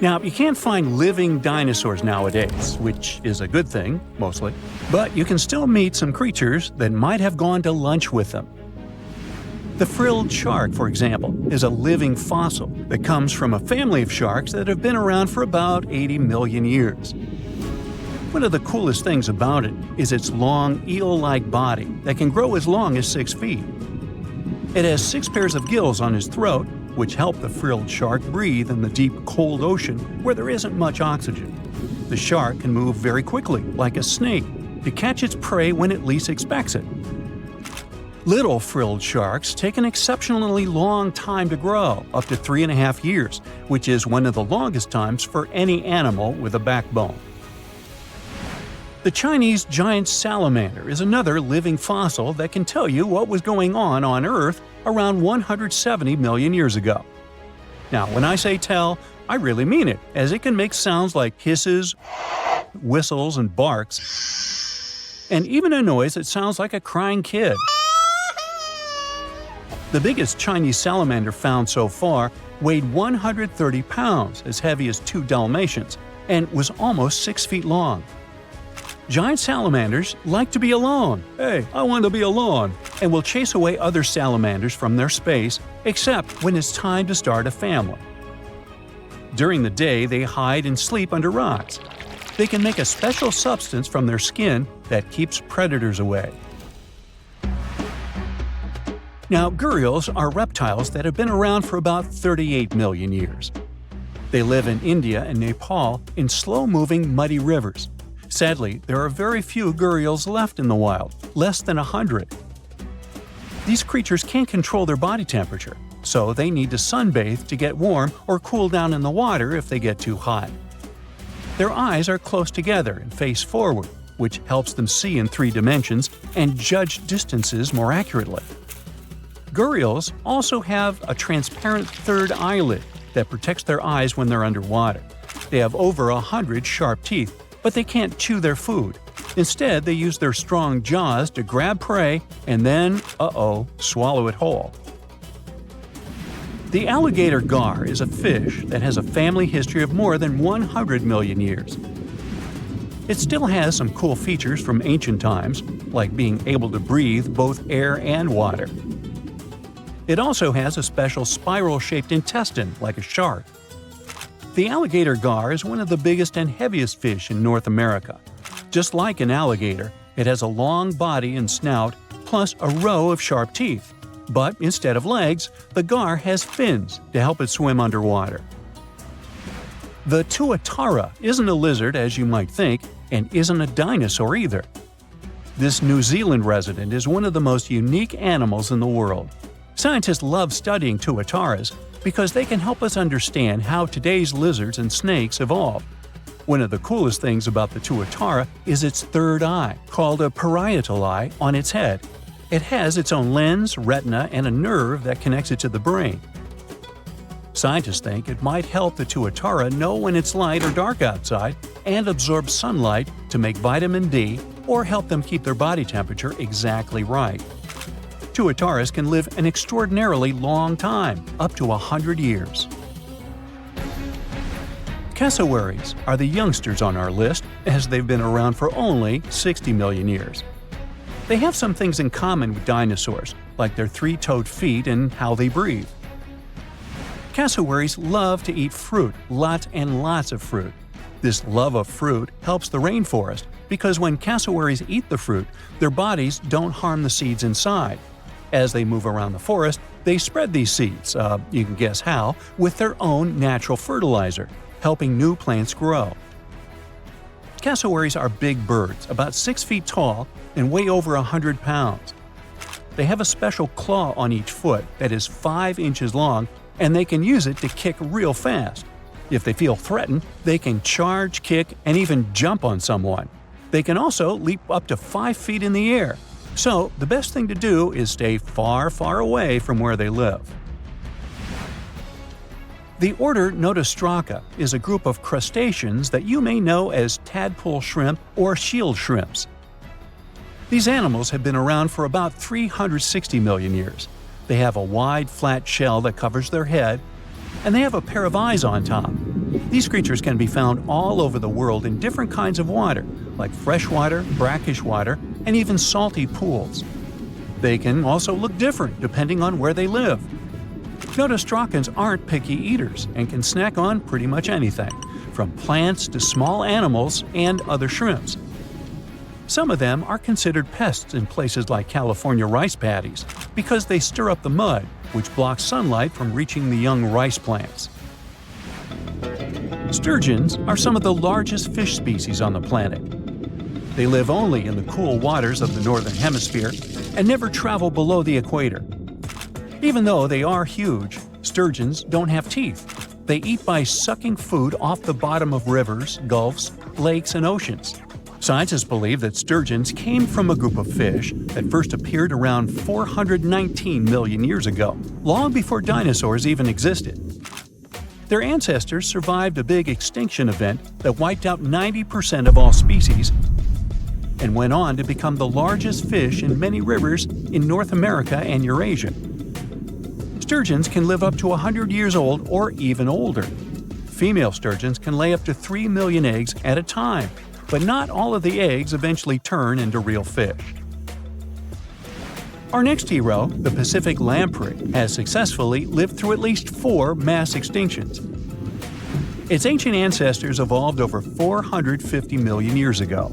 Now, you can't find living dinosaurs nowadays, which is a good thing, mostly, but you can still meet some creatures that might have gone to lunch with them. The frilled shark, for example, is a living fossil that comes from a family of sharks that have been around for about 80 million years. One of the coolest things about it is its long, eel-like body that can grow as long as 6 feet. It has 6 pairs of gills on its throat, which help the frilled shark breathe in the deep, cold ocean where there isn't much oxygen. The shark can move very quickly, like a snake, to catch its prey when it least expects it. Little frilled sharks take an exceptionally long time to grow, up to 3.5 years, which is one of the longest times for any animal with a backbone. The Chinese giant salamander is another living fossil that can tell you what was going on Earth around 170 million years ago. Now, when I say tell, I really mean it, as it can make sounds like hisses, whistles, and barks, and even a noise that sounds like a crying kid. The biggest Chinese salamander found so far weighed 130 pounds, as heavy as 2 Dalmatians, and was almost 6 feet long. Giant salamanders like to be alone. Hey, I want to be alone. And will chase away other salamanders from their space, except when it's time to start a family. During the day, they hide and sleep under rocks. They can make a special substance from their skin that keeps predators away. Now, gharials are reptiles that have been around for about 38 million years. They live in India and Nepal in slow-moving, muddy rivers. Sadly, there are very few gharials left in the wild, less than 100. These creatures can't control their body temperature, so they need to sunbathe to get warm or cool down in the water if they get too hot. Their eyes are close together and face forward, which helps them see in 3 dimensions and judge distances more accurately. Gharials also have a transparent third eyelid that protects their eyes when they're underwater. They have over 100 sharp teeth, but they can't chew their food. Instead, they use their strong jaws to grab prey and then, swallow it whole. The alligator gar is a fish that has a family history of more than 100 million years. It still has some cool features from ancient times, like being able to breathe both air and water. It also has a special spiral-shaped intestine, like a shark. The alligator gar is one of the biggest and heaviest fish in North America. Just like an alligator, it has a long body and snout, plus a row of sharp teeth. But instead of legs, the gar has fins to help it swim underwater. The tuatara isn't a lizard as you might think, and isn't a dinosaur either. This New Zealand resident is one of the most unique animals in the world. Scientists love studying tuataras because they can help us understand how today's lizards and snakes evolved. One of the coolest things about the tuatara is its third eye, called a parietal eye, on its head. It has its own lens, retina, and a nerve that connects it to the brain. Scientists think it might help the tuatara know when it's light or dark outside and absorb sunlight to make vitamin D or help them keep their body temperature exactly right. Tuataras can live an extraordinarily long time, up to 100 years. Cassowaries are the youngsters on our list, as they've been around for only 60 million years. They have some things in common with dinosaurs, like their 3-toed feet and how they breathe. Cassowaries love to eat fruit, lots and lots of fruit. This love of fruit helps the rainforest, because when cassowaries eat the fruit, their bodies don't harm the seeds inside. As they move around the forest, they spread these seeds, you can guess how, with their own natural fertilizer, helping new plants grow. Cassowaries are big birds, about 6 feet tall and weigh over 100 pounds. They have a special claw on each foot that is 5 inches long, and they can use it to kick real fast. If they feel threatened, they can charge, kick, and even jump on someone. They can also leap up to 5 feet in the air. So, the best thing to do is stay far, far away from where they live. The order Notostraca is a group of crustaceans that you may know as tadpole shrimp or shield shrimps. These animals have been around for about 360 million years. They have a wide, flat shell that covers their head, and they have a pair of eyes on top. These creatures can be found all over the world in different kinds of water, like freshwater, brackish water, and even salty pools. They can also look different depending on where they live. Notostraccans aren't picky eaters and can snack on pretty much anything, from plants to small animals and other shrimps. Some of them are considered pests in places like California rice paddies because they stir up the mud, which blocks sunlight from reaching the young rice plants. Sturgeons are some of the largest fish species on the planet. They live only in the cool waters of the northern hemisphere and never travel below the equator. Even though they are huge, sturgeons don't have teeth. They eat by sucking food off the bottom of rivers, gulfs, lakes, and oceans. Scientists believe that sturgeons came from a group of fish that first appeared around 419 million years ago, long before dinosaurs even existed. Their ancestors survived a big extinction event that wiped out 90% of all species and went on to become the largest fish in many rivers in North America and Eurasia. Sturgeons can live up to 100 years old or even older. Female sturgeons can lay up to 3 million eggs at a time, but not all of the eggs eventually turn into real fish. Our next hero, the Pacific lamprey, has successfully lived through at least 4 mass extinctions. Its ancient ancestors evolved over 450 million years ago.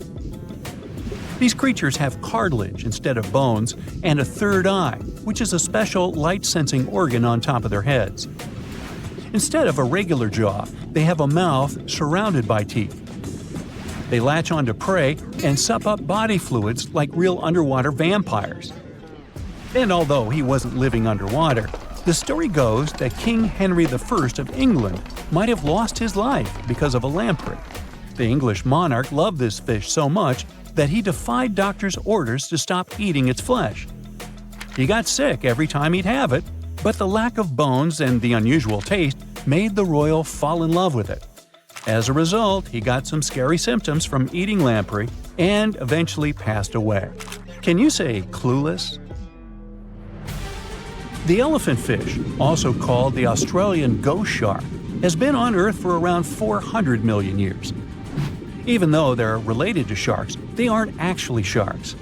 These creatures have cartilage instead of bones and a third eye, which is a special light-sensing organ on top of their heads. Instead of a regular jaw, they have a mouth surrounded by teeth. They latch onto prey and sup up body fluids like real underwater vampires. And although he wasn't living underwater, the story goes that King Henry I of England might have lost his life because of a lamprey. The English monarch loved this fish so much that he defied doctors' orders to stop eating its flesh. He got sick every time he'd have it, but the lack of bones and the unusual taste made the royal fall in love with it. As a result, he got some scary symptoms from eating lamprey and eventually passed away. Can you say clueless? The elephant fish, also called the Australian ghost shark, has been on Earth for around 400 million years. Even though they're related to sharks, they aren't actually sharks.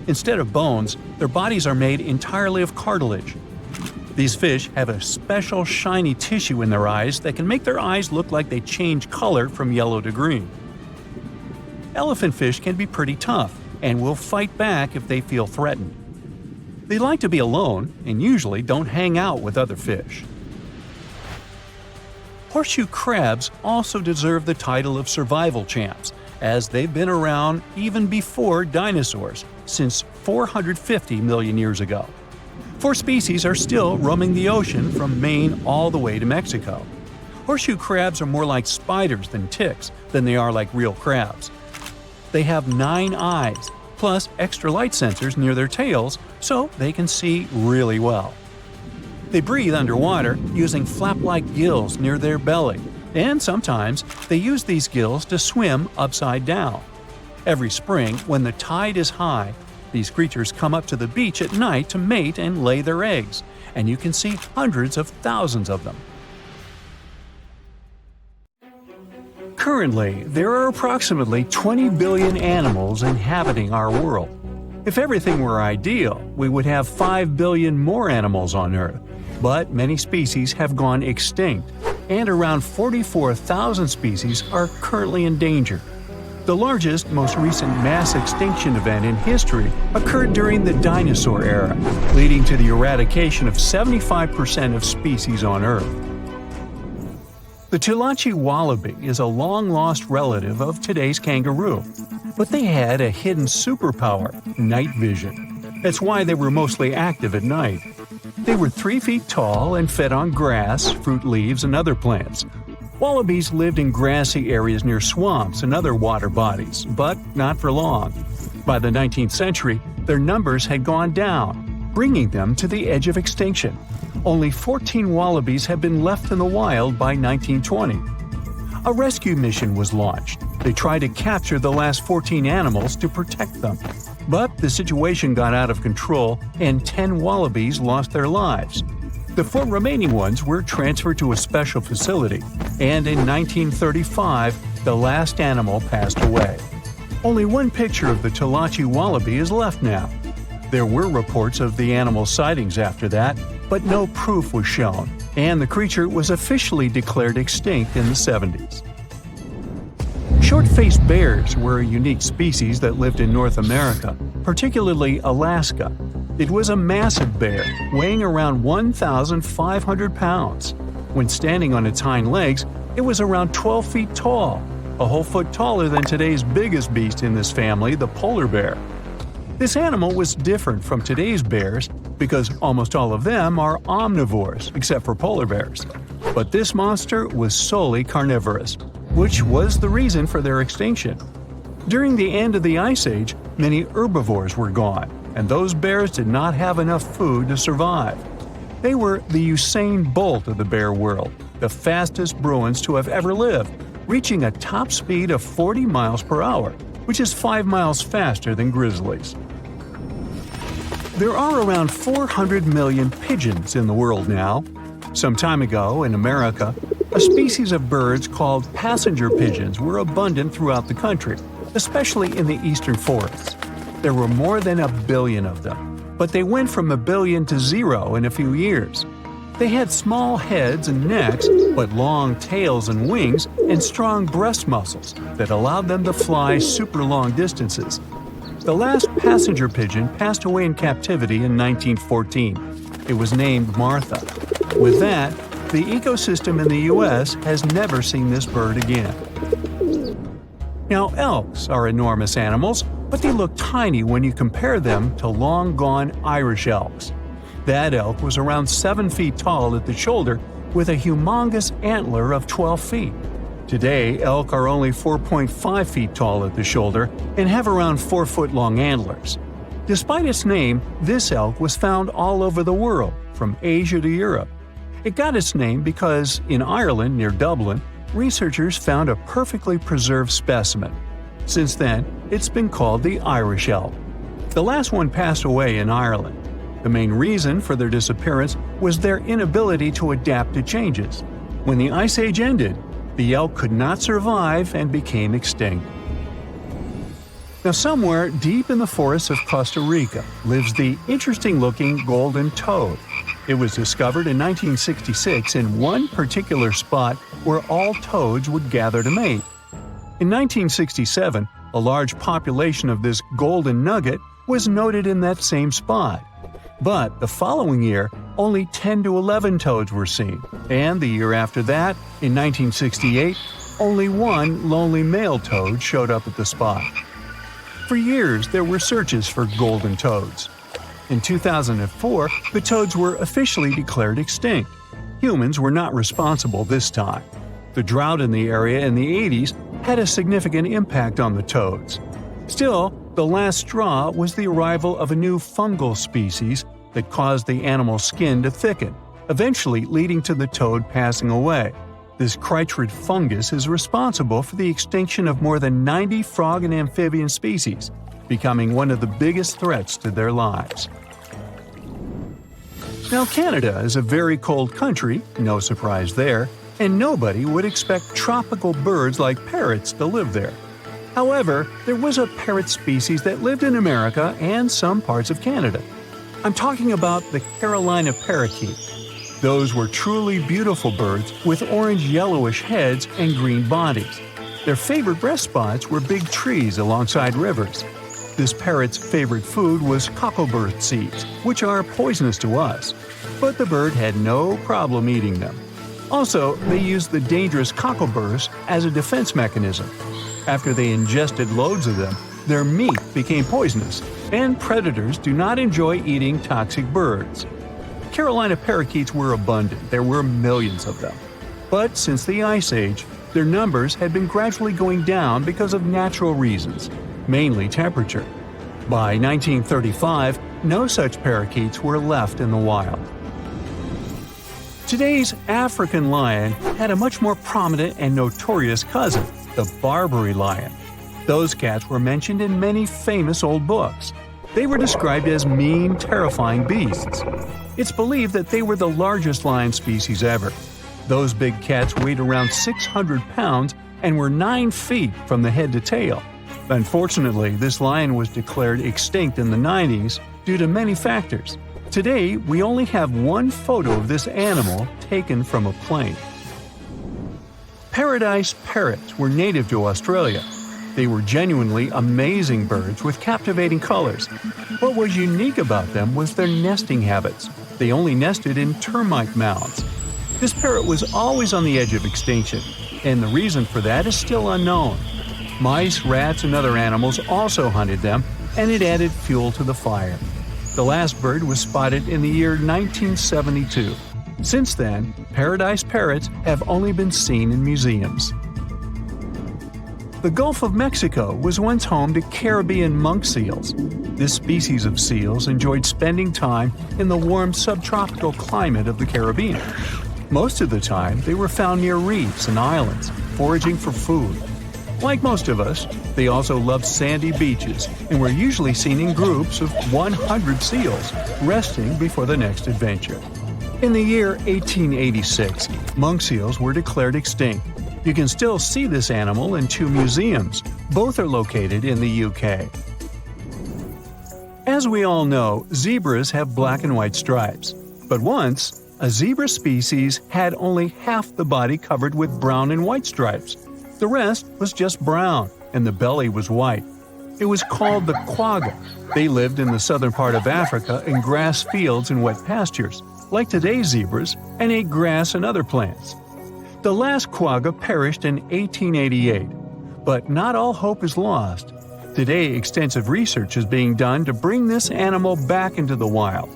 Instead of bones, their bodies are made entirely of cartilage. These fish have a special shiny tissue in their eyes that can make their eyes look like they change color from yellow to green. Elephant fish can be pretty tough and will fight back if they feel threatened. They like to be alone and usually don't hang out with other fish. Horseshoe crabs also deserve the title of survival champs, as they've been around even before dinosaurs, since 450 million years ago. 4 species are still roaming the ocean from Maine all the way to Mexico. Horseshoe crabs are more like spiders than ticks than they are like real crabs. They have 9 eyes, plus extra light sensors near their tails, so they can see really well. They breathe underwater using flap-like gills near their belly, and sometimes they use these gills to swim upside down. Every spring, when the tide is high, these creatures come up to the beach at night to mate and lay their eggs, and you can see hundreds of thousands of them. Currently, there are approximately 20 billion animals inhabiting our world. If everything were ideal, we would have 5 billion more animals on Earth. But many species have gone extinct, and around 44,000 species are currently endangered. The largest, most recent mass extinction event in history occurred during the dinosaur era, leading to the eradication of 75% of species on Earth. The Tulachi wallaby is a long-lost relative of today's kangaroo, but they had a hidden superpower, night vision. That's why they were mostly active at night. They were 3 feet tall and fed on grass, fruit leaves, and other plants. Wallabies lived in grassy areas near swamps and other water bodies, but not for long. By the 19th century, their numbers had gone down, bringing them to the edge of extinction. Only 14 wallabies had been left in the wild by 1920. A rescue mission was launched. They tried to capture the last 14 animals to protect them. But the situation got out of control and 10 wallabies lost their lives. The 4 remaining ones were transferred to a special facility, and in 1935, the last animal passed away. Only one picture of the Tallahatchie wallaby is left now. There were reports of the animal's sightings after that, but no proof was shown, and the creature was officially declared extinct in the 70s. Short-faced bears were a unique species that lived in North America, particularly Alaska. It was a massive bear, weighing around 1,500 pounds. When standing on its hind legs, it was around 12 feet tall, a whole foot taller than today's biggest beast in this family, the polar bear. This animal was different from today's bears because almost all of them are omnivores, except for polar bears. But this monster was solely carnivorous, which was the reason for their extinction. During the end of the Ice Age, many herbivores were gone, and those bears did not have enough food to survive. They were the Usain Bolt of the bear world, the fastest Bruins to have ever lived, reaching a top speed of 40 miles per hour, which is 5 miles faster than grizzlies. There are around 400 million pigeons in the world now. Some time ago, in America, a species of birds called passenger pigeons were abundant throughout the country, especially in the eastern forests. There were more than 1 billion of them, but they went from 1 billion to 0 in a few years. They had small heads and necks, but long tails and wings and strong breast muscles that allowed them to fly super long distances. The last passenger pigeon passed away in captivity in 1914. It was named Martha. With that, the ecosystem in the U.S. has never seen this bird again. Now, elks are enormous animals, but they look tiny when you compare them to long-gone Irish elks. That elk was around 7 feet tall at the shoulder with a humongous antler of 12 feet. Today, elk are only 4.5 feet tall at the shoulder and have around 4-foot-long antlers. Despite its name, this elk was found all over the world, from Asia to Europe. It got its name because, in Ireland near Dublin, researchers found a perfectly preserved specimen. Since then, it's been called the Irish elk. The last one passed away in Ireland. The main reason for their disappearance was their inability to adapt to changes. When the Ice Age ended, the elk could not survive and became extinct. Now, somewhere deep in the forests of Costa Rica lives the interesting-looking golden toad. It was discovered in 1966 in one particular spot where all toads would gather to mate. In 1967, a large population of this golden nugget was noted in that same spot. But the following year, only 10 to 11 toads were seen, and the year after that, in 1968, only one lonely male toad showed up at the spot. For years, there were searches for golden toads. In 2004, the toads were officially declared extinct. Humans were not responsible this time. The drought in the area in the 80s had a significant impact on the toads. Still, the last straw was the arrival of a new fungal species that caused the animal's skin to thicken, eventually leading to the toad passing away. This chytrid fungus is responsible for the extinction of more than 90 frog and amphibian species, becoming one of the biggest threats to their lives. Now, Canada is a very cold country, no surprise there, and nobody would expect tropical birds like parrots to live there. However, there was a parrot species that lived in America and some parts of Canada. I'm talking about the Carolina parakeet. Those were truly beautiful birds with orange-yellowish heads and green bodies. Their favorite rest spots were big trees alongside rivers. This parrot's favorite food was cocklebur seeds, which are poisonous to us, but the bird had no problem eating them. Also, they used the dangerous cockleburs as a defense mechanism. After they ingested loads of them, their meat became poisonous, and predators do not enjoy eating toxic birds. Carolina parakeets were abundant, there were millions of them. But since the Ice Age, their numbers had been gradually going down because of natural reasons, mainly temperature. By 1935, no such parakeets were left in the wild. Today's African lion had a much more prominent and notorious cousin, the Barbary lion. Those cats were mentioned in many famous old books. They were described as mean, terrifying beasts. It's believed that they were the largest lion species ever. Those big cats weighed around 600 pounds and were 9 feet from the head to tail. Unfortunately, this lion was declared extinct in the 90s due to many factors. Today, we only have one photo of this animal taken from a plane. Paradise parrots were native to Australia. They were genuinely amazing birds with captivating colors. What was unique about them was their nesting habits. They only nested in termite mounds. This parrot was always on the edge of extinction, and the reason for that is still unknown. Mice, rats, and other animals also hunted them, and it added fuel to the fire. The last bird was spotted in the year 1972. Since then, paradise parrots have only been seen in museums. The Gulf of Mexico was once home to Caribbean monk seals. This species of seals enjoyed spending time in the warm subtropical climate of the Caribbean. Most of the time, they were found near reefs and islands, foraging for food. Like most of us, they also loved sandy beaches and were usually seen in groups of 100 seals, resting before the next adventure. In the year 1886, monk seals were declared extinct. You can still see this animal in 2 museums. Both are located in the UK. As we all know, zebras have black and white stripes. But once, a zebra species had only half the body covered with brown and white stripes. The rest was just brown, and the belly was white. It was called the quagga. They lived in the southern part of Africa in grass fields and wet pastures, like today's zebras, and ate grass and other plants. The last quagga perished in 1888, but not all hope is lost. Today, extensive research is being done to bring this animal back into the wild.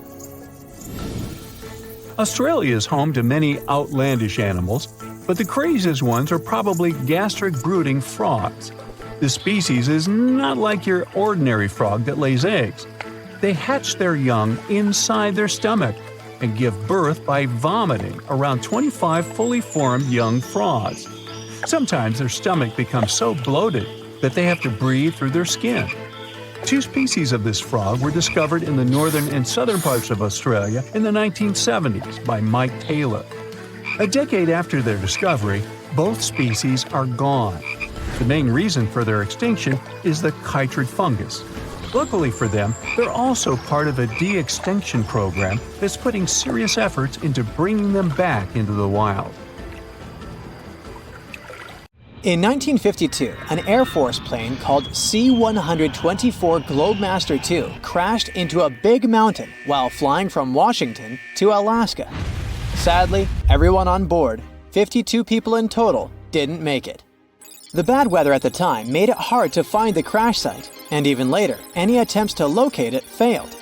Australia is home to many outlandish animals, but the craziest ones are probably gastric brooding frogs. This species is not like your ordinary frog that lays eggs. They hatch their young inside their stomach and give birth by vomiting around 25 fully formed young frogs. Sometimes their stomach becomes so bloated that they have to breathe through their skin. 2 species of this frog were discovered in the northern and southern parts of Australia in the 1970s by Mike Taylor. A decade after their discovery, both species are gone. The main reason for their extinction is the chytrid fungus. Luckily for them, they're also part of a de-extinction program that's putting serious efforts into bringing them back into the wild. In 1952, an Air Force plane called C-124 Globemaster II crashed into a big mountain while flying from Washington to Alaska. Sadly, everyone on board, 52 people in total, didn't make it. The bad weather at the time made it hard to find the crash site, and even later, any attempts to locate it failed.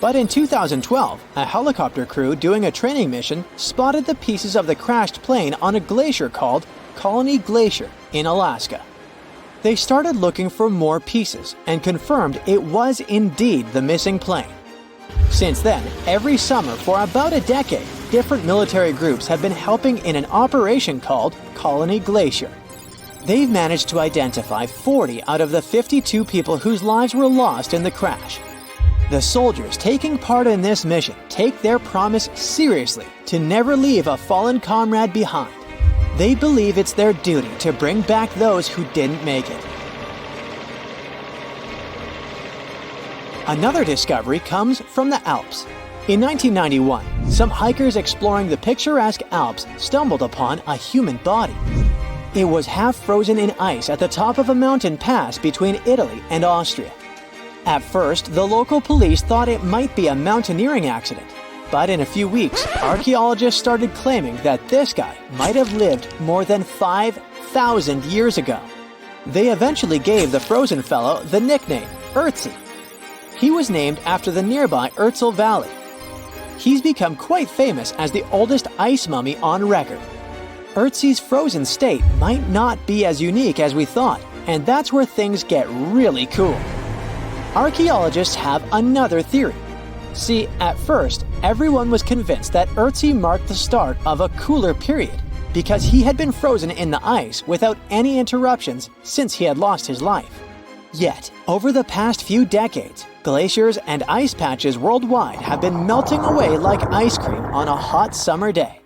But in 2012, a helicopter crew doing a training mission spotted the pieces of the crashed plane on a glacier called Colony Glacier in Alaska. They started looking for more pieces and confirmed it was indeed the missing plane. Since then, every summer for about a decade, different military groups have been helping in an operation called Colony Glacier. They've managed to identify 40 out of the 52 people whose lives were lost in the crash. The soldiers taking part in this mission take their promise seriously to never leave a fallen comrade behind. They believe it's their duty to bring back those who didn't make it. Another discovery comes from the Alps. In 1991, some hikers exploring the picturesque Alps stumbled upon a human body. It was half frozen in ice at the top of a mountain pass between Italy and Austria. At first, the local police thought it might be a mountaineering accident, but in a few weeks, archaeologists started claiming that this guy might have lived more than 5,000 years ago. They eventually gave the frozen fellow the nickname Ötzi. He was named after the nearby Ötztal Valley. He's become quite famous as the oldest ice mummy on record. Ötzi's frozen state might not be as unique as we thought, and that's where things get really cool. Archaeologists have another theory. See, at first, everyone was convinced that Ötzi marked the start of a cooler period because he had been frozen in the ice without any interruptions since he had lost his life. Yet, over the past few decades, Glaciers and ice patches worldwide have been melting away like ice cream on a hot summer day.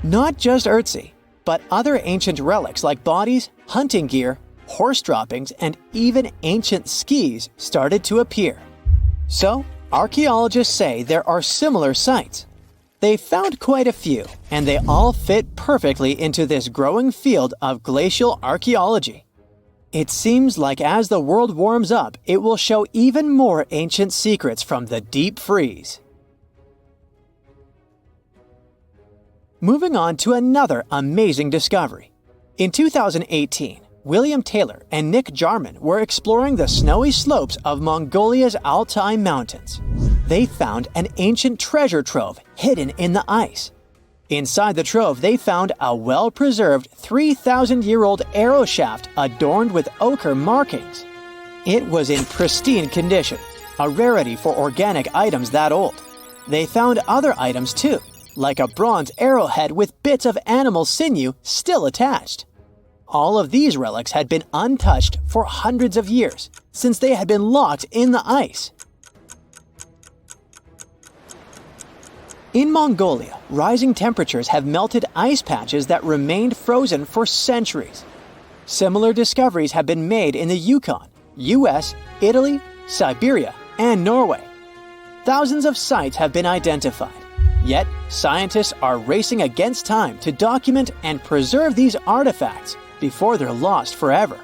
Not just Ötzi, but other ancient relics like bodies, hunting gear, horse droppings, and even ancient skis started to appear. So, archaeologists say there are similar sites. They found quite a few, and they all fit perfectly into this growing field of glacial archaeology. It seems like as the world warms up, it will show even more ancient secrets from the deep freeze. Moving on to another amazing discovery. In 2018, William Taylor and Nick Jarman were exploring the snowy slopes of Mongolia's Altai Mountains. They found an ancient treasure trove hidden in the ice. Inside the trove, they found a well-preserved 3,000-year-old arrow shaft adorned with ochre markings. It was in pristine condition, a rarity for organic items that old. They found other items too, like a bronze arrowhead with bits of animal sinew still attached. All of these relics had been untouched for hundreds of years, since they had been locked in the ice. In Mongolia, rising temperatures have melted ice patches that remained frozen for centuries. Similar discoveries have been made in the Yukon, US, Italy, Siberia, and Norway. Thousands of sites have been identified. Yet, scientists are racing against time to document and preserve these artifacts before they're lost forever.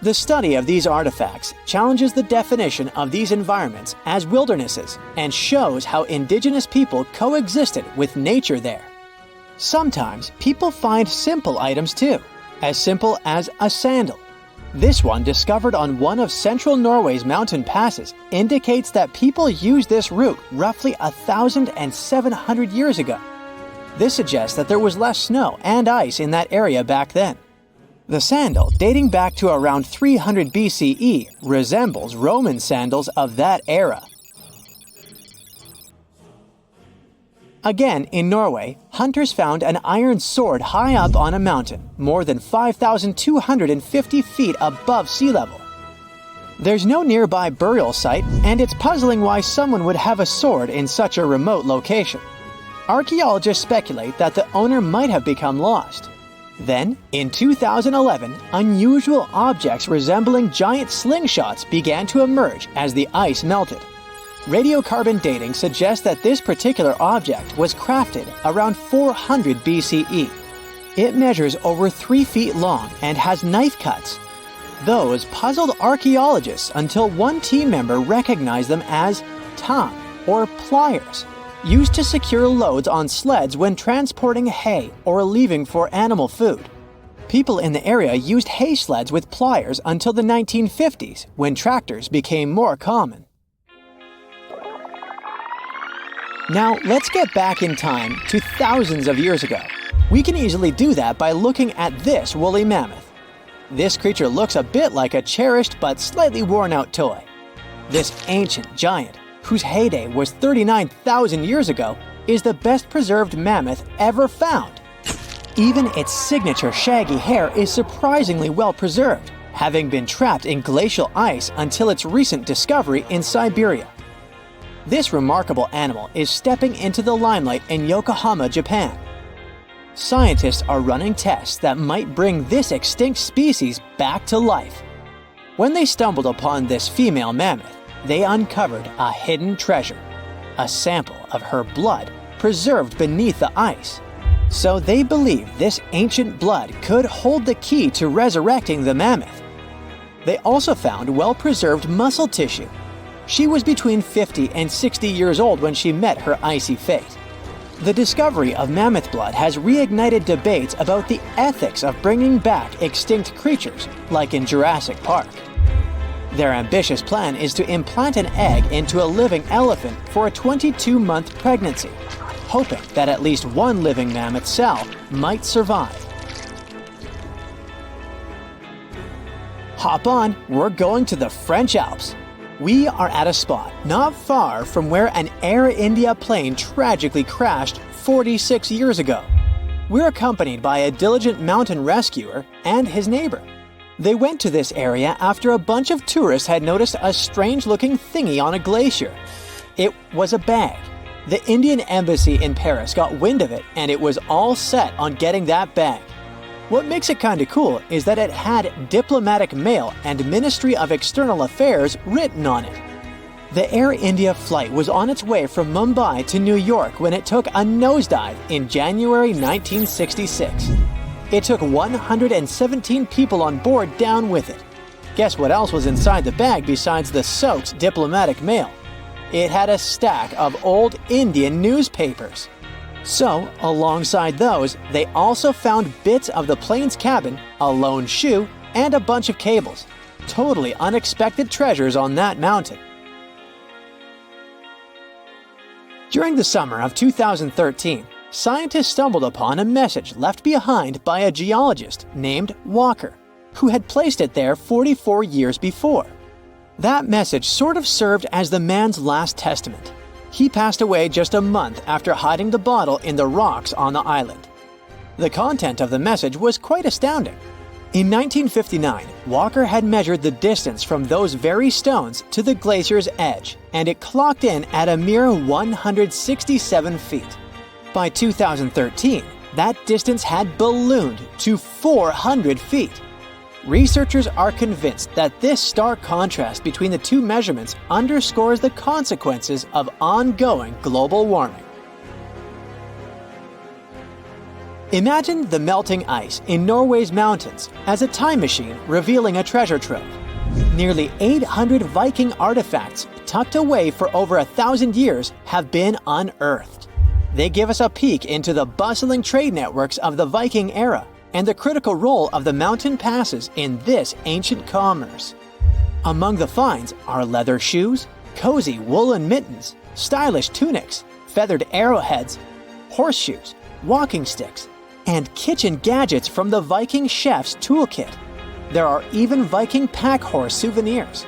The study of these artifacts challenges the definition of these environments as wildernesses and shows how indigenous people coexisted with nature there. Sometimes people find simple items too, as simple as a sandal. This one, discovered on one of central Norway's mountain passes, indicates that people used this route roughly 1,700 years ago. This suggests that there was less snow and ice in that area back then. The sandal, dating back to around 300 BCE, resembles Roman sandals of that era. Again, in Norway, hunters found an iron sword high up on a mountain, more than 5,250 feet above sea level. There's no nearby burial site, and it's puzzling why someone would have a sword in such a remote location. Archaeologists speculate that the owner might have become lost. Then, in 2011, unusual objects resembling giant slingshots began to emerge as the ice melted. Radiocarbon dating suggests that this particular object was crafted around 400 BCE. It measures over 3 feet long and has knife cuts. Those puzzled archaeologists until one team member recognized them as tang, or pliers, used to secure loads on sleds when transporting hay or leaving for animal food. People in the area used hay sleds with pliers until the 1950s, when tractors became more common. Now, let's get back in time to thousands of years ago. We can easily do that by looking at this woolly mammoth. This creature looks a bit like a cherished but slightly worn-out toy. This ancient giant, whose heyday was 39,000 years ago, is the best preserved mammoth ever found. Even its signature shaggy hair is surprisingly well preserved, having been trapped in glacial ice until its recent discovery in Siberia. This remarkable animal is stepping into the limelight in Yokohama, Japan. Scientists are running tests that might bring this extinct species back to life. When they stumbled upon this female mammoth, they uncovered a hidden treasure, a sample of her blood preserved beneath the ice. So they believe this ancient blood could hold the key to resurrecting the mammoth. They also found well-preserved muscle tissue. She was between 50 and 60 years old when she met her icy fate. The discovery of mammoth blood has reignited debates about the ethics of bringing back extinct creatures, like in Jurassic Park. Their ambitious plan is to implant an egg into a living elephant for a 22-month pregnancy, hoping that at least one living mammoth cell might survive. Hop on, we're going to the French Alps. We are at a spot not far from where an Air India plane tragically crashed 46 years ago. We're accompanied by a diligent mountain rescuer and his neighbor. They went to this area after a bunch of tourists had noticed a strange-looking thingy on a glacier. It was a bag. The Indian embassy in Paris got wind of it, and it was all set on getting that bag. What makes it kinda cool is that it had diplomatic mail and Ministry of External Affairs written on it. The Air India flight was on its way from Mumbai to New York when it took a nosedive in January 1966. It took 117 people on board down with it. Guess what else was inside the bag besides the soaked diplomatic mail? It had a stack of old Indian newspapers. So, alongside those, they also found bits of the plane's cabin, a lone shoe, and a bunch of cables. Totally unexpected treasures on that mountain. During the summer of 2013, scientists stumbled upon a message left behind by a geologist named Walker, who had placed it there 44 years before. That message sort of served as the man's last testament. He passed away just a month after hiding the bottle in the rocks on the island. The content of the message was quite astounding. In 1959, Walker had measured the distance from those very stones to the glacier's edge, and it clocked in at a mere 167 feet. By 2013, that distance had ballooned to 400 feet. Researchers are convinced that this stark contrast between the two measurements underscores the consequences of ongoing global warming. Imagine the melting ice in Norway's mountains as a time machine revealing a treasure trove. Nearly 800 Viking artifacts tucked away for over 1,000 years have been unearthed. They give us a peek into the bustling trade networks of the Viking era and the critical role of the mountain passes in this ancient commerce. Among the finds are leather shoes, cozy woolen mittens, stylish tunics, feathered arrowheads, horseshoes, walking sticks, and kitchen gadgets from the Viking chef's toolkit. There are even Viking pack horse souvenirs.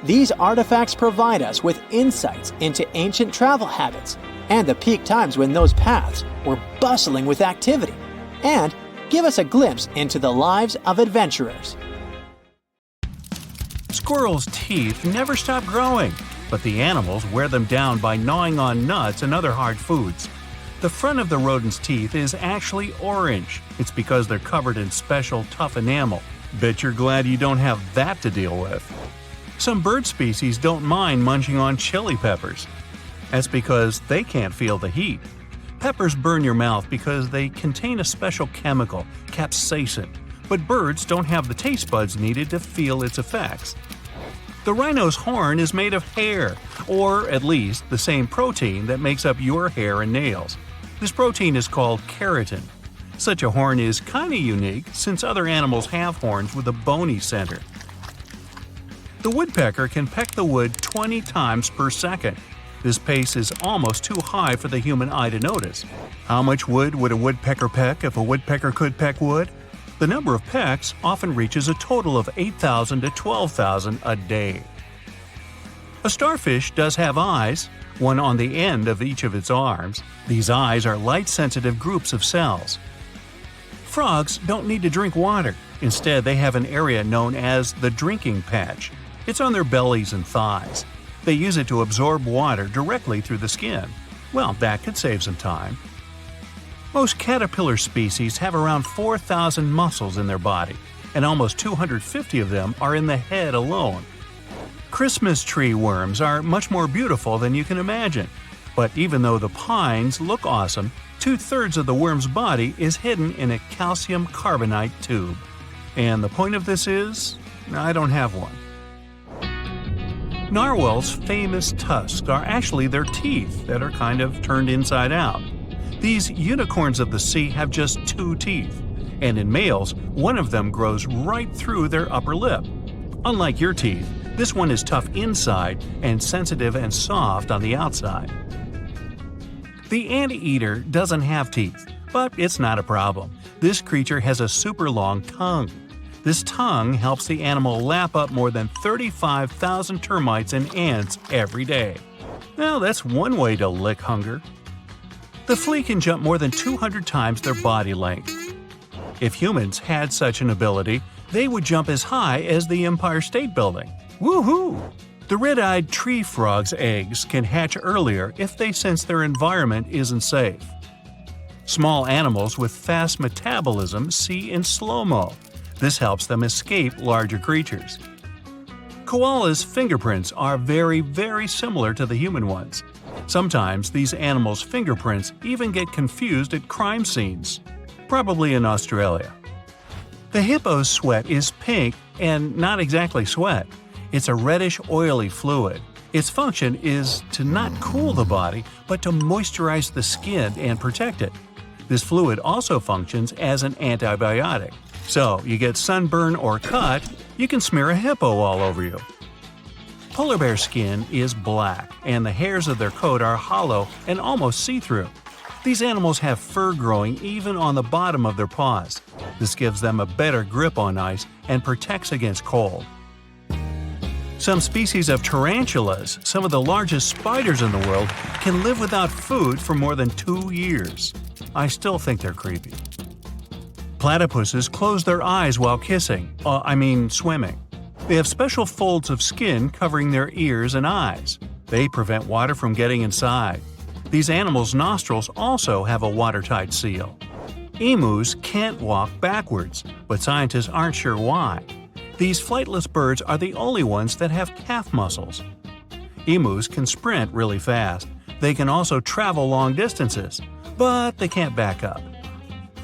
These artifacts provide us with insights into ancient travel habits and the peak times when those paths were bustling with activity, and give us a glimpse into the lives of adventurers. Squirrels' teeth never stop growing, but the animals wear them down by gnawing on nuts and other hard foods. The front of the rodent's teeth is actually orange. It's because they're covered in special tough enamel. Bet you're glad you don't have that to deal with. Some bird species don't mind munching on chili peppers. That's because they can't feel the heat. Peppers burn your mouth because they contain a special chemical, capsaicin, but birds don't have the taste buds needed to feel its effects. The rhino's horn is made of hair, or at least the same protein that makes up your hair and nails. This protein is called keratin. Such a horn is kinda unique since other animals have horns with a bony center. The woodpecker can peck the wood 20 times per second. This pace is almost too high for the human eye to notice. How much wood would a woodpecker peck if a woodpecker could peck wood? The number of pecks often reaches a total of 8,000 to 12,000 a day. A starfish does have eyes, one on the end of each of its arms. These eyes are light-sensitive groups of cells. Frogs don't need to drink water. Instead, they have an area known as the drinking patch. It's on their bellies and thighs. They use it to absorb water directly through the skin. Well, that could save some time. Most caterpillar species have around 4,000 muscles in their body, and almost 250 of them are in the head alone. Christmas tree worms are much more beautiful than you can imagine. But even though the pines look awesome, 2/3 of the worm's body is hidden in a calcium carbonate tube. And the point of this is, I don't have one. Narwhals' famous tusks are actually their teeth that are kind of turned inside out. These unicorns of the sea have just 2 teeth, and in males, one of them grows right through their upper lip. Unlike your teeth, this one is tough inside and sensitive and soft on the outside. The anteater doesn't have teeth, but it's not a problem. This creature has a super long tongue. This tongue helps the animal lap up more than 35,000 termites and ants every day. Well, that's one way to lick hunger. The flea can jump more than 200 times their body length. If humans had such an ability, they would jump as high as the Empire State Building. Woohoo! The red-eyed tree frog's eggs can hatch earlier if they sense their environment isn't safe. Small animals with fast metabolism see in slow-mo. This helps them escape larger creatures. Koalas' fingerprints are very, very similar to the human ones. Sometimes these animals' fingerprints even get confused at crime scenes, probably in Australia. The hippo's sweat is pink and not exactly sweat. It's a reddish, oily fluid. Its function is to not cool the body, but to moisturize the skin and protect it. This fluid also functions as an antibiotic. So, you get sunburn or cut, you can smear a hippo all over you. Polar bear skin is black, and the hairs of their coat are hollow and almost see-through. These animals have fur growing even on the bottom of their paws. This gives them a better grip on ice and protects against cold. Some species of tarantulas, some of the largest spiders in the world, can live without food for more than 2 years. I still think they're creepy. Platypuses close their eyes while kissing, swimming. They have special folds of skin covering their ears and eyes. They prevent water from getting inside. These animals' nostrils also have a watertight seal. Emus can't walk backwards, but scientists aren't sure why. These flightless birds are the only ones that have calf muscles. Emus can sprint really fast. They can also travel long distances, but they can't back up.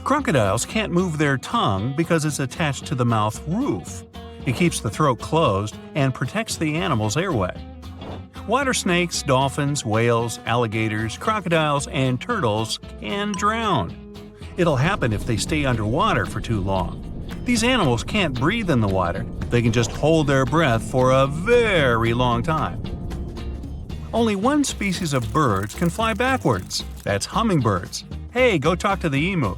Crocodiles can't move their tongue because it's attached to the mouth roof. It keeps the throat closed and protects the animal's airway. Water snakes, dolphins, whales, alligators, crocodiles, and turtles can drown. It'll happen if they stay underwater for too long. These animals can't breathe in the water. They can just hold their breath for a very long time. Only one species of birds can fly backwards. That's hummingbirds. Hey, go talk to the emu.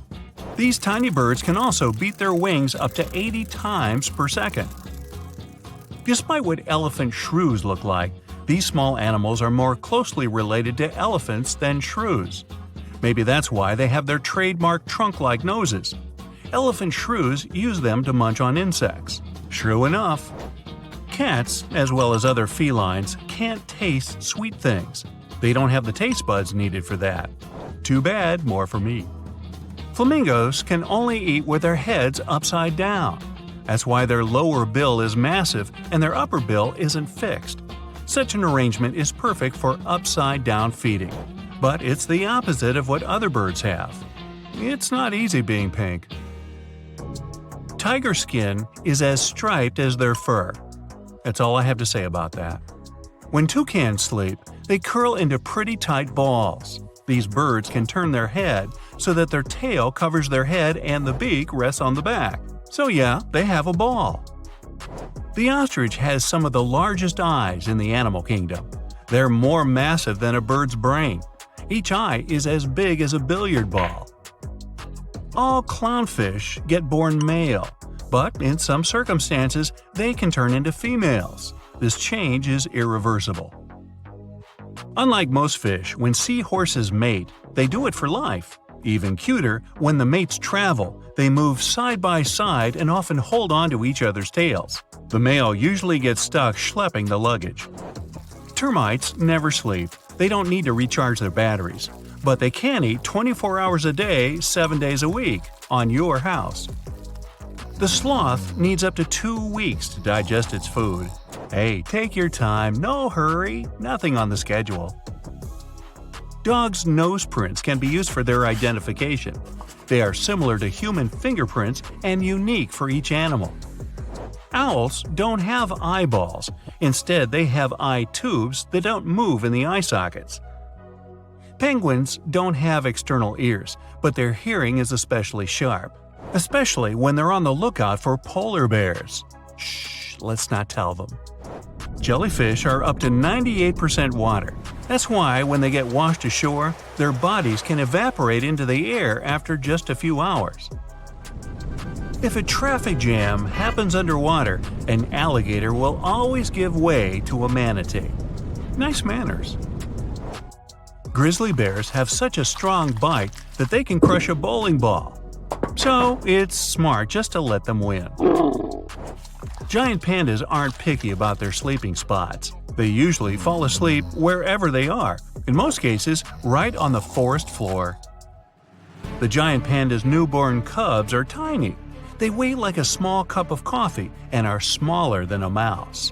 These tiny birds can also beat their wings up to 80 times per second. Despite what elephant shrews look like, these small animals are more closely related to elephants than shrews. Maybe that's why they have their trademark trunk-like noses. Elephant shrews use them to munch on insects. True enough. Cats, as well as other felines, can't taste sweet things. They don't have the taste buds needed for that. Too bad, more for me. Flamingos can only eat with their heads upside down. That's why their lower bill is massive and their upper bill isn't fixed. Such an arrangement is perfect for upside-down feeding. But it's the opposite of what other birds have. It's not easy being pink. Tiger skin is as striped as their fur. That's all I have to say about that. When toucans sleep, they curl into pretty tight balls. These birds can turn their head so that their tail covers their head and the beak rests on the back. So yeah, they have a ball. The ostrich has some of the largest eyes in the animal kingdom. They're more massive than a bird's brain. Each eye is as big as a billiard ball. All clownfish get born male, but in some circumstances, they can turn into females. This change is irreversible. Unlike most fish, when seahorses mate, they do it for life. Even cuter, when the mates travel, they move side by side and often hold on to each other's tails. The male usually gets stuck schlepping the luggage. Termites never sleep. They don't need to recharge their batteries. But they can eat 24 hours a day, 7 days a week, on your house. The sloth needs up to 2 weeks to digest its food. Hey, take your time, no hurry, nothing on the schedule. Dogs' nose prints can be used for their identification. They are similar to human fingerprints and unique for each animal. Owls don't have eyeballs. Instead, they have eye tubes that don't move in the eye sockets. Penguins don't have external ears, but their hearing is especially sharp, especially when they're on the lookout for polar bears. Shh, let's not tell them. Jellyfish are up to 98% water. That's why when they get washed ashore, their bodies can evaporate into the air after just a few hours. If a traffic jam happens underwater, an alligator will always give way to a manatee. Nice manners. Grizzly bears have such a strong bite that they can crush a bowling ball. So it's smart just to let them win. Giant pandas aren't picky about their sleeping spots. They usually fall asleep wherever they are, in most cases right on the forest floor. The giant panda's newborn cubs are tiny. They weigh like a small cup of coffee and are smaller than a mouse.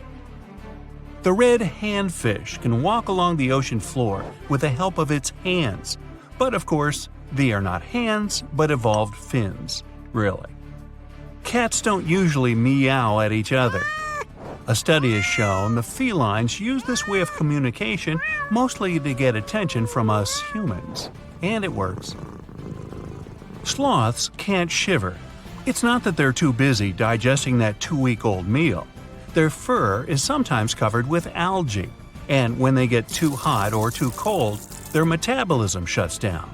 The red handfish can walk along the ocean floor with the help of its hands. But of course, they are not hands, but evolved fins. Really. Cats don't usually meow at each other. A study has shown the felines use this way of communication mostly to get attention from us humans. And it works. Sloths can't shiver. It's not that they're too busy digesting that 2-week-old meal. Their fur is sometimes covered with algae, and when they get too hot or too cold, their metabolism shuts down.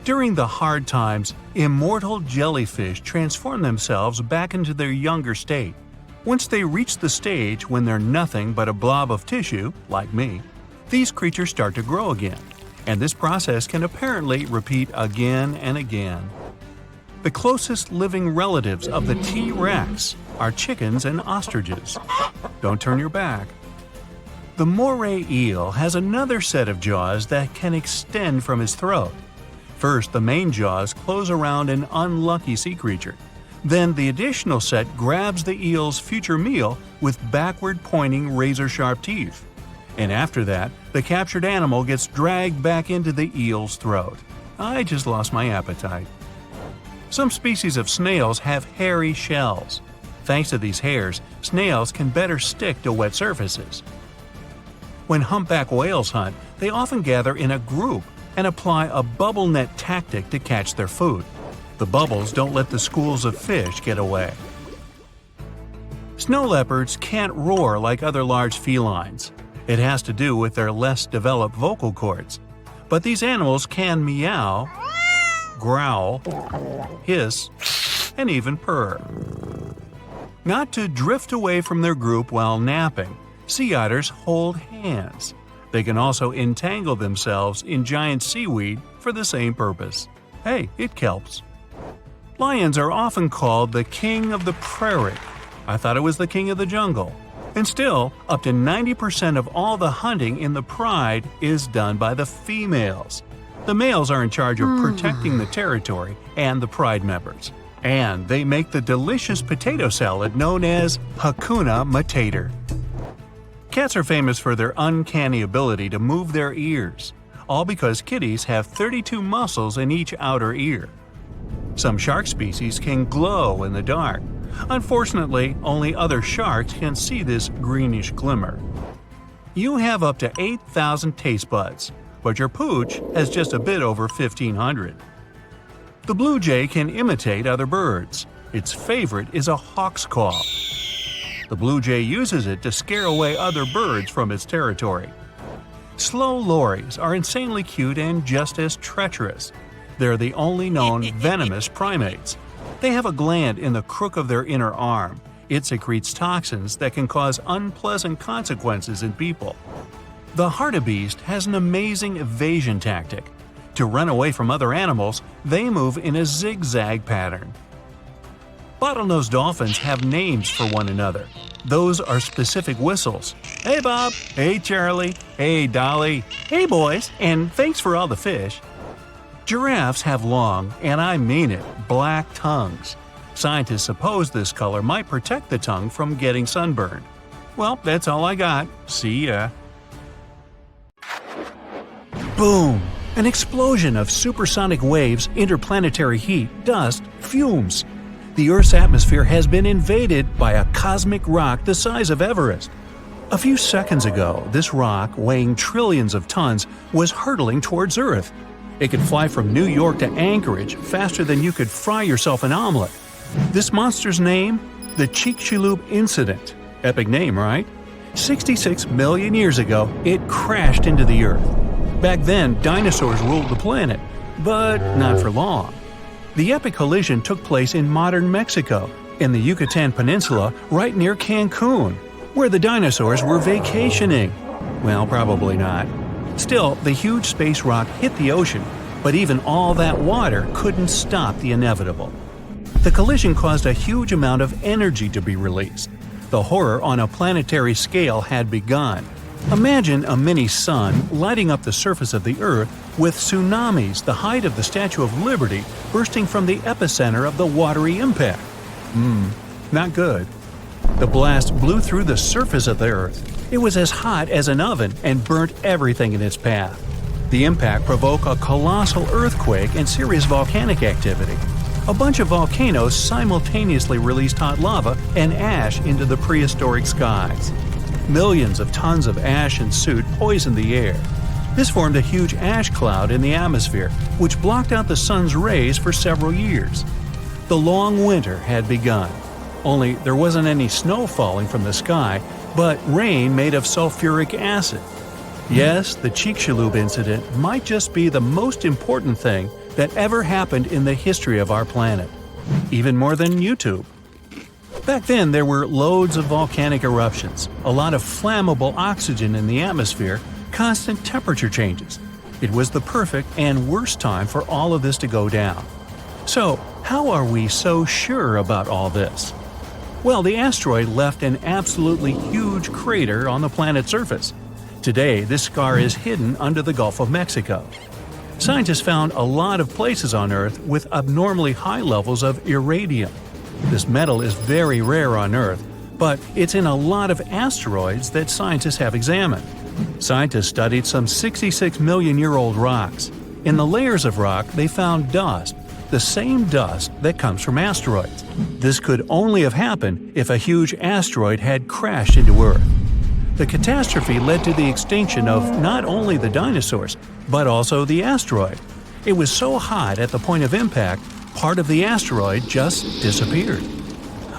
During the hard times, immortal jellyfish transform themselves back into their younger state. Once they reach the stage when they're nothing but a blob of tissue, like me, these creatures start to grow again, and this process can apparently repeat again and again. The closest living relatives of the T-Rex are chickens and ostriches. Don't turn your back. The moray eel has another set of jaws that can extend from his throat. First, the main jaws close around an unlucky sea creature. Then the additional set grabs the eel's future meal with backward-pointing razor-sharp teeth. And after that, the captured animal gets dragged back into the eel's throat. I just lost my appetite. Some species of snails have hairy shells. Thanks to these hairs, snails can better stick to wet surfaces. When humpback whales hunt, they often gather in a group and apply a bubble net tactic to catch their food. The bubbles don't let the schools of fish get away. Snow leopards can't roar like other large felines. It has to do with their less developed vocal cords. But these animals can meow, growl, hiss, and even purr. Not to drift away from their group while napping, sea otters hold hands. They can also entangle themselves in giant seaweed for the same purpose. Hey, it kelps. Lions are often called the king of the prairie. I thought it was the king of the jungle. And still, up to 90% of all the hunting in the pride is done by the females. The males are in charge of protecting the territory and the pride members. And they make the delicious potato salad known as Hakuna Matata. Cats are famous for their uncanny ability to move their ears, all because kitties have 32 muscles in each outer ear. Some shark species can glow in the dark. Unfortunately, only other sharks can see this greenish glimmer. You have up to 8,000 taste buds, but your pooch has just a bit over 1,500. The blue jay can imitate other birds. Its favorite is a hawk's call. The blue jay uses it to scare away other birds from its territory. Slow lories are insanely cute and just as treacherous. They're the only known venomous primates. They have a gland in the crook of their inner arm. It secretes toxins that can cause unpleasant consequences in people. The hartebeest has an amazing evasion tactic. To run away from other animals, they move in a zigzag pattern. Bottlenose dolphins have names for one another. Those are specific whistles. Hey Bob, hey Charlie, hey Dolly, hey boys, and thanks for all the fish. Giraffes have long, and I mean it, black tongues. Scientists suppose this color might protect the tongue from getting sunburned. Well, that's all I got. See ya. Boom! An explosion of supersonic waves, interplanetary heat, dust, fumes. The Earth's atmosphere has been invaded by a cosmic rock the size of Everest. A few seconds ago, this rock, weighing trillions of tons, was hurtling towards Earth. It could fly from New York to Anchorage faster than you could fry yourself an omelet. This monster's name? The Chicxulub Incident. Epic name, right? 66 million years ago, it crashed into the Earth. Back then, dinosaurs ruled the planet, but not for long. The epic collision took place in modern Mexico, in the Yucatan Peninsula, right near Cancun, where the dinosaurs were vacationing. Well, probably not. Still, the huge space rock hit the ocean, But even all that water couldn't stop the inevitable. The collision caused a huge amount of energy to be released. The horror on a planetary scale had begun. Imagine a mini-sun lighting up the surface of the Earth with tsunamis the height of the Statue of Liberty bursting from the epicenter of the watery impact. Not good. The blast blew through the surface of the Earth. It was as hot as an oven and burnt everything in its path. The impact provoked a colossal earthquake and serious volcanic activity. A bunch of volcanoes simultaneously released hot lava and ash into the prehistoric skies. Millions of tons of ash and soot poisoned the air. This formed a huge ash cloud in the atmosphere, which blocked out the sun's rays for several years. The long winter had begun. Only there wasn't any snow falling from the sky, but rain made of sulfuric acid. Yes, the Chicxulub incident might just be the most important thing that ever happened in the history of our planet. Even more than YouTube. Back then, there were loads of volcanic eruptions, a lot of flammable oxygen in the atmosphere, constant temperature changes. It was the perfect and worst time for all of this to go down. So, how are we so sure about all this? Well, the asteroid left an absolutely huge crater on the planet's surface. Today, this scar is hidden under the Gulf of Mexico. Scientists found a lot of places on Earth with abnormally high levels of iridium. This metal is very rare on Earth, but it's in a lot of asteroids that scientists have examined. Scientists studied some 66-million-year-old rocks. In the layers of rock, they found dust, the same dust that comes from asteroids. This could only have happened if a huge asteroid had crashed into Earth. The catastrophe led to the extinction of not only the dinosaurs, but also the asteroid. It was so hot at the point of impact, part of the asteroid just disappeared.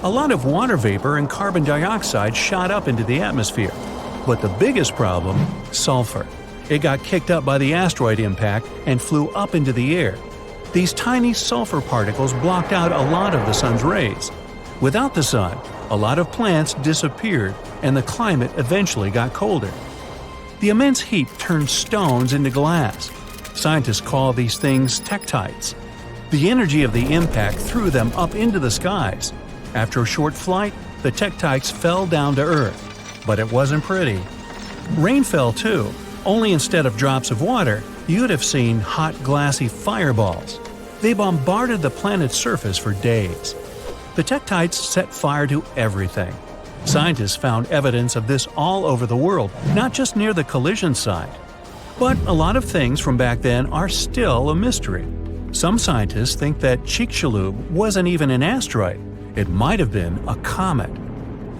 A lot of water vapor and carbon dioxide shot up into the atmosphere. But the biggest problem, sulfur. It got kicked up by the asteroid impact and flew up into the air. These tiny sulfur particles blocked out a lot of the sun's rays. Without the sun, a lot of plants disappeared and the climate eventually got colder. The immense heat turned stones into glass. Scientists call these things tektites. The energy of the impact threw them up into the skies. After a short flight, the tektites fell down to Earth. But it wasn't pretty. Rain fell too, only instead of drops of water, you'd have seen hot glassy fireballs. They bombarded the planet's surface for days. The tektites set fire to everything. Scientists found evidence of this all over the world, not just near the collision site. But a lot of things from back then are still a mystery. Some scientists think that Chicxulub wasn't even an asteroid. It might have been a comet.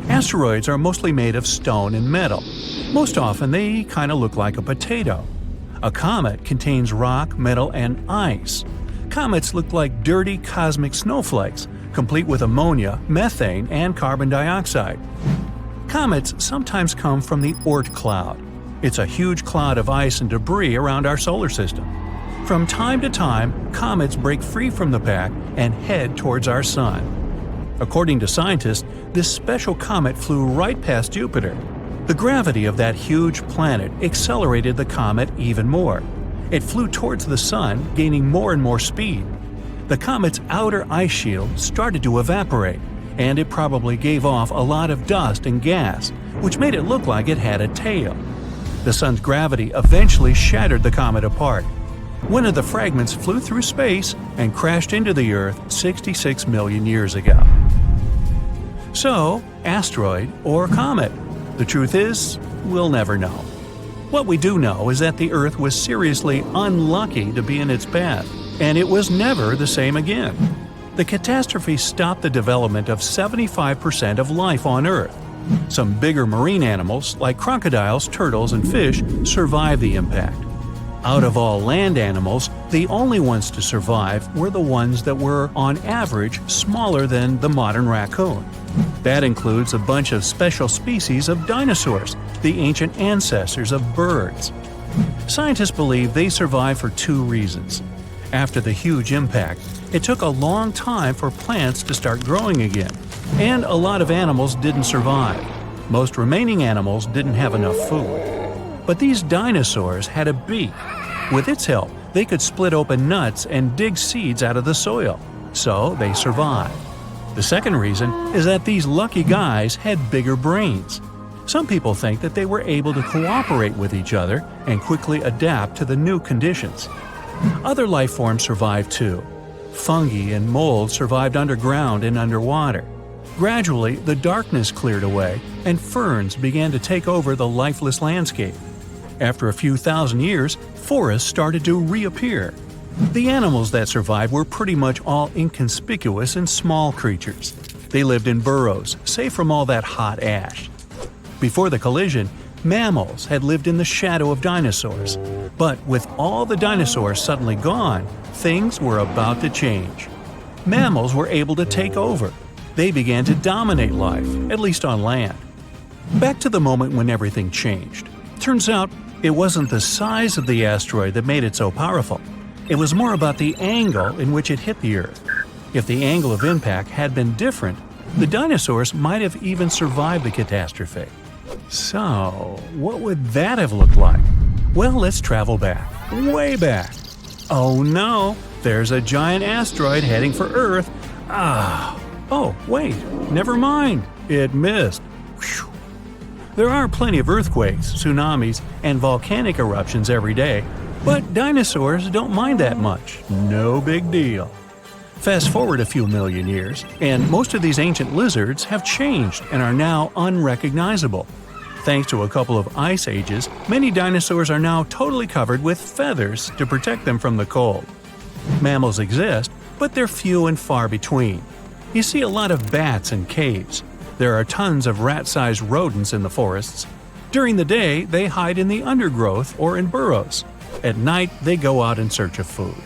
Asteroids are mostly made of stone and metal. Most often they kind of look like a potato. A comet contains rock, metal, and ice. Comets look like dirty cosmic snowflakes, complete with ammonia, methane, and carbon dioxide. Comets sometimes come from the Oort cloud. It's a huge cloud of ice and debris around our solar system. From time to time, comets break free from the pack and head towards our sun. According to scientists, this special comet flew right past Jupiter. The gravity of that huge planet accelerated the comet even more. It flew towards the sun, gaining more and more speed. The comet's outer ice shield started to evaporate, and it probably gave off a lot of dust and gas, which made it look like it had a tail. The sun's gravity eventually shattered the comet apart. One of the fragments flew through space and crashed into the Earth 66 million years ago. So, asteroid or comet? The truth is, we'll never know. What we do know is that the Earth was seriously unlucky to be in its path, and it was never the same again. The catastrophe stopped the development of 75% of life on Earth. Some bigger marine animals, like crocodiles, turtles, and fish, survived the impact. Out of all land animals, the only ones to survive were the ones that were, on average, smaller than the modern raccoon. That includes a bunch of special species of dinosaurs, the ancient ancestors of birds. Scientists believe they survived for two reasons. After the huge impact, it took a long time for plants to start growing again, and a lot of animals didn't survive. Most remaining animals didn't have enough food. But these dinosaurs had a beak. With its help, They could split open nuts and dig seeds out of the soil, so they survived. The second reason is that these lucky guys had bigger brains. Some people think that they were able to cooperate with each other and quickly adapt to the new conditions. Other life forms survived too. Fungi and mold survived underground and underwater. Gradually, the darkness cleared away and ferns began to take over the lifeless landscape. After a few thousand years, forests started to reappear. The animals that survived were pretty much all inconspicuous and small creatures. They lived in burrows, safe from all that hot ash. Before the collision, mammals had lived in the shadow of dinosaurs. But with all the dinosaurs suddenly gone, things were about to change. Mammals were able to take over. They began to dominate life, at least on land. Back to the moment when everything changed. Turns out, it wasn't the size of the asteroid that made it so powerful. It was more about the angle in which it hit the Earth. If the angle of impact had been different, the dinosaurs might have even survived the catastrophe. So, what would that have looked like? Well, let's travel back, way back. Oh no, there's a giant asteroid heading for Earth. Oh, wait, never mind, it missed. Whew. There are plenty of earthquakes, tsunamis, and volcanic eruptions every day, but dinosaurs don't mind that much. No big deal. Fast forward a few million years, and most of these ancient lizards have changed and are now unrecognizable. Thanks to a couple of ice ages, many dinosaurs are now totally covered with feathers to protect them from the cold. Mammals exist, but they're few and far between. You see a lot of bats in caves. There are tons of rat-sized rodents in the forests. During the day, they hide in the undergrowth or in burrows. At night, they go out in search of food.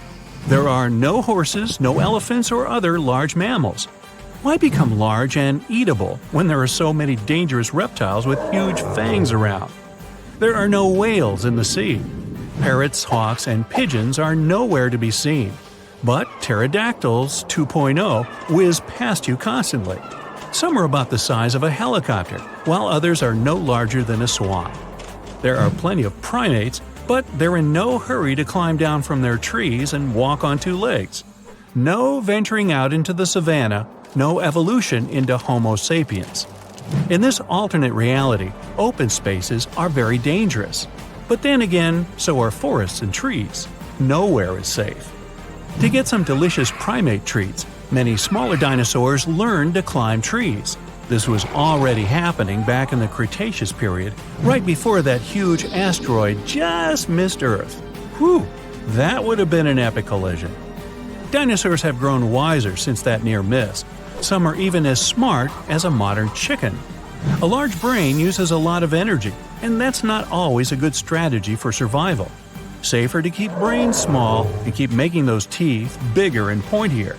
There are no horses, no elephants, or other large mammals. Why become large and eatable when there are so many dangerous reptiles with huge fangs around? There are no whales in the sea. Parrots, hawks, and pigeons are nowhere to be seen. But pterodactyls 2.0 whiz past you constantly. Some are about the size of a helicopter, while others are no larger than a swan. There are plenty of primates, but they're in no hurry to climb down from their trees and walk on two legs. No venturing out into the savannah, no evolution into Homo sapiens. In this alternate reality, open spaces are very dangerous. But then again, so are forests and trees. Nowhere is safe. To get some delicious primate treats, many smaller dinosaurs learned to climb trees. This was already happening back in the Cretaceous period, right before that huge asteroid just missed Earth. Whew, that would have been an epic collision. Dinosaurs have grown wiser since that near miss. Some are even as smart as a modern chicken. A large brain uses a lot of energy, and that's not always a good strategy for survival. Safer to keep brains small and keep making those teeth bigger and pointier.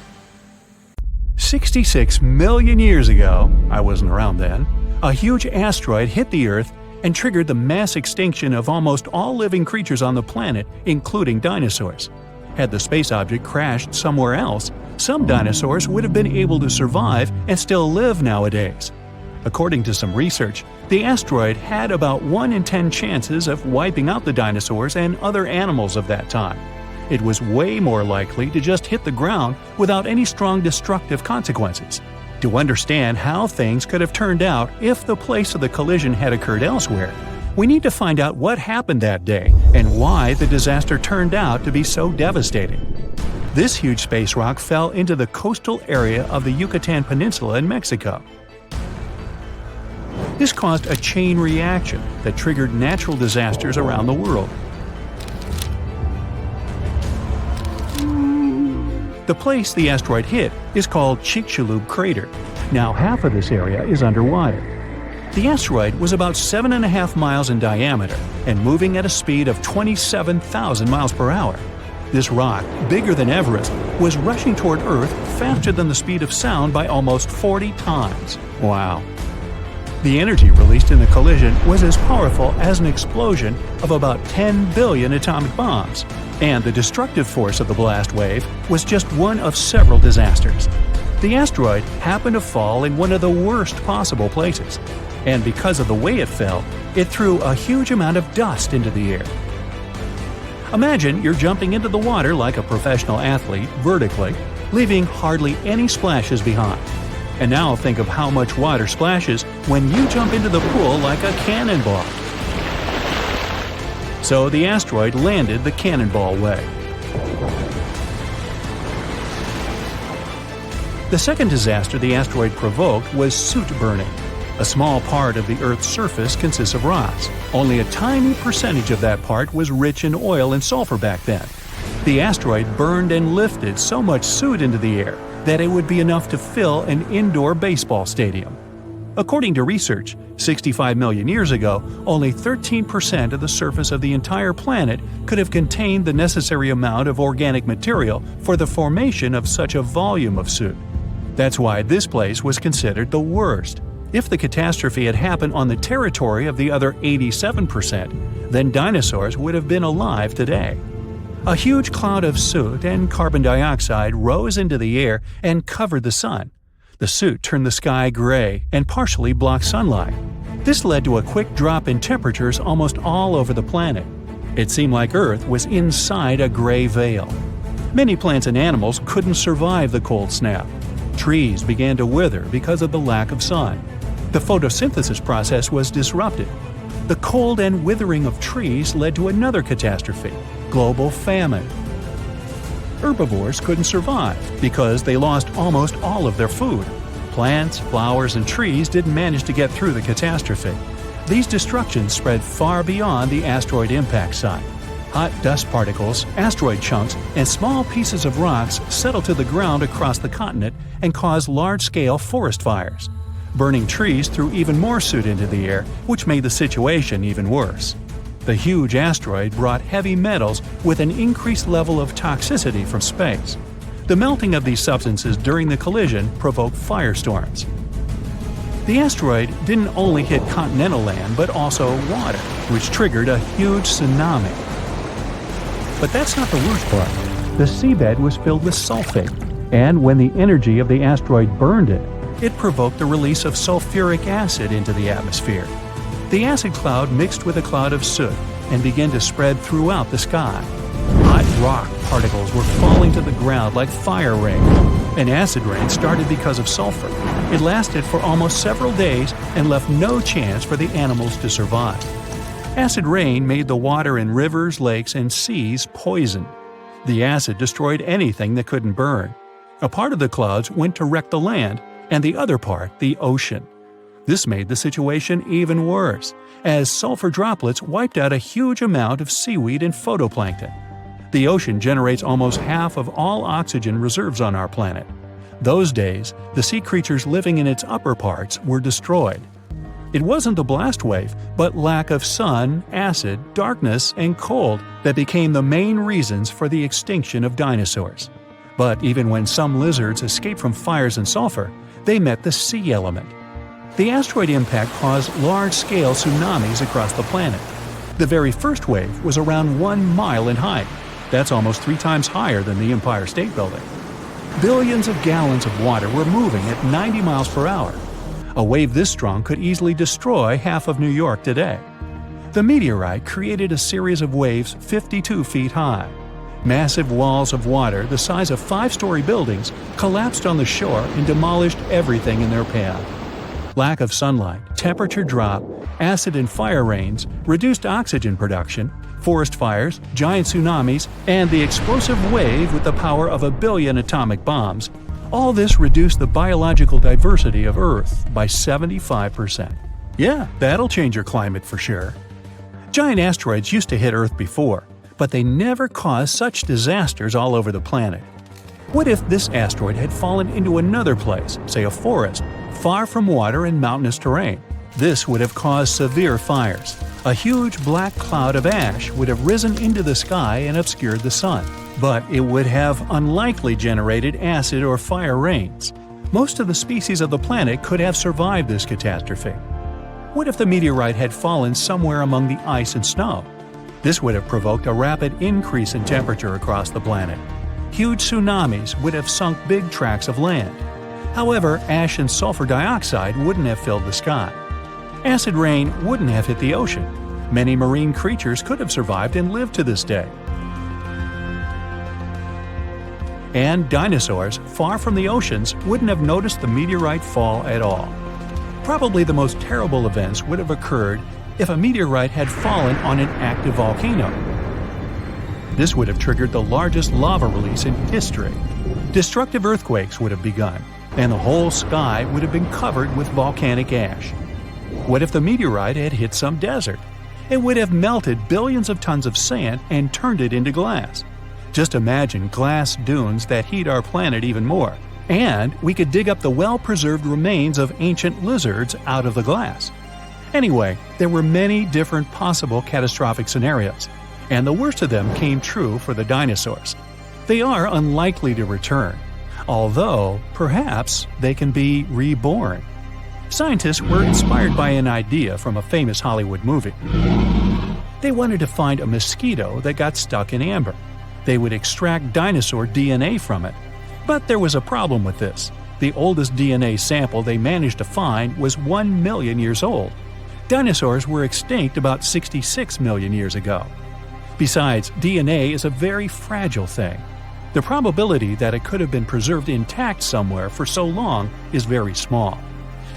66 million years ago, I wasn't around then, a huge asteroid hit the Earth and triggered the mass extinction of almost all living creatures on the planet, including dinosaurs. Had the space object crashed somewhere else, some dinosaurs would have been able to survive and still live nowadays. According to some research, the asteroid had about 1 in 10 chances of wiping out the dinosaurs and other animals of that time. It was way more likely to just hit the ground without any strong destructive consequences. To understand how things could have turned out if the place of the collision had occurred elsewhere, we need to find out what happened that day and why the disaster turned out to be so devastating. This huge space rock fell into the coastal area of the Yucatan Peninsula in Mexico. This caused a chain reaction that triggered natural disasters around the world. The place the asteroid hit is called Chicxulub Crater. Now half of this area is underwater. The asteroid was about 7.5 miles in diameter and moving at a speed of 27,000 miles per hour. This rock, bigger than Everest, was rushing toward Earth faster than the speed of sound by almost 40 times. Wow. The energy released in the collision was as powerful as an explosion of about 10 billion atomic bombs, and the destructive force of the blast wave was just one of several disasters. The asteroid happened to fall in one of the worst possible places, and because of the way it fell, it threw a huge amount of dust into the air. Imagine you're jumping into the water like a professional athlete, vertically, leaving hardly any splashes behind. And now think of how much water splashes when you jump into the pool like a cannonball. So the asteroid landed the cannonball way. The second disaster the asteroid provoked was soot burning. A small part of the Earth's surface consists of rocks. Only a tiny percentage of that part was rich in oil and sulfur back then. The asteroid burned and lifted so much soot into the air that it would be enough to fill an indoor baseball stadium. According to research, 65 million years ago, only 13% of the surface of the entire planet could have contained the necessary amount of organic material for the formation of such a volume of soot. That's why this place was considered the worst. If the catastrophe had happened on the territory of the other 87%, then dinosaurs would have been alive today. A huge cloud of soot and carbon dioxide rose into the air and covered the sun. The soot turned the sky gray and partially blocked sunlight. This led to a quick drop in temperatures almost all over the planet. It seemed like Earth was inside a gray veil. Many plants and animals couldn't survive the cold snap. Trees began to wither because of the lack of sun. The photosynthesis process was disrupted. The cold and withering of trees led to another catastrophe: global famine. Herbivores couldn't survive because they lost almost all of their food. Plants, flowers, and trees didn't manage to get through the catastrophe. These destructions spread far beyond the asteroid impact site. Hot dust particles, asteroid chunks, and small pieces of rocks settled to the ground across the continent and caused large-scale forest fires. Burning trees threw even more soot into the air, which made the situation even worse. The huge asteroid brought heavy metals with an increased level of toxicity from space. The melting of these substances during the collision provoked firestorms. The asteroid didn't only hit continental land but also water, which triggered a huge tsunami. But that's not the worst part. The seabed was filled with sulfate, and when the energy of the asteroid burned it, it provoked the release of sulfuric acid into the atmosphere. The acid cloud mixed with a cloud of soot and began to spread throughout the sky. Hot rock particles were falling to the ground like fire rain. An acid rain started because of sulfur. It lasted for almost several days and left no chance for the animals to survive. Acid rain made the water in rivers, lakes, and seas poison. The acid destroyed anything that couldn't burn. A part of the clouds went to wreck the land, and the other part, the ocean. This made the situation even worse, as sulfur droplets wiped out a huge amount of seaweed and phytoplankton. The ocean generates almost half of all oxygen reserves on our planet. Those days, the sea creatures living in its upper parts were destroyed. It wasn't the blast wave, but lack of sun, acid, darkness, and cold that became the main reasons for the extinction of dinosaurs. But even when some lizards escaped from fires and sulfur, they met the sea element. The asteroid impact caused large-scale tsunamis across the planet. The very first wave was around 1 mile in height. That's almost 3 times higher than the Empire State Building. Billions of gallons of water were moving at 90 miles per hour. A wave this strong could easily destroy half of New York today. The meteorite created a series of waves 52 feet high. Massive walls of water the size of 5-story buildings collapsed on the shore and demolished everything in their path. Lack of sunlight, temperature drop, acid and fire rains, reduced oxygen production, forest fires, giant tsunamis, and the explosive wave with the power of 1 billion atomic bombs. All this reduced the biological diversity of Earth by 75%. Yeah, that'll change your climate for sure. Giant asteroids used to hit Earth before, but they never caused such disasters all over the planet. What if this asteroid had fallen into another place, say a forest, far from water and mountainous terrain? This would have caused severe fires. A huge black cloud of ash would have risen into the sky and obscured the sun, but it would have unlikely generated acid or fire rains. Most of the species of the planet could have survived this catastrophe. What if the meteorite had fallen somewhere among the ice and snow? This would have provoked a rapid increase in temperature across the planet. Huge tsunamis would have sunk big tracts of land. However, ash and sulfur dioxide wouldn't have filled the sky. Acid rain wouldn't have hit the ocean. Many marine creatures could have survived and lived to this day. and dinosaurs far from the oceans wouldn't have noticed the meteorite fall at all. Probably the most terrible events would have occurred if a meteorite had fallen on an active volcano. This would have triggered the largest lava release in history. Destructive earthquakes would have begun, and the whole sky would have been covered with volcanic ash. What if the meteorite had hit some desert? It would have melted billions of tons of sand and turned it into glass. Just imagine glass dunes that heat our planet even more. And we could dig up the well-preserved remains of ancient lizards out of the glass. Anyway, there were many different possible catastrophic scenarios, and the worst of them came true for the dinosaurs. They are unlikely to return, although perhaps they can be reborn. Scientists were inspired by an idea from a famous Hollywood movie. They wanted to find a mosquito that got stuck in amber. They would extract dinosaur DNA from it. But there was a problem with this. The oldest DNA sample they managed to find was 1 million years old. Dinosaurs were extinct about 66 million years ago. Besides, DNA is a very fragile thing. The probability that it could have been preserved intact somewhere for so long is very small.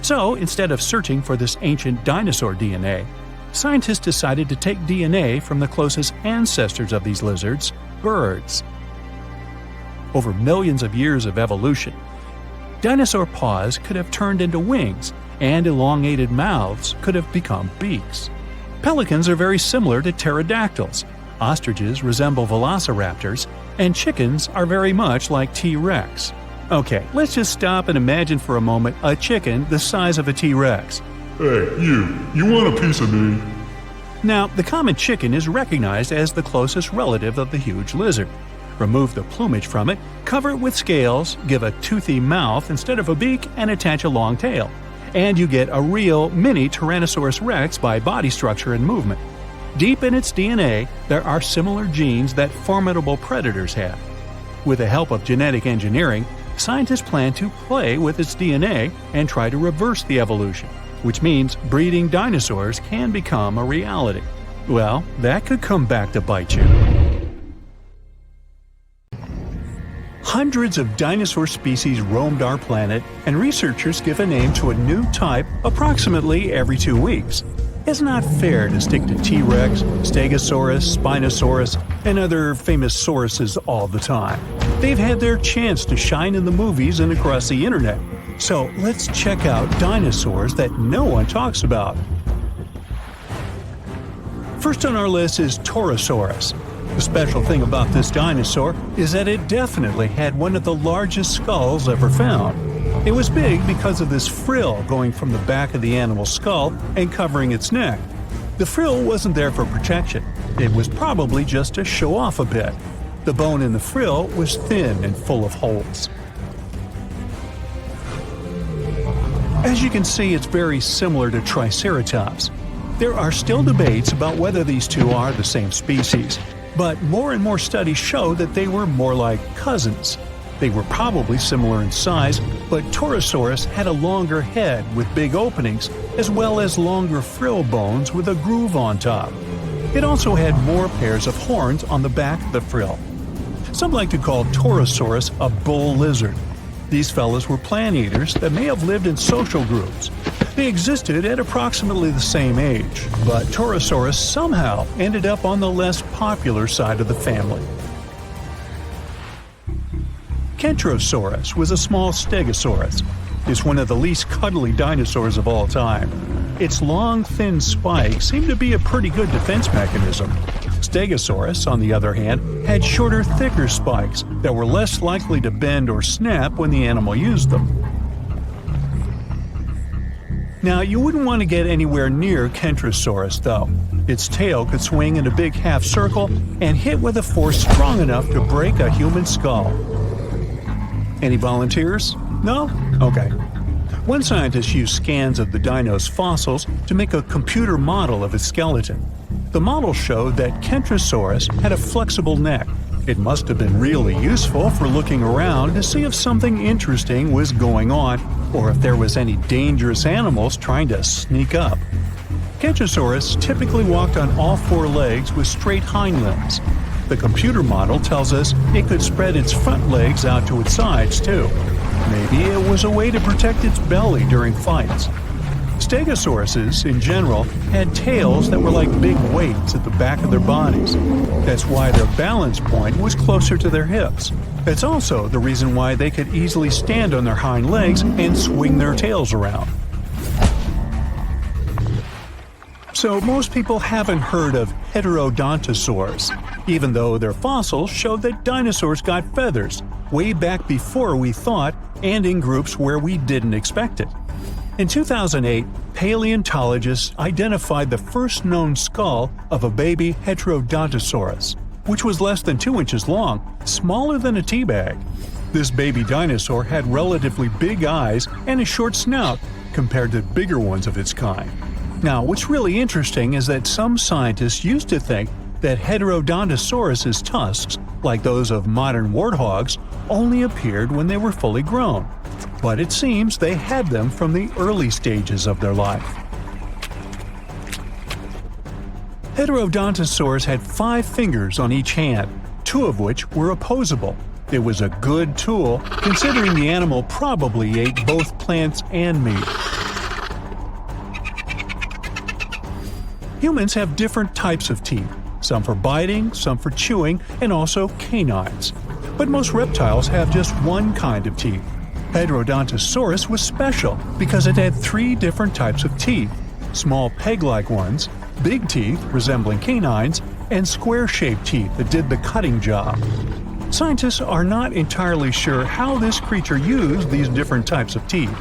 So, instead of searching for this ancient dinosaur DNA, scientists decided to take DNA from the closest ancestors of these lizards, birds. Over millions of years of evolution, dinosaur paws could have turned into wings, and elongated mouths could have become beaks. Pelicans are very similar to pterodactyls, ostriches resemble velociraptors, and chickens are very much like T-Rex. Okay, let's just stop and imagine for a moment a chicken the size of a T-Rex. Hey, you want a piece of me? Now, the common chicken is recognized as the closest relative of the huge lizard. Remove the plumage from it, cover it with scales, give a toothy mouth instead of a beak, and attach a long tail. And you get a real mini Tyrannosaurus rex by body structure and movement. Deep in its DNA, there are similar genes that formidable predators have. With the help of genetic engineering, scientists plan to play with its DNA and try to reverse the evolution, which means breeding dinosaurs can become a reality. Well, that could come back to bite you. Hundreds of dinosaur species roamed our planet, and researchers give a name to a new type approximately every 2 weeks. It's not fair to stick to T-Rex, Stegosaurus, Spinosaurus, and other famous sauruses all the time. They've had their chance to shine in the movies and across the internet. So let's check out dinosaurs that no one talks about. First on our list is Torosaurus. The special thing about this dinosaur is that it definitely had one of the largest skulls ever found. It was big because of this frill going from the back of the animal's skull and covering its neck. The frill wasn't there for protection. It was probably just to show off a bit. The bone in the frill was thin and full of holes. As you can see, it's very similar to Triceratops. There are still debates about whether these two are the same species, but more and more studies show that they were more like cousins. They were probably similar in size, but Torosaurus had a longer head with big openings, as well as longer frill bones with a groove on top. It also had more pairs of horns on the back of the frill. Some like to call Torosaurus a bull lizard. These fellows were plant eaters that may have lived in social groups. They existed at approximately the same age, but Torosaurus somehow ended up on the less popular side of the family. Kentrosaurus was a small stegosaurus. It's one of the least cuddly dinosaurs of all time. Its long, thin spikes seem to be a pretty good defense mechanism. Stegosaurus, on the other hand, had shorter, thicker spikes that were less likely to bend or snap when the animal used them. Now, you wouldn't want to get anywhere near Kentrosaurus, though. Its tail could swing in a big half circle and hit with a force strong enough to break a human skull. Any volunteers? No? Okay. One scientist used scans of the dino's fossils to make a computer model of its skeleton. The model showed that Kentrosaurus had a flexible neck. It must have been really useful for looking around to see if something interesting was going on or if there was any dangerous animals trying to sneak up. Kentrosaurus typically walked on all four legs with straight hind limbs. The computer model tells us it could spread its front legs out to its sides, too. Maybe it was a way to protect its belly during fights. Stegosauruses, in general, had tails that were like big weights at the back of their bodies. That's why their balance point was closer to their hips. That's also the reason why they could easily stand on their hind legs and swing their tails around. So most people haven't heard of heterodontosaurs, even though their fossils showed that dinosaurs got feathers way back before we thought and in groups where we didn't expect it. In 2008, paleontologists identified the first known skull of a baby heterodontosaurus, which was less than 2 inches long, smaller than a tea bag. This baby dinosaur had relatively big eyes and a short snout compared to bigger ones of its kind. Now, what's really interesting is that some scientists used to think that Heterodontosaurus's tusks, like those of modern warthogs, only appeared when they were fully grown. But it seems they had them from the early stages of their life. Heterodontosaurs had 5 fingers on each hand, 2 of which were opposable. It was a good tool, considering the animal probably ate both plants and meat. Humans have different types of teeth, some for biting, some for chewing, and also canines. But most reptiles have just one kind of teeth. Heterodontosaurus was special because it had 3 different types of teeth: small peg-like ones, big teeth resembling canines, and square-shaped teeth that did the cutting job. Scientists are not entirely sure how this creature used these different types of teeth.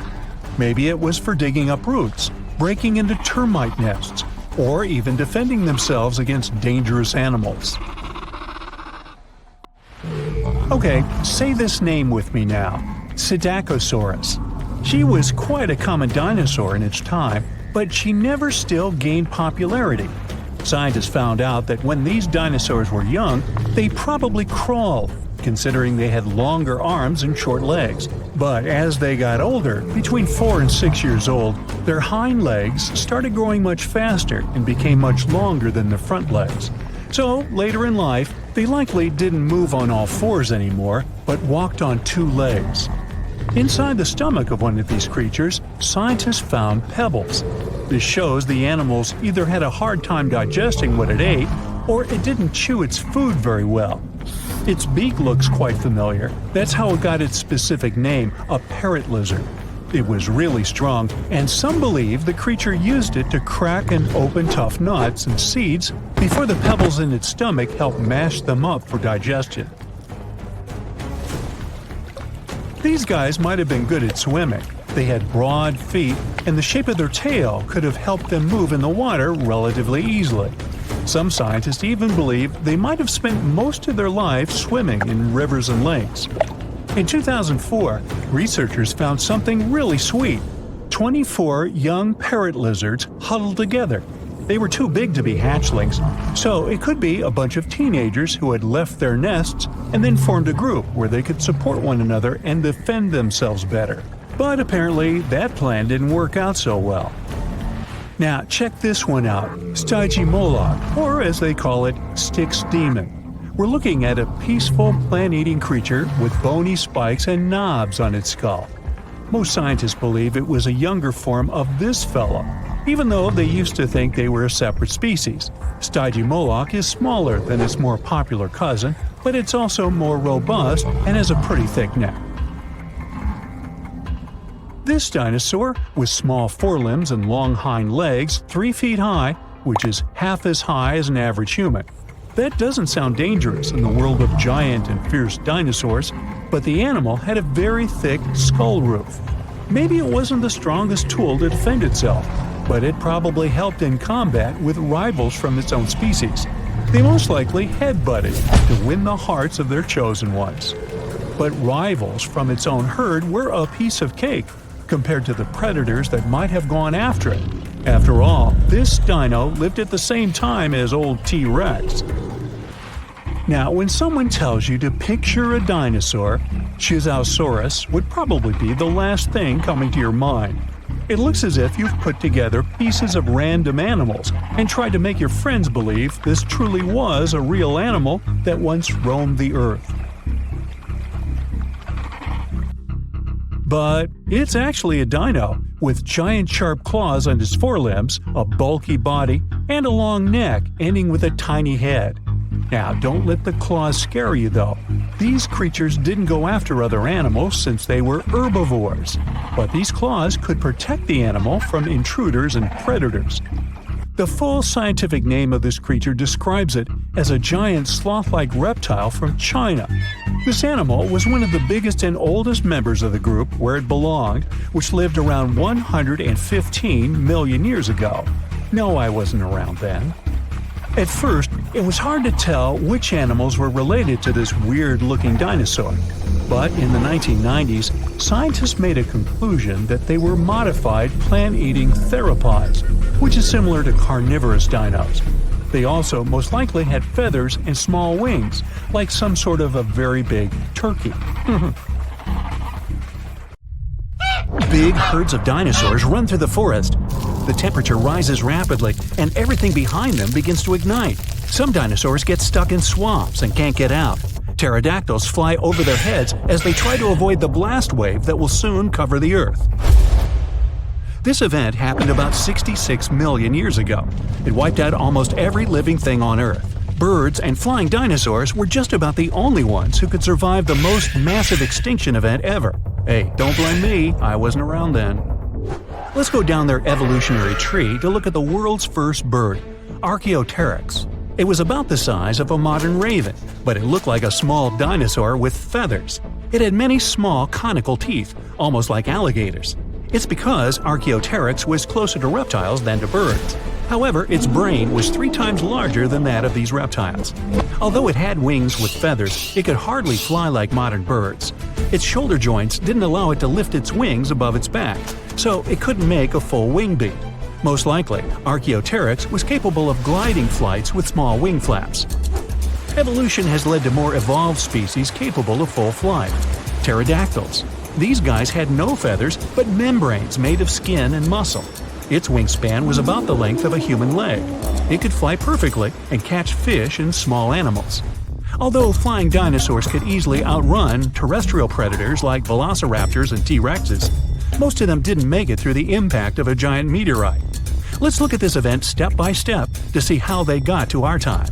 Maybe it was for digging up roots, breaking into termite nests, or even defending themselves against dangerous animals. Okay, say this name with me now: Psittacosaurus. She was quite a common dinosaur in its time, but she never still gained popularity. Scientists found out that when these dinosaurs were young, they probably crawled, considering they had longer arms and short legs. But as they got older, between 4 and 6 years old, their hind legs started growing much faster and became much longer than their front legs. So, later in life, they likely didn't move on all 4s anymore, but walked on 2 legs. Inside the stomach of one of these creatures, scientists found pebbles. This shows the animals either had a hard time digesting what it ate, or it didn't chew its food very well. Its beak looks quite familiar. That's how it got its specific name, a parrot lizard. It was really strong, and some believe the creature used it to crack and open tough nuts and seeds before the pebbles in its stomach helped mash them up for digestion. These guys might have been good at swimming. They had broad feet, and the shape of their tail could have helped them move in the water relatively easily. Some scientists even believe they might have spent most of their lives swimming in rivers and lakes. In 2004, researchers found something really sweet: 24 young parrot lizards huddled together. They were too big to be hatchlings, so it could be a bunch of teenagers who had left their nests and then formed a group where they could support one another and defend themselves better. But apparently, that plan didn't work out so well. Now, check this one out: Stygimoloch, or as they call it, Styx demon. We're looking at a peaceful plant-eating creature with bony spikes and knobs on its skull. Most scientists believe it was a younger form of this fellow, even though they used to think they were a separate species. Stygimoloch is smaller than its more popular cousin, but it's also more robust and has a pretty thick neck. This dinosaur, with small forelimbs and long hind legs 3 feet high, which is half as high as an average human. That doesn't sound dangerous in the world of giant and fierce dinosaurs, but the animal had a very thick skull roof. Maybe it wasn't the strongest tool to defend itself, but it probably helped in combat with rivals from its own species. They most likely headbutted to win the hearts of their chosen ones. But rivals from its own herd were a piece of cake compared to the predators that might have gone after it. After all, this dino lived at the same time as old T-Rex. Now, when someone tells you to picture a dinosaur, Schizosaurus would probably be the last thing coming to your mind. It looks as if you've put together pieces of random animals and tried to make your friends believe this truly was a real animal that once roamed the earth. But it's actually a dino, with giant sharp claws on its forelimbs, a bulky body, and a long neck ending with a tiny head. Now, don't let the claws scare you though. These creatures didn't go after other animals since they were herbivores, but these claws could protect the animal from intruders and predators. The full scientific name of this creature describes it as a giant sloth-like reptile from China. This animal was one of the biggest and oldest members of the group where it belonged, which lived around 115 million years ago. No, I wasn't around then. At first, it was hard to tell which animals were related to this weird-looking dinosaur. But in the 1990s, scientists made a conclusion that they were modified plant-eating theropods, which is similar to carnivorous dinos. They also most likely had feathers and small wings, like some sort of a very big turkey. Big herds of dinosaurs run through the forest. The temperature rises rapidly, and everything behind them begins to ignite. Some dinosaurs get stuck in swamps and can't get out. Pterodactyls fly over their heads as they try to avoid the blast wave that will soon cover the Earth. This event happened about 66 million years ago. It wiped out almost every living thing on Earth. Birds and flying dinosaurs were just about the only ones who could survive the most massive extinction event ever. Hey, don't blame me, I wasn't around then. Let's go down their evolutionary tree to look at the world's first bird, Archaeopteryx. It was about the size of a modern raven, but it looked like a small dinosaur with feathers. It had many small conical teeth, almost like alligators. It's because Archaeopteryx was closer to reptiles than to birds. However, its brain was 3 times larger than that of these reptiles. Although it had wings with feathers, it could hardly fly like modern birds. Its shoulder joints didn't allow it to lift its wings above its back, so it couldn't make a full wing beat. Most likely, Archaeopteryx was capable of gliding flights with small wing flaps. Evolution has led to more evolved species capable of full flight. Pterodactyls. These guys had no feathers, but membranes made of skin and muscle. Its wingspan was about the length of a human leg. It could fly perfectly and catch fish and small animals. Although flying dinosaurs could easily outrun terrestrial predators like velociraptors and T-Rexes, most of them didn't make it through the impact of a giant meteorite. Let's look at this event step by step to see how they got to our time.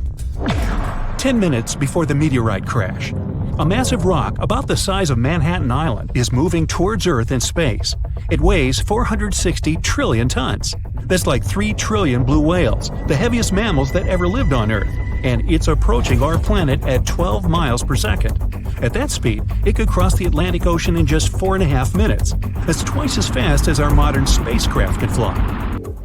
10 minutes before the meteorite crash. A massive rock about the size of Manhattan Island is moving towards Earth in space. It weighs 460 trillion tons. That's like 3 trillion blue whales, the heaviest mammals that ever lived on Earth, and it's approaching our planet at 12 miles per second. At that speed, it could cross the Atlantic Ocean in just 4.5 minutes. That's twice as fast as our modern spacecraft could fly.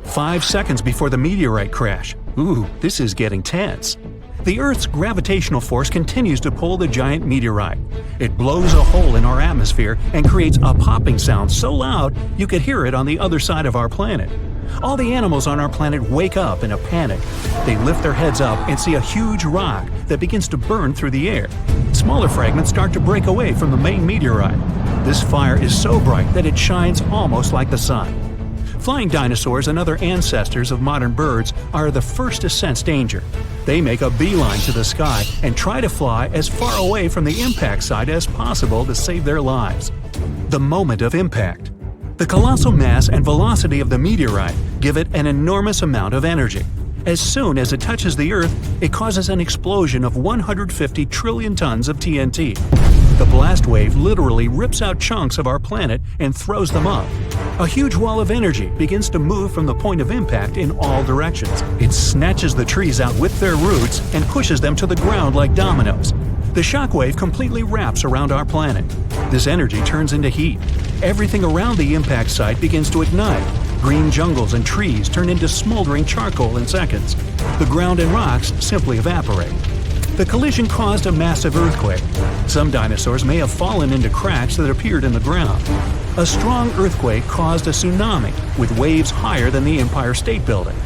5 seconds before the meteorite crash. Ooh, this is getting tense. The Earth's gravitational force continues to pull the giant meteorite. It blows a hole in our atmosphere and creates a popping sound so loud you could hear it on the other side of our planet. All the animals on our planet wake up in a panic. They lift their heads up and see a huge rock that begins to burn through the air. Smaller fragments start to break away from the main meteorite. This fire is so bright that it shines almost like the sun. Flying dinosaurs and other ancestors of modern birds are the first to sense danger. They make a beeline to the sky and try to fly as far away from the impact site as possible to save their lives. The moment of impact. The colossal mass and velocity of the meteorite give it an enormous amount of energy. As soon as it touches the Earth, it causes an explosion of 150 trillion tons of TNT. The blast wave literally rips out chunks of our planet and throws them up. A huge wall of energy begins to move from the point of impact in all directions. It snatches the trees out with their roots and pushes them to the ground like dominoes. The shockwave completely wraps around our planet. This energy turns into heat. Everything around the impact site begins to ignite. Green jungles and trees turn into smoldering charcoal in seconds. The ground and rocks simply evaporate. The collision caused a massive earthquake. Some dinosaurs may have fallen into cracks that appeared in the ground. A strong earthquake caused a tsunami, with waves higher than the Empire State Building.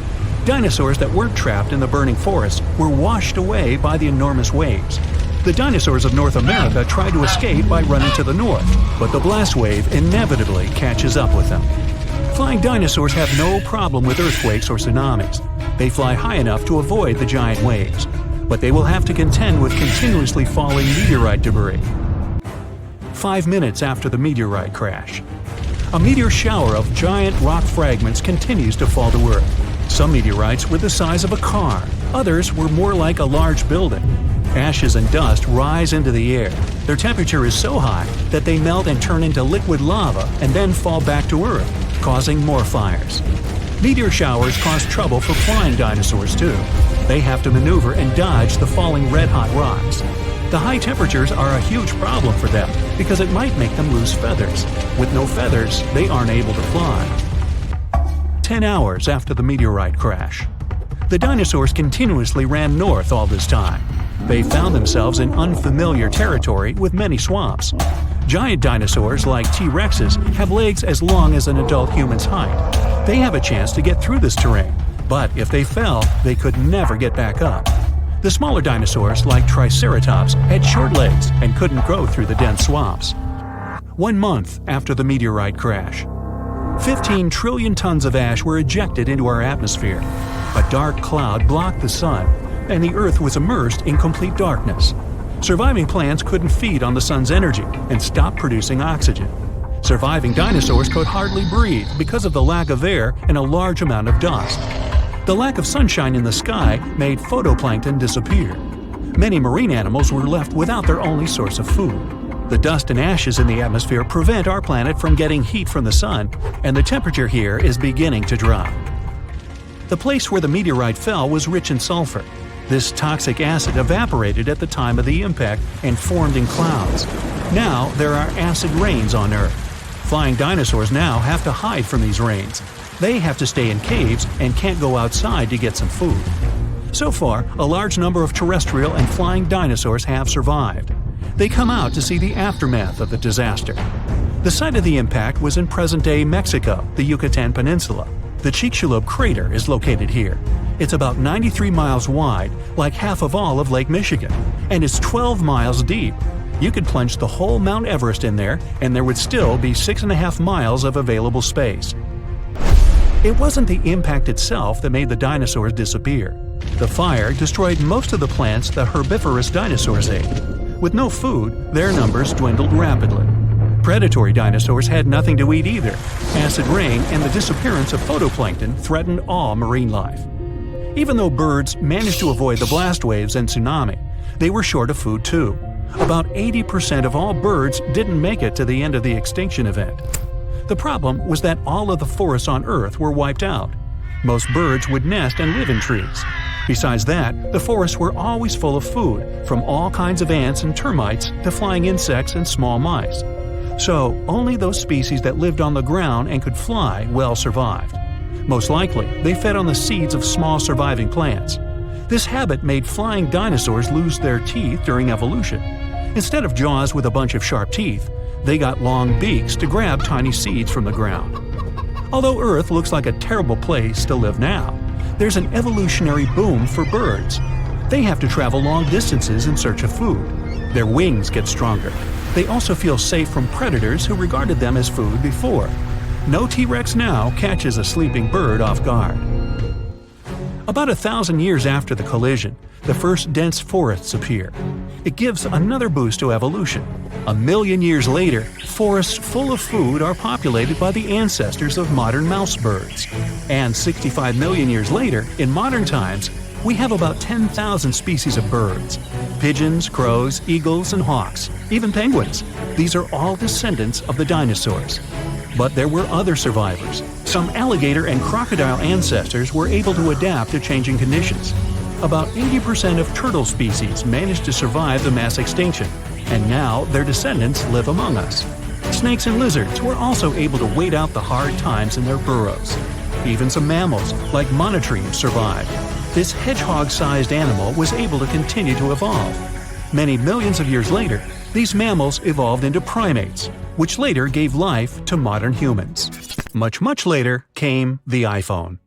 Dinosaurs that weren't trapped in the burning forest were washed away by the enormous waves. The dinosaurs of North America tried to escape by running to the north, but the blast wave inevitably catches up with them. Flying dinosaurs have no problem with earthquakes or tsunamis. They fly high enough to avoid the giant waves, but they will have to contend with continuously falling meteorite debris. 5 minutes after the meteorite crash. A meteor shower of giant rock fragments continues to fall to Earth. Some meteorites were the size of a car, others were more like a large building. Ashes and dust rise into the air. Their temperature is so high that they melt and turn into liquid lava and then fall back to Earth, causing more fires. Meteor showers cause trouble for flying dinosaurs too. They have to maneuver and dodge the falling red-hot rocks. The high temperatures are a huge problem for them because it might make them lose feathers. With no feathers, they aren't able to fly. 10 hours after the meteorite crash. The dinosaurs continuously ran north all this time. They found themselves in unfamiliar territory with many swamps. Giant dinosaurs like T-Rexes have legs as long as an adult human's height. They have a chance to get through this terrain, but if they fell, they could never get back up. The smaller dinosaurs like Triceratops had short legs and couldn't grow through the dense swamps. 1 month after the meteorite crash. 15 trillion tons of ash were ejected into our atmosphere. A dark cloud blocked the sun, and the Earth was immersed in complete darkness. Surviving plants couldn't feed on the sun's energy and stopped producing oxygen. Surviving dinosaurs could hardly breathe because of the lack of air and a large amount of dust. The lack of sunshine in the sky made phytoplankton disappear. Many marine animals were left without their only source of food. The dust and ashes in the atmosphere prevent our planet from getting heat from the sun, and the temperature here is beginning to drop. The place where the meteorite fell was rich in sulfur. This toxic acid evaporated at the time of the impact and formed in clouds. Now there are acid rains on Earth. Flying dinosaurs now have to hide from these rains. They have to stay in caves and can't go outside to get some food. So far, a large number of terrestrial and flying dinosaurs have survived. They come out to see the aftermath of the disaster. The site of the impact was in present-day Mexico, the Yucatan Peninsula. The Chicxulub crater is located here. It's about 93 miles wide, like half of all of Lake Michigan, and it's 12 miles deep. You could plunge the whole Mount Everest in there, and there would still be 6.5 miles of available space. It wasn't the impact itself that made the dinosaurs disappear. The fire destroyed most of the plants the herbivorous dinosaurs ate. With no food, their numbers dwindled rapidly. Predatory dinosaurs had nothing to eat either. Acid rain and the disappearance of phytoplankton threatened all marine life. Even though birds managed to avoid the blast waves and tsunami, they were short of food too. About 80% of all birds didn't make it to the end of the extinction event. The problem was that all of the forests on Earth were wiped out. Most birds would nest and live in trees. Besides that, the forests were always full of food, from all kinds of ants and termites to flying insects and small mice. So, only those species that lived on the ground and could fly well survived. Most likely, they fed on the seeds of small surviving plants. This habit made flying dinosaurs lose their teeth during evolution. Instead of jaws with a bunch of sharp teeth, they got long beaks to grab tiny seeds from the ground. Although Earth looks like a terrible place to live now, there's an evolutionary boom for birds. They have to travel long distances in search of food. Their wings get stronger. They also feel safe from predators who regarded them as food before. No T-Rex now catches a sleeping bird off guard. About 1,000 years after the collision, the first dense forests appear. It gives another boost to evolution. 1 million years later, forests full of food are populated by the ancestors of modern mouse birds. And 65 million years later, in modern times, we have about 10,000 species of birds. Pigeons, crows, eagles, and hawks, even penguins. These are all descendants of the dinosaurs. But there were other survivors. Some alligator and crocodile ancestors were able to adapt to changing conditions. About 80% of turtle species managed to survive the mass extinction, and now their descendants live among us. Snakes and lizards were also able to wait out the hard times in their burrows. Even some mammals, like monotremes, survived. This hedgehog-sized animal was able to continue to evolve. Many millions of years later, these mammals evolved into primates, which later gave life to modern humans. Much later came the iPhone.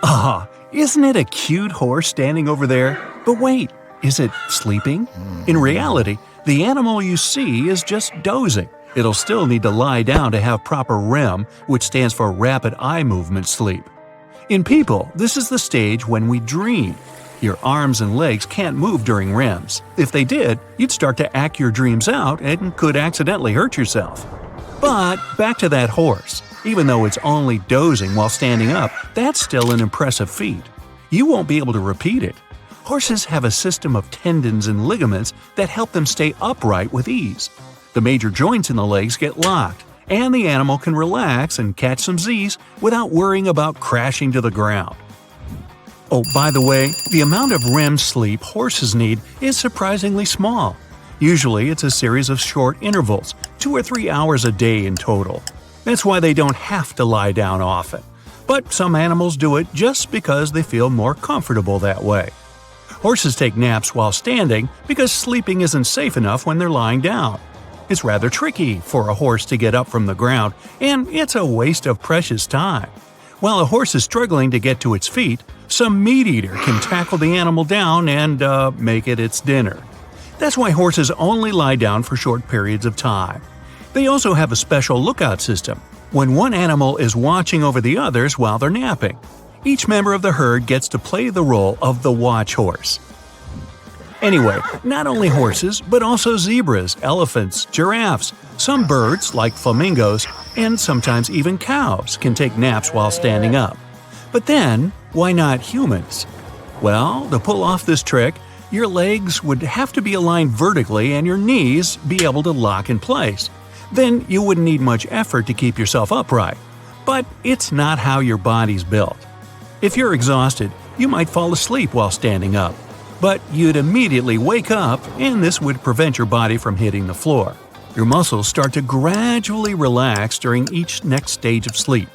Ah, isn't it a cute horse standing over there? But wait, is it sleeping? In reality, the animal you see is just dozing. It'll still need to lie down to have proper REM, which stands for rapid eye movement sleep. In people, this is the stage when we dream. Your arms and legs can't move during REMs. If they did, you'd start to act your dreams out and could accidentally hurt yourself. But back to that horse. Even though it's only dozing while standing up, that's still an impressive feat. You won't be able to repeat it. Horses have a system of tendons and ligaments that help them stay upright with ease. The major joints in the legs get locked, and the animal can relax and catch some Z's without worrying about crashing to the ground. Oh, by the way, the amount of REM sleep horses need is surprisingly small. Usually it's a series of short intervals, 2 or 3 hours a day in total. That's why they don't have to lie down often. But some animals do it just because they feel more comfortable that way. Horses take naps while standing because sleeping isn't safe enough when they're lying down. It's rather tricky for a horse to get up from the ground, and it's a waste of precious time. While a horse is struggling to get to its feet, some meat-eater can tackle the animal down and make it its dinner. That's why horses only lie down for short periods of time. They also have a special lookout system, when one animal is watching over the others while they're napping. Each member of the herd gets to play the role of the watch horse. Anyway, not only horses, but also zebras, elephants, giraffes, some birds, like flamingos, and sometimes even cows can take naps while standing up. But then, why not humans? Well, to pull off this trick, your legs would have to be aligned vertically and your knees be able to lock in place. Then you wouldn't need much effort to keep yourself upright. But it's not how your body's built. If you're exhausted, you might fall asleep while standing up. But you'd immediately wake up, and this would prevent your body from hitting the floor. Your muscles start to gradually relax during each next stage of sleep.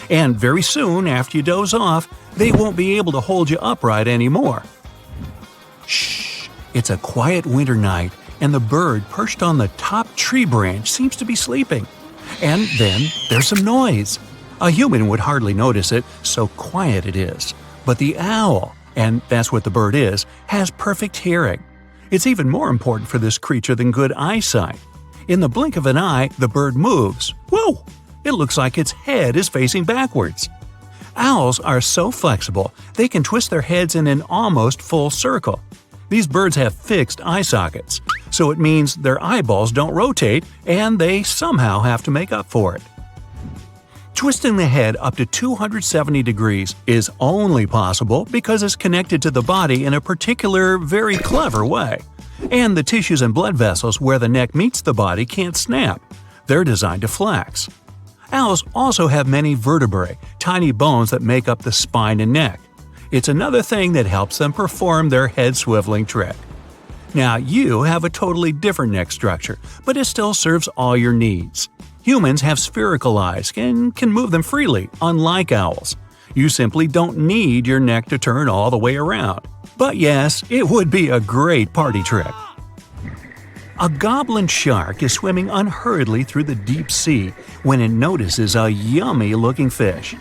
And very soon after you doze off, they won't be able to hold you upright anymore. Shh! It's a quiet winter night, and the bird perched on the top tree branch seems to be sleeping. And then there's some noise. A human would hardly notice it, so quiet it is. But the owl, and that's what the bird is, has perfect hearing. It's even more important for this creature than good eyesight. In the blink of an eye, the bird moves. Whoa! It looks like its head is facing backwards. Owls are so flexible, they can twist their heads in an almost full circle. These birds have fixed eye sockets, so it means their eyeballs don't rotate, and they somehow have to make up for it. Twisting the head up to 270 degrees is only possible because it's connected to the body in a particular, very clever way. And the tissues and blood vessels where the neck meets the body can't snap. They're designed to flex. Owls also have many vertebrae, tiny bones that make up the spine and neck. It's another thing that helps them perform their head-swiveling trick. Now, you have a totally different neck structure, but it still serves all your needs. Humans have spherical eyes and can move them freely, unlike owls. You simply don't need your neck to turn all the way around. But yes, it would be a great party trick. A goblin shark is swimming unhurriedly through the deep sea when it notices a yummy-looking fish.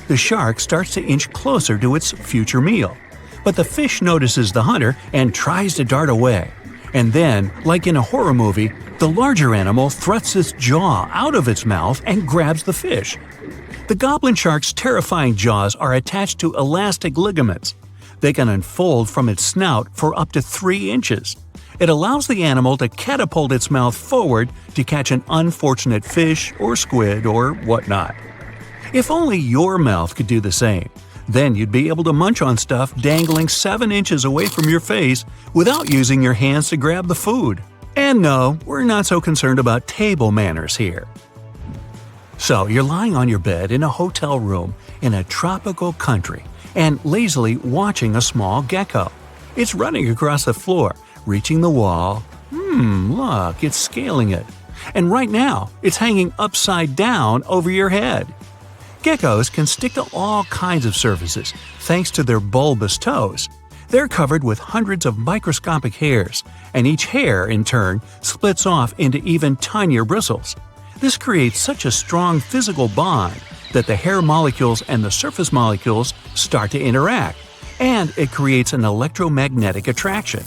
The shark starts to inch closer to its future meal. But the fish notices the hunter and tries to dart away. And then, like in a horror movie, the larger animal thrusts its jaw out of its mouth and grabs the fish. The goblin shark's terrifying jaws are attached to elastic ligaments. They can unfold from its snout for up to 3 inches. It allows the animal to catapult its mouth forward to catch an unfortunate fish or squid or whatnot. If only your mouth could do the same, then you'd be able to munch on stuff dangling 7 inches away from your face without using your hands to grab the food. And no, we're not so concerned about table manners here. So you're lying on your bed in a hotel room in a tropical country and lazily watching a small gecko. It's running across the floor, reaching the wall. Look, it's scaling it. And right now, it's hanging upside down over your head. Geckos can stick to all kinds of surfaces thanks to their bulbous toes. They're covered with hundreds of microscopic hairs, and each hair, in turn, splits off into even tinier bristles. This creates such a strong physical bond that the hair molecules and the surface molecules start to interact, and it creates an electromagnetic attraction.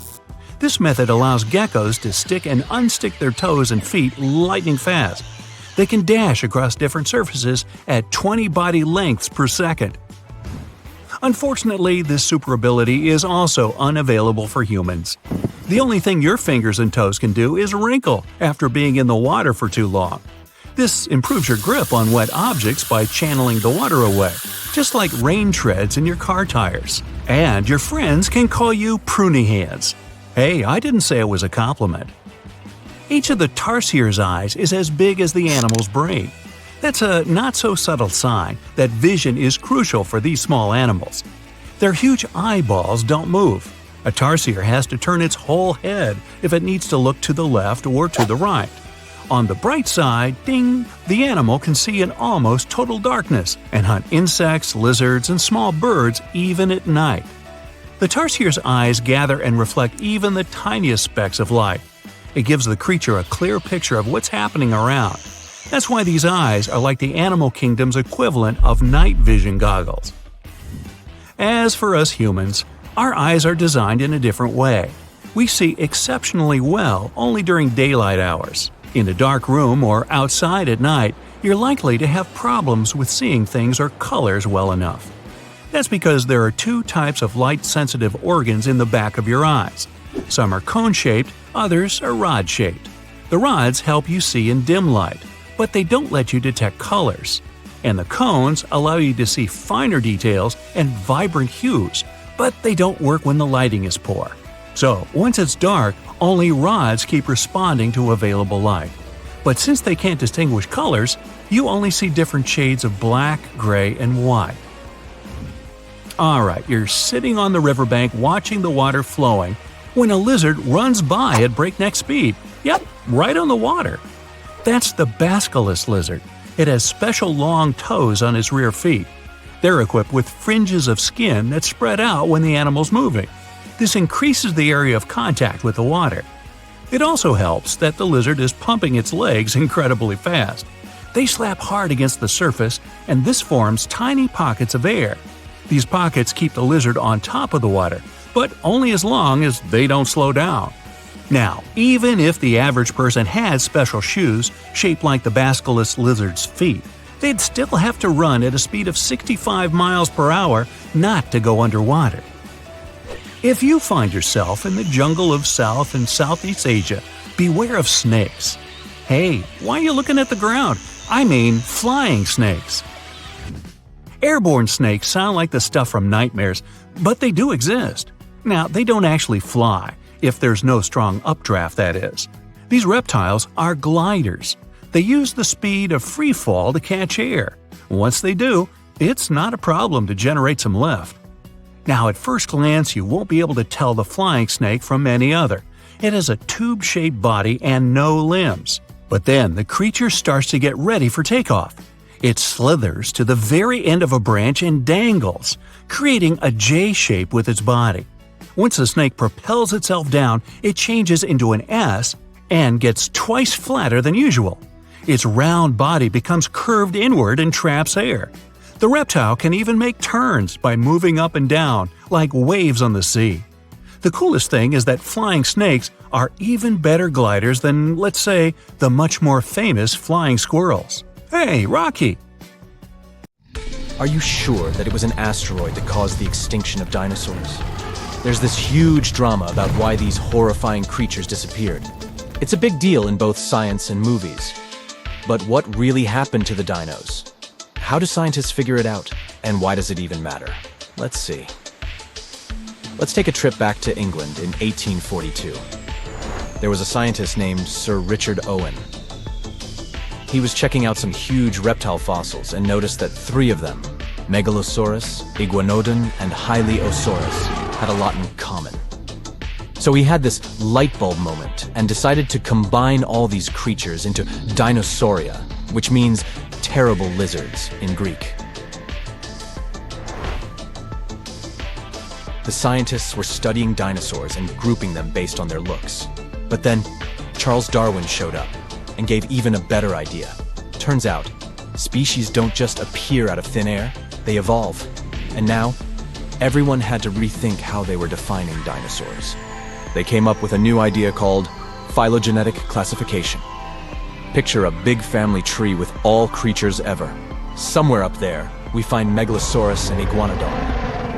This method allows geckos to stick and unstick their toes and feet lightning fast. They can dash across different surfaces at 20 body lengths per second. Unfortunately, this super ability is also unavailable for humans. The only thing your fingers and toes can do is wrinkle after being in the water for too long. This improves your grip on wet objects by channeling the water away, just like rain treads in your car tires. And your friends can call you pruny hands. Hey, I didn't say it was a compliment. Each of the tarsiers' eyes is as big as the animal's brain. That's a not-so-subtle sign that vision is crucial for these small animals. Their huge eyeballs don't move. A tarsier has to turn its whole head if it needs to look to the left or to the right. On the bright side, ding, the animal can see in almost total darkness and hunt insects, lizards, and small birds even at night. The tarsier's eyes gather and reflect even the tiniest specks of light. It gives the creature a clear picture of what's happening around. That's why these eyes are like the animal kingdom's equivalent of night vision goggles. As for us humans, our eyes are designed in a different way. We see exceptionally well only during daylight hours. In a dark room or outside at night, you're likely to have problems with seeing things or colors well enough. That's because there are two types of light-sensitive organs in the back of your eyes. Some are cone-shaped, others are rod-shaped. The rods help you see in dim light, but they don't let you detect colors. And the cones allow you to see finer details and vibrant hues, but they don't work when the lighting is poor. So, once it's dark, only rods keep responding to available light. But since they can't distinguish colors, you only see different shades of black, gray, and white. Alright, you're sitting on the riverbank watching the water flowing when a lizard runs by at breakneck speed. Yep, right on the water. That's the basilisk lizard. It has special long toes on its rear feet. They're equipped with fringes of skin that spread out when the animal's moving. This increases the area of contact with the water. It also helps that the lizard is pumping its legs incredibly fast. They slap hard against the surface, and this forms tiny pockets of air. These pockets keep the lizard on top of the water, but only as long as they don't slow down. Now, even if the average person had special shoes shaped like the basilisk lizard's feet, they'd still have to run at a speed of 65 miles per hour not to go underwater. If you find yourself in the jungle of South and Southeast Asia, beware of snakes. Hey, why are you looking at the ground? I mean flying snakes. Airborne snakes sound like the stuff from nightmares, but they do exist. Now, they don't actually fly, if there's no strong updraft, that is. These reptiles are gliders. They use the speed of free fall to catch air. Once they do, it's not a problem to generate some lift. Now, at first glance, you won't be able to tell the flying snake from any other. It has a tube-shaped body and no limbs. But then the creature starts to get ready for takeoff. It slithers to the very end of a branch and dangles, creating a J shape with its body. Once the snake propels itself down, it changes into an S and gets twice flatter than usual. Its round body becomes curved inward and traps air. The reptile can even make turns by moving up and down, like waves on the sea. The coolest thing is that flying snakes are even better gliders than, let's say, the much more famous flying squirrels. Hey, Rocky! Are you sure that it was an asteroid that caused the extinction of dinosaurs? There's this huge drama about why these horrifying creatures disappeared. It's a big deal in both science and movies. But what really happened to the dinos? How do scientists figure it out? And why does it even matter? Let's see. Let's take a trip back to England in 1842. There was a scientist named Sir Richard Owen. He was checking out some huge reptile fossils and noticed that 3 of them, Megalosaurus, Iguanodon, and Hylaeosaurus, had a lot in common. So he had this light bulb moment and decided to combine all these creatures into Dinosauria, which means terrible lizards in Greek. The scientists were studying dinosaurs and grouping them based on their looks. But then, Charles Darwin showed up and gave even a better idea. Turns out, species don't just appear out of thin air, they evolve. And now, everyone had to rethink how they were defining dinosaurs. They came up with a new idea called phylogenetic classification. Picture a big family tree with all creatures ever. Somewhere up there, we find Megalosaurus and Iguanodon,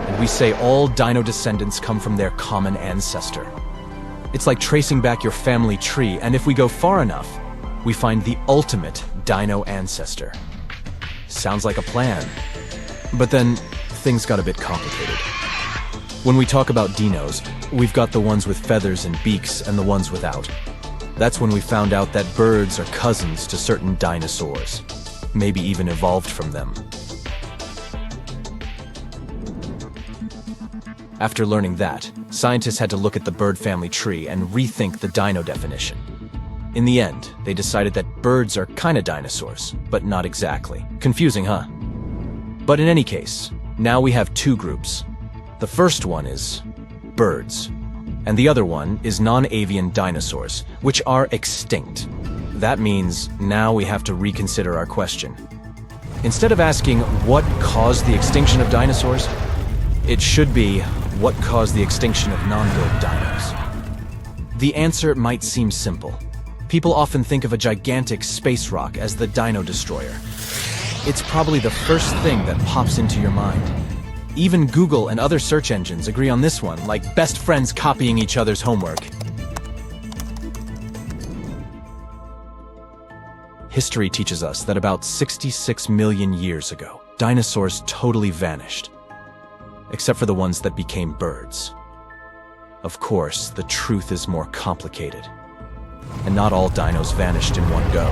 and we say all dino descendants come from their common ancestor. It's like tracing back your family tree, and if we go far enough, we find the ultimate dino ancestor. Sounds like a plan. But then, things got a bit complicated. When we talk about dinos, we've got the ones with feathers and beaks and the ones without. That's when we found out that birds are cousins to certain dinosaurs, maybe even evolved from them. After learning that, scientists had to look at the bird family tree and rethink the dino definition. In the end, they decided that birds are kinda dinosaurs, but not exactly. Confusing, huh? But in any case, now we have two groups. The first one is birds, and the other one is non-avian dinosaurs, which are extinct. That means now we have to reconsider our question. Instead of asking what caused the extinction of dinosaurs, it should be what caused the extinction of non-good dinos. The answer might seem simple. People often think of a gigantic space rock as the dino destroyer. It's probably the first thing that pops into your mind. Even Google and other search engines agree on this one, like best friends copying each other's homework. History teaches us that about 66 million years ago, dinosaurs totally vanished, except for the ones that became birds. Of course, the truth is more complicated. And not all dinos vanished in one go.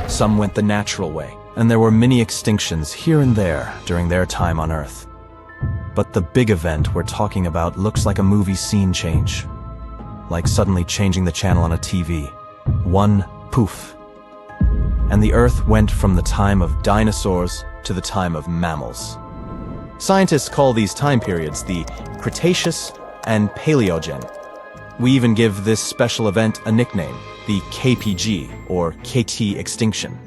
Some went the natural way, and there were many extinctions here and there during their time on Earth. But the big event we're talking about looks like a movie scene change. Like suddenly changing the channel on a TV. One poof. And the Earth went from the time of dinosaurs to the time of mammals. Scientists call these time periods the Cretaceous and Paleogene. We even give this special event a nickname, the KPG, or KT extinction.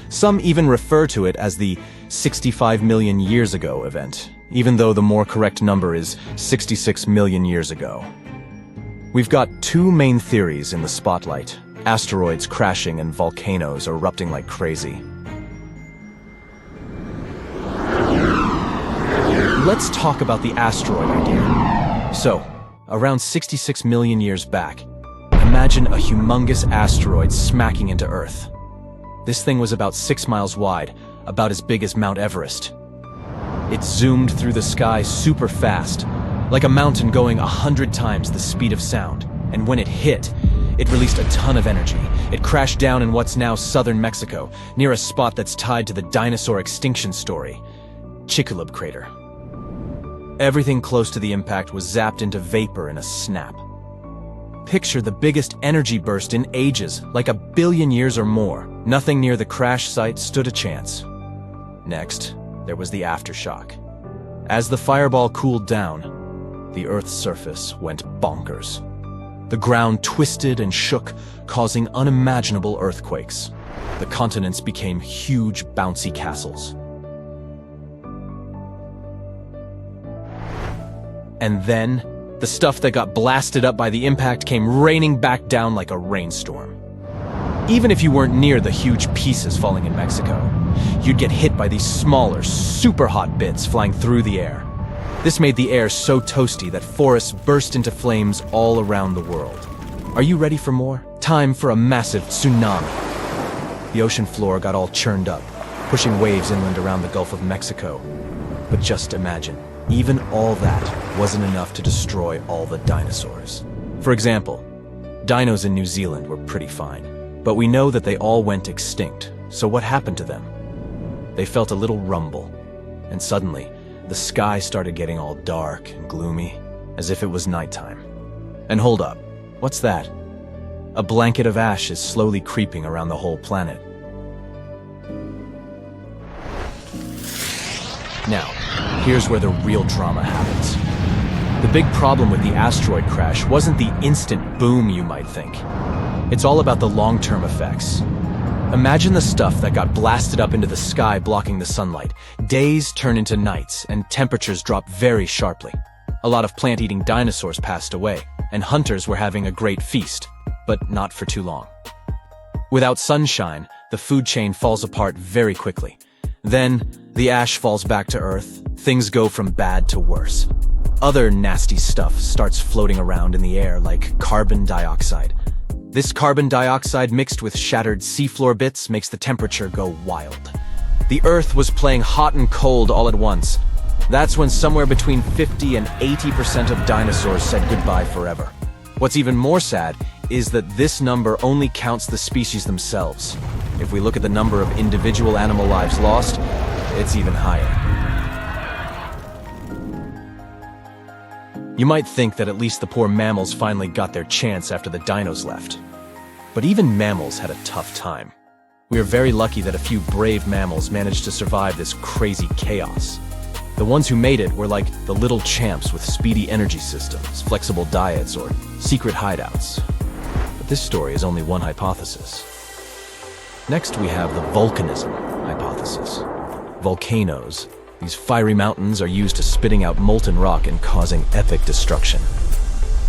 Some even refer to it as the 65 million years ago event, even though the more correct number is 66 million years ago. We've got two main theories in the spotlight: asteroids crashing and volcanoes erupting like crazy. Let's talk about the asteroid idea. So, around 66 million years back, imagine a humongous asteroid smacking into Earth. This thing was about 6 miles wide, about as big as Mount Everest. It zoomed through the sky super fast, like a mountain going 100 times the speed of sound. And when it hit, it released a ton of energy. It crashed down in what's now southern Mexico, near a spot that's tied to the dinosaur extinction story, Chicxulub crater. Everything close to the impact was zapped into vapor in a snap. Picture the biggest energy burst in ages, like 1 billion years or more. Nothing near the crash site stood a chance. Next, there was the aftershock. As the fireball cooled down, the Earth's surface went bonkers. The ground twisted and shook, causing unimaginable earthquakes. The continents became huge, bouncy castles. And then, the stuff that got blasted up by the impact came raining back down like a rainstorm. Even if you weren't near the huge pieces falling in Mexico, you'd get hit by these smaller, super hot bits flying through the air. This made the air so toasty that forests burst into flames all around the world. Are you ready for more? Time for a massive tsunami. The ocean floor got all churned up, pushing waves inland around the Gulf of Mexico. But just imagine, even all that wasn't enough to destroy all the dinosaurs. For example, dinos in New Zealand were pretty fine, but we know that they all went extinct, so what happened to them? They felt a little rumble, and suddenly, the sky started getting all dark and gloomy, as if it was nighttime. And hold up, what's that? A blanket of ash is slowly creeping around the whole planet. Now, here's where the real drama happens. The big problem with the asteroid crash wasn't the instant boom you might think. It's all about the long-term effects. Imagine the stuff that got blasted up into the sky blocking the sunlight. Days turn into nights, and temperatures drop very sharply. a lot of plant-eating dinosaurs passed away, and hunters were having a great feast, but not for too long. Without sunshine, the food chain falls apart very quickly. Then, the ash falls back to Earth, things go from bad to worse. Other nasty stuff starts floating around in the air like carbon dioxide. This carbon dioxide mixed with shattered seafloor bits makes the temperature go wild. The Earth was playing hot and cold all at once. That's when somewhere between 50 and 80% of dinosaurs said goodbye forever. What's even more sad is that this number only counts the species themselves. If we look at the number of individual animal lives lost, it's even higher. You might think that at least the poor mammals finally got their chance after the dinos left. But even mammals had a tough time. We are very lucky that a few brave mammals managed to survive this crazy chaos. The ones who made it were like the little champs with speedy energy systems, flexible diets, or secret hideouts. But this story is only one hypothesis. Next, we have the volcanism hypothesis. Volcanoes. These fiery mountains are used to spitting out molten rock and causing epic destruction.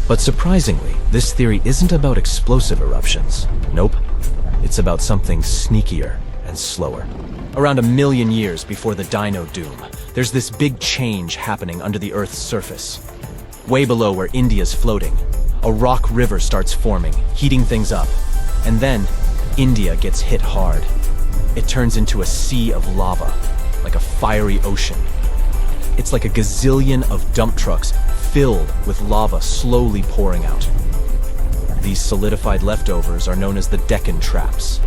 But surprisingly, this theory isn't about explosive eruptions. Nope. It's about something sneakier and slower. Around 1 million years before the Dino Doom, there's this big change happening under the Earth's surface. Way below where India's floating, a rock river starts forming, heating things up. And then, India gets hit hard. It turns into a sea of lava, like a fiery ocean. It's like a gazillion of dump trucks filled with lava slowly pouring out. These solidified leftovers are known as the Deccan Traps,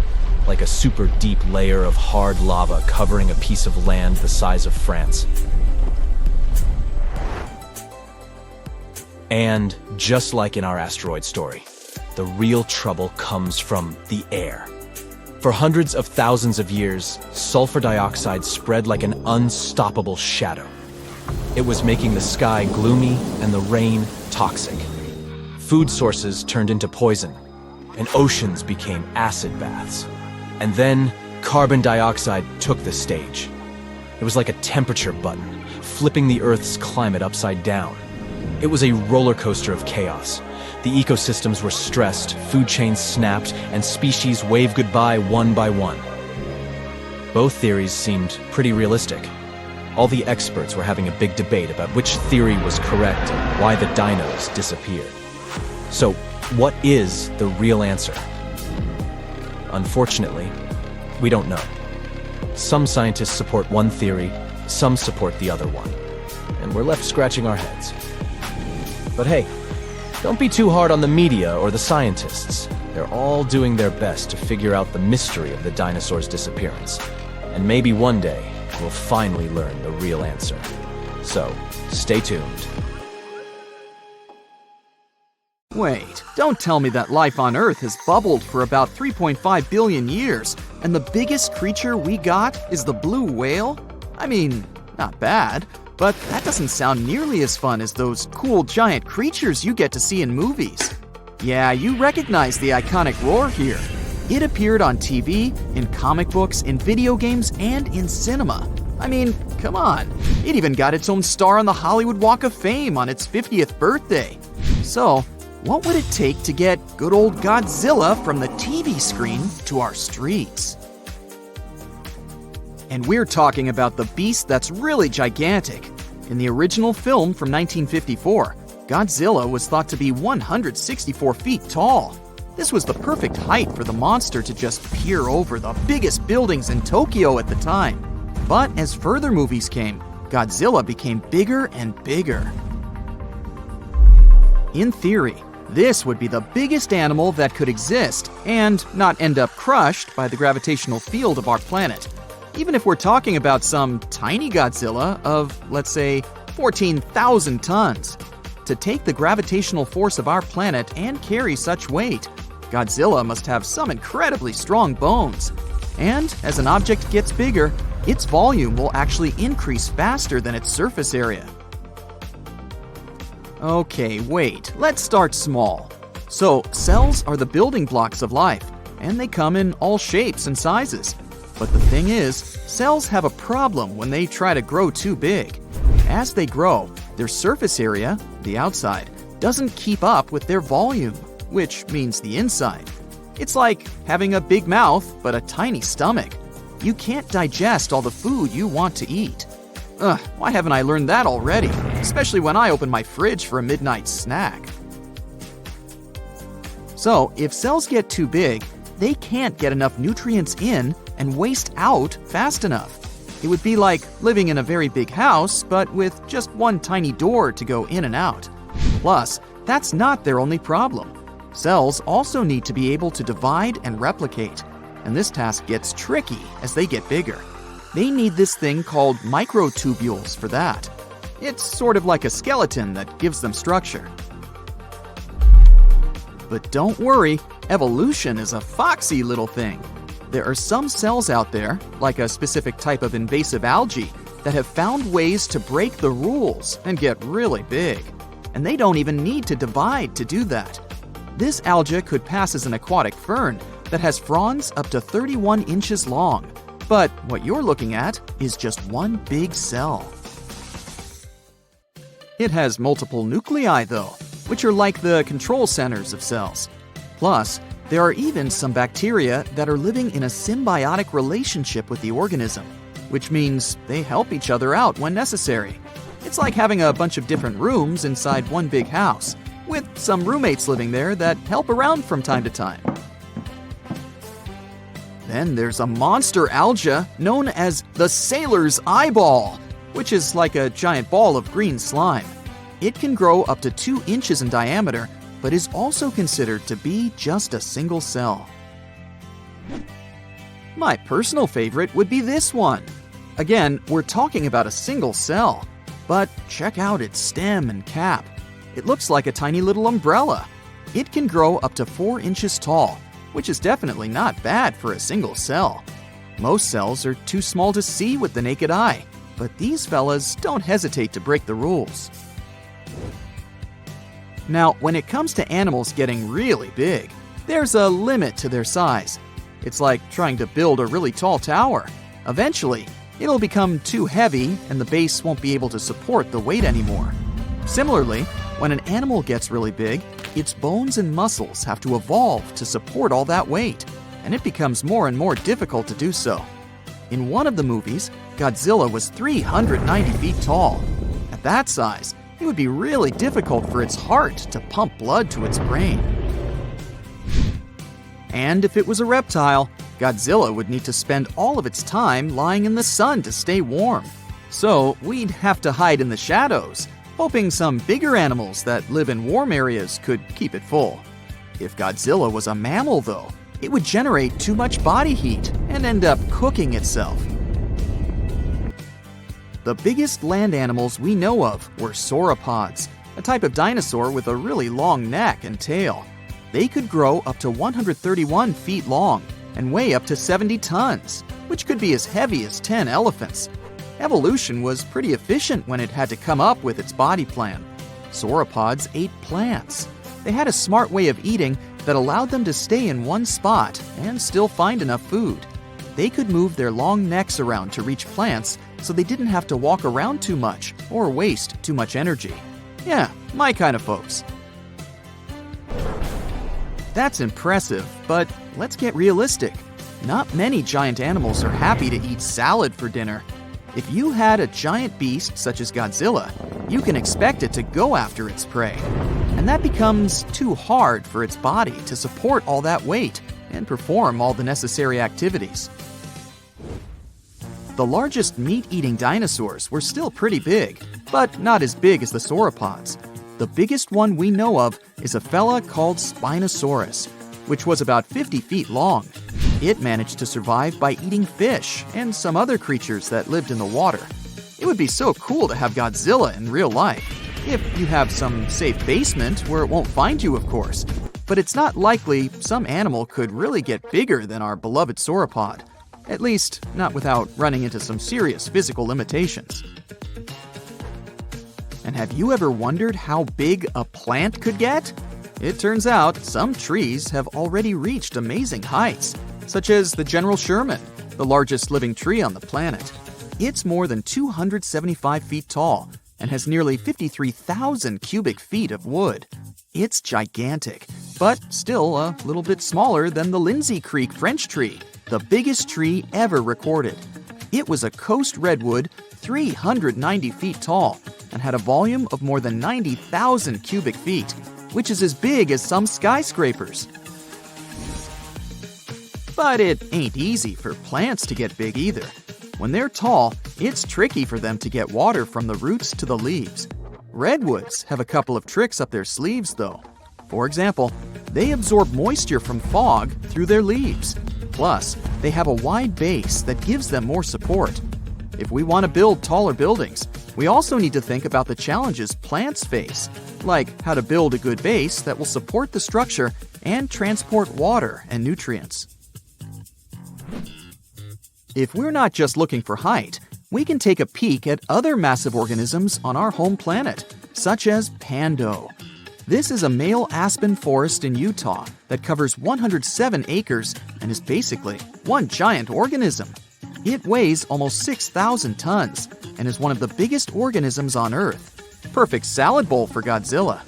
like a super deep layer of hard lava covering a piece of land the size of France. And just like in our asteroid story, the real trouble comes from the air. For hundreds of thousands of years, sulfur dioxide spread like an unstoppable shadow. It was making the sky gloomy and the rain toxic. Food sources turned into poison, and oceans became acid baths. And then, carbon dioxide took the stage. It was like a temperature button, flipping the Earth's climate upside down. It was a roller coaster of chaos. The ecosystems were stressed, food chains snapped, and species waved goodbye one by one. Both theories seemed pretty realistic. All the experts were having a big debate about which theory was correct and why the dinos disappeared. So, what is the real answer? Unfortunately, we don't know. Some scientists support one theory, some support the other one, and we're left scratching our heads. But hey, don't be too hard on the media or the scientists. They're all doing their best to figure out the mystery of the dinosaurs' disappearance. And maybe one day, we'll finally learn the real answer. So, stay tuned. Wait, don't tell me that life on Earth has bubbled for about 3.5 billion years, and the biggest creature we got is the blue whale? I mean, not bad, but that doesn't sound nearly as fun as those cool giant creatures you get to see in movies. Yeah, you recognize the iconic roar here. It appeared on TV, in comic books, in video games, and in cinema. I mean, come on. It even got its own star on the Hollywood Walk of Fame on its 50th birthday. So, what would it take to get good old Godzilla from the TV screen to our streets? And we're talking about the beast that's really gigantic. In the original film from 1954, Godzilla was thought to be 164 feet tall. This was the perfect height for the monster to just peer over the biggest buildings in Tokyo at the time. But as further movies came, Godzilla became bigger and bigger. In theory, this would be the biggest animal that could exist and not end up crushed by the gravitational field of our planet. Even if we're talking about some tiny Godzilla of, let's say, 14,000 tons. To take the gravitational force of our planet and carry such weight, Godzilla must have some incredibly strong bones. And as an object gets bigger, its volume will actually increase faster than its surface area. Okay, wait, let's start small. So, cells are the building blocks of life, and they come in all shapes and sizes. But the thing is, cells have a problem when they try to grow too big. As they grow, Their surface area, the outside, doesn't keep up with their volume, which means the inside. It's like having a big mouth but a tiny stomach. You can't digest all the food you want to eat. Why haven't I learned that already? Especially when I open my fridge for a midnight snack. So, if cells get too big, they can't get enough nutrients in and waste out fast enough. It would be like living in a very big house, but with just one tiny door to go in and out. Plus, that's not their only problem. Cells also need to be able to divide and replicate, and this task gets tricky as they get bigger. They need this thing called microtubules for that. It's sort of like a skeleton that gives them structure. But don't worry, evolution is a foxy little thing. There are some cells out there, like a specific type of invasive algae, that have found ways to break the rules and get really big. And they don't even need to divide to do that. This algae could pass as an aquatic fern that has fronds up to 31 inches long. But what you're looking at is just one big cell. It has multiple nuclei, though, which are like the control centers of cells. Plus, there are even some bacteria that are living in a symbiotic relationship with the organism, which means they help each other out when necessary. It's like having a bunch of different rooms inside one big house, with some roommates living there that help around from time to time. Then there's a monster algae known as the sailor's eyeball, which is like a giant ball of green slime. It can grow up to 2 inches in diameter, but is also considered to be just a single cell. My personal favorite would be this one. Again, we're talking about a single cell, but check out its stem and cap. It looks like a tiny little umbrella. It can grow up to 4 inches tall, which is definitely not bad for a single cell. Most cells are too small to see with the naked eye, but these fellas don't hesitate to break the rules. Now, when it comes to animals getting really big, there's a limit to their size. It's like trying to build a really tall tower. Eventually, it'll become too heavy and the base won't be able to support the weight anymore. Similarly, when an animal gets really big, its bones and muscles have to evolve to support all that weight, and it becomes more and more difficult to do so. In one of the movies, Godzilla was 390 feet tall. At that size, it would be really difficult for its heart to pump blood to its brain. And if it was a reptile, Godzilla would need to spend all of its time lying in the sun to stay warm. So we'd have to hide in the shadows, hoping some bigger animals that live in warm areas could keep it full. If Godzilla was a mammal, though, it would generate too much body heat and end up cooking itself. The biggest land animals we know of were sauropods, a type of dinosaur with a really long neck and tail. They could grow up to 131 feet long and weigh up to 70 tons, which could be as heavy as 10 elephants. Evolution was pretty efficient when it had to come up with its body plan. Sauropods ate plants. They had a smart way of eating that allowed them to stay in one spot and still find enough food. They could move their long necks around to reach plants, so they didn't have to walk around too much or waste too much energy. Yeah, my kind of folks. That's impressive, but let's get realistic. Not many giant animals are happy to eat salad for dinner. If you had a giant beast such as Godzilla, you can expect it to go after its prey. And that becomes too hard for its body to support all that weight and perform all the necessary activities. The largest meat-eating dinosaurs were still pretty big, but not as big as the sauropods. The biggest one we know of is a fella called Spinosaurus, which was about 50 feet long. It managed to survive by eating fish and some other creatures that lived in the water. It would be so cool to have Godzilla in real life, if you have some safe basement where it won't find you, of course. But it's not likely some animal could really get bigger than our beloved sauropod. At least, not without running into some serious physical limitations. And have you ever wondered how big a plant could get? It turns out some trees have already reached amazing heights, such as the General Sherman, the largest living tree on the planet. It's more than 275 feet tall, and has nearly 53,000 cubic feet of wood. It's gigantic, but still a little bit smaller than the Lindsay Creek French tree, the biggest tree ever recorded. It was a coast redwood 390 feet tall and had a volume of more than 90,000 cubic feet, which is as big as some skyscrapers. But it ain't easy for plants to get big either. When they're tall, it's tricky for them to get water from the roots to the leaves. Redwoods have a couple of tricks up their sleeves, though. For example, they absorb moisture from fog through their leaves. Plus, they have a wide base that gives them more support. If we want to build taller buildings, we also need to think about the challenges plants face, like how to build a good base that will support the structure and transport water and nutrients. If we're not just looking for height, we can take a peek at other massive organisms on our home planet, such as Pando. This is a male aspen forest in Utah that covers 107 acres and is basically one giant organism. It weighs almost 6,000 tons and is one of the biggest organisms on Earth. Perfect salad bowl for Godzilla.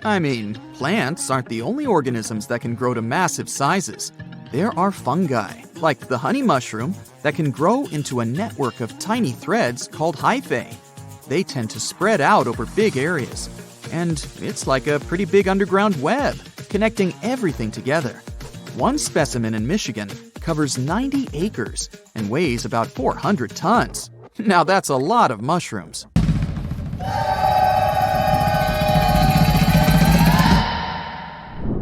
I mean, plants aren't the only organisms that can grow to massive sizes. There are fungi, like the honey mushroom, that can grow into a network of tiny threads called hyphae. They tend to spread out over big areas, and it's like a pretty big underground web, connecting everything together. One specimen in Michigan covers 90 acres and weighs about 400 tons. Now that's a lot of mushrooms.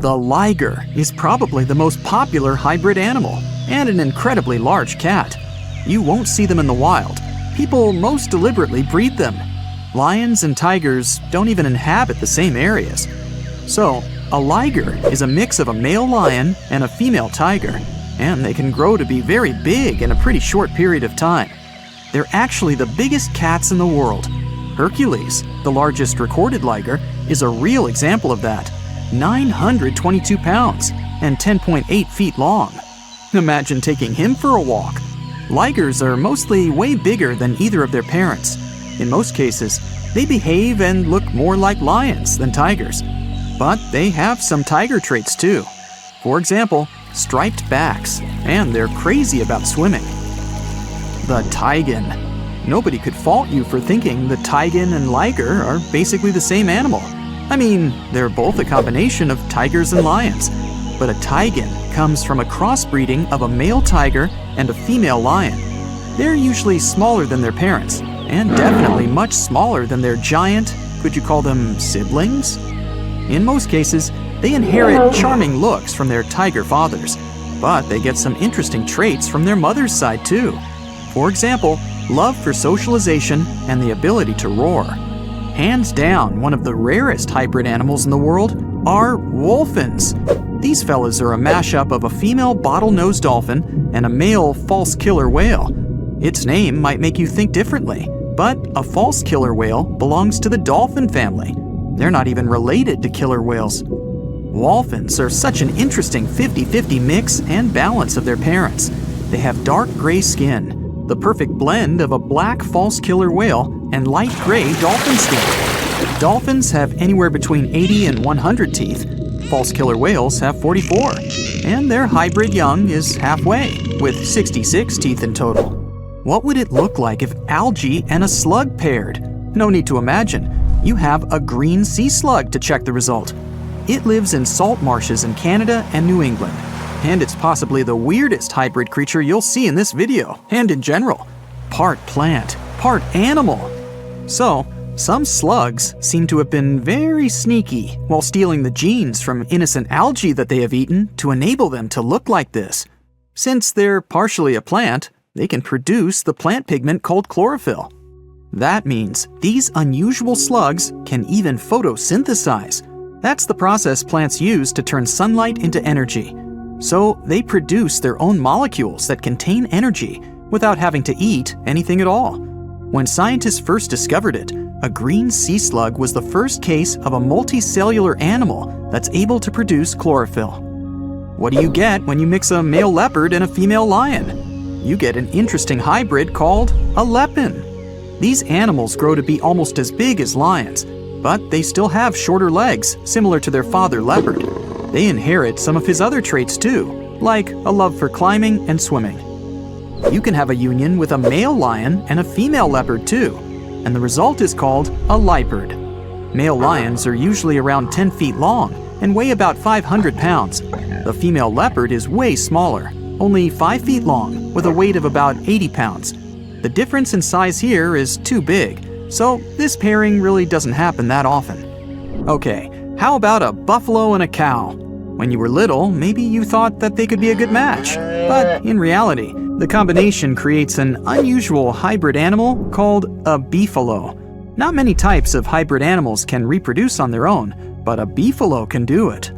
The liger is probably the most popular hybrid animal and an incredibly large cat. You won't see them in the wild. People most deliberately breed them. Lions and tigers don't even inhabit the same areas. So, a liger is a mix of a male lion and a female tiger, and they can grow to be very big in a pretty short period of time. They're actually the biggest cats in the world. Hercules, the largest recorded liger, is a real example of that. 922 pounds and 10.8 feet long. Imagine taking him for a walk. Ligers are mostly way bigger than either of their parents. In most cases, they behave and look more like lions than tigers. But they have some tiger traits too. For example, striped backs, and they're crazy about swimming. The taigen. Nobody could fault you for thinking the taigen and liger are basically the same animal. I mean, they're both a combination of tigers and lions, but a taigen comes from a crossbreeding of a male tiger and a female lion. They're usually smaller than their parents, and definitely much smaller than their giant, could you call them siblings? In most cases, they inherit charming looks from their tiger fathers, but they get some interesting traits from their mother's side too. For example, love for socialization and the ability to roar. Hands down, one of the rarest hybrid animals in the world are wolphins. These fellas are a mashup of a female bottlenose dolphin and a male false killer whale. Its name might make you think differently, but a false killer whale belongs to the dolphin family. They're not even related to killer whales. Wolphins are such an interesting 50-50 mix and balance of their parents. They have dark gray skin, the perfect blend of a black false killer whale and light gray dolphin skin. Dolphins have anywhere between 80 and 100 teeth. False killer whales have 44. And their hybrid young is halfway, with 66 teeth in total. What would it look like if algae and a slug paired? No need to imagine. You have a green sea slug to check the result. It lives in salt marshes in Canada and New England. And it's possibly the weirdest hybrid creature you'll see in this video, and in general. Part plant, part animal. So, some slugs seem to have been very sneaky while stealing the genes from innocent algae that they have eaten to enable them to look like this. Since they're partially a plant, they can produce the plant pigment called chlorophyll. That means these unusual slugs can even photosynthesize. That's the process plants use to turn sunlight into energy. So they produce their own molecules that contain energy without having to eat anything at all. When scientists first discovered it, a green sea slug was the first case of a multicellular animal that's able to produce chlorophyll. What do you get when you mix a male leopard and a female lion? You get an interesting hybrid called a lepin. These animals grow to be almost as big as lions, but they still have shorter legs, similar to their father leopard. They inherit some of his other traits too, like a love for climbing and swimming. You can have a union with a male lion and a female leopard too, and the result is called a leopard. Male lions are usually around 10 feet long and weigh about 500 pounds. The female leopard is way smaller, only 5 feet long, with a weight of about 80 pounds. The difference in size here is too big, so this pairing really doesn't happen that often. Okay, how about a buffalo and a cow? When you were little, maybe you thought that they could be a good match, but in reality, the combination creates an unusual hybrid animal called a beefalo. Not many types of hybrid animals can reproduce on their own, but a beefalo can do it.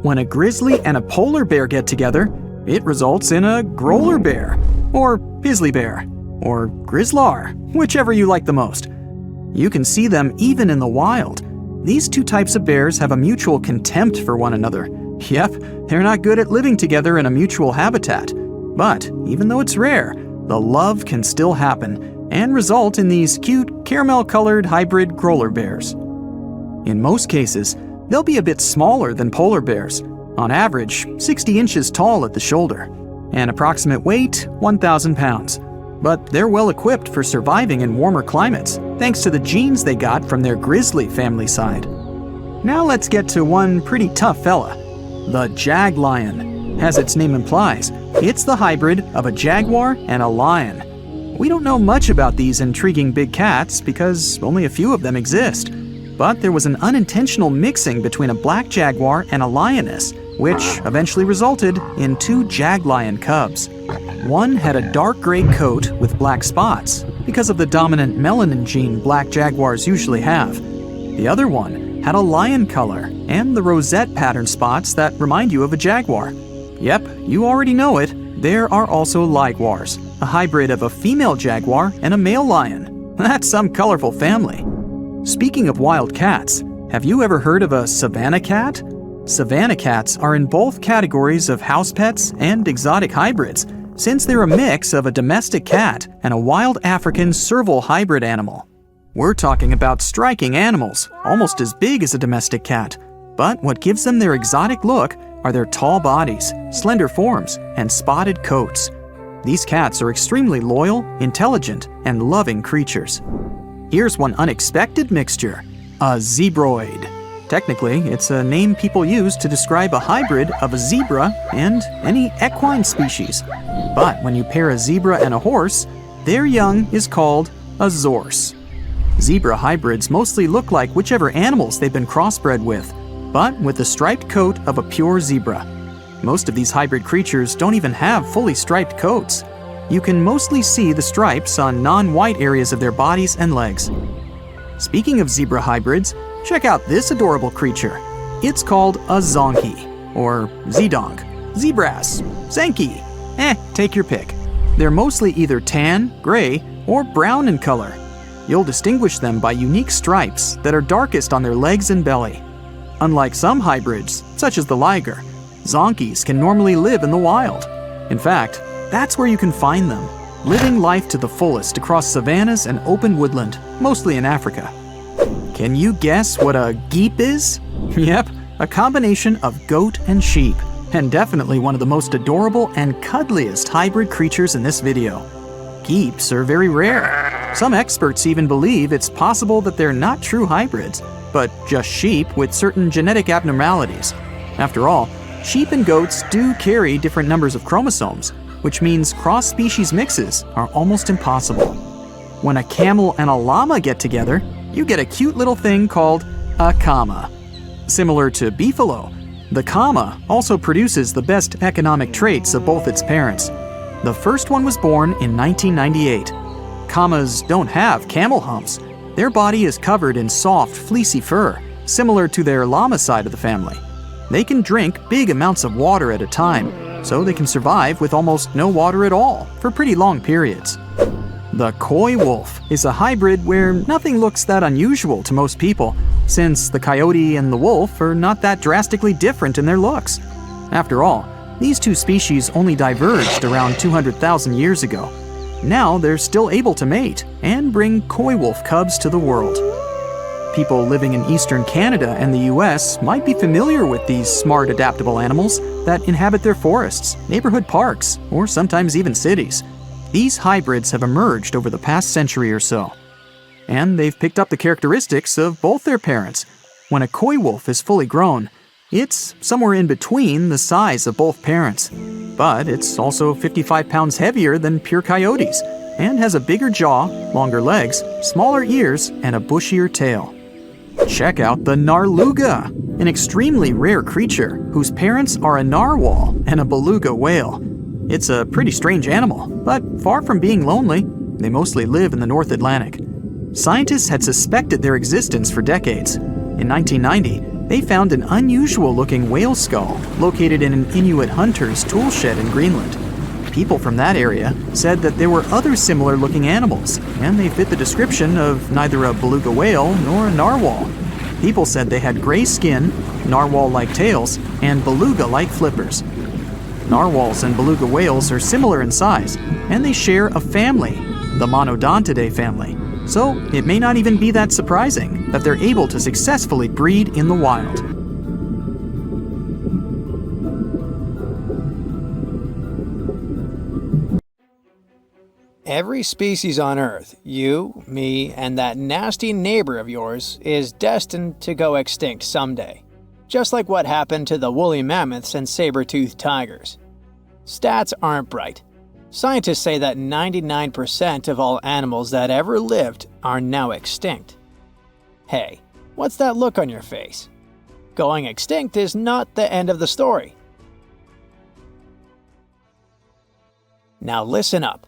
When a grizzly and a polar bear get together, it results in a growler bear, or grizzly bear, or grizzlar, whichever you like the most. You can see them even in the wild. These two types of bears have a mutual contempt for one another. Yep, they're not good at living together in a mutual habitat. But even though it's rare, the love can still happen and result in these cute caramel-colored hybrid growler bears. In most cases, they'll be a bit smaller than polar bears, on average 60 inches tall at the shoulder, and approximate weight 1,000 pounds. But they're well equipped for surviving in warmer climates, thanks to the genes they got from their grizzly family side. Now let's get to one pretty tough fella, the jag lion. As its name implies, it's the hybrid of a jaguar and a lion. We don't know much about these intriguing big cats because only a few of them exist. But there was an unintentional mixing between a black jaguar and a lioness, which eventually resulted in 2 jag-lion cubs. One had a dark gray coat with black spots because of the dominant melanin gene black jaguars usually have. The other one had a lion color and the rosette pattern spots that remind you of a jaguar. Yep, you already know it. There are also liguars, a hybrid of a female jaguar and a male lion. That's some colorful family. Speaking of wild cats, have you ever heard of a savanna cat? Savanna cats are in both categories of house pets and exotic hybrids, since they're a mix of a domestic cat and a wild African serval hybrid animal. We're talking about striking animals, almost as big as a domestic cat. But what gives them their exotic look are their tall bodies, slender forms, and spotted coats. These cats are extremely loyal, intelligent, and loving creatures. Here's one unexpected mixture, a zebroid. Technically, it's a name people use to describe a hybrid of a zebra and any equine species. But when you pair a zebra and a horse, their young is called a zorse. Zebra hybrids mostly look like whichever animals they've been crossbred with, but with the striped coat of a pure zebra. Most of these hybrid creatures don't even have fully striped coats. You can mostly see the stripes on non-white areas of their bodies and legs. Speaking of zebra hybrids, check out this adorable creature. It's called a zonkey, or zedonk, zebras, zenki. Take your pick. They're mostly either tan, gray, or brown in color. You'll distinguish them by unique stripes that are darkest on their legs and belly. Unlike some hybrids, such as the liger, zonkies can normally live in the wild. In fact, that's where you can find them, living life to the fullest across savannas and open woodland, mostly in Africa. Can you guess what a geep is? Yep, a combination of goat and sheep, and definitely one of the most adorable and cuddliest hybrid creatures in this video. Geeps are very rare. Some experts even believe it's possible that they're not true hybrids, but just sheep with certain genetic abnormalities. After all, sheep and goats do carry different numbers of chromosomes, which means cross-species mixes are almost impossible. When a camel and a llama get together, you get a cute little thing called a kama. Similar to beefalo, the kama also produces the best economic traits of both its parents. The first one was born in 1998. Kamas don't have camel humps. Their body is covered in soft, fleecy fur, similar to their llama side of the family. They can drink big amounts of water at a time, so they can survive with almost no water at all for pretty long periods. The coy wolf is a hybrid where nothing looks that unusual to most people, since the coyote and the wolf are not that drastically different in their looks. After all, these two species only diverged around 200,000 years ago. Now they're still able to mate and bring coy wolf cubs to the world. People living in eastern Canada and the US might be familiar with these smart, adaptable animals that inhabit their forests, neighborhood parks, or sometimes even cities. These hybrids have emerged over the past century or so, and they've picked up the characteristics of both their parents. When a coy wolf is fully grown, it's somewhere in between the size of both parents, but it's also 55 pounds heavier than pure coyotes and has a bigger jaw, longer legs, smaller ears, and a bushier tail. Check out the narluga, an extremely rare creature whose parents are a narwhal and a beluga whale. It's a pretty strange animal, but far from being lonely, they mostly live in the North Atlantic. Scientists had suspected their existence for decades. In 1990, they found an unusual-looking whale skull located in an Inuit hunter's tool shed in Greenland. People from that area said that there were other similar-looking animals, and they fit the description of neither a beluga whale nor a narwhal. People said they had gray skin, narwhal-like tails, and beluga-like flippers. Narwhals and beluga whales are similar in size, and they share a family, the Monodontidae family. So it may not even be that surprising that they're able to successfully breed in the wild. Every species on Earth, you, me, and that nasty neighbor of yours, is destined to go extinct someday. Just like what happened to the woolly mammoths and saber-toothed tigers. Stats aren't bright. Scientists say that 99% of all animals that ever lived are now extinct. Hey, what's that look on your face? Going extinct is not the end of the story. Now listen up.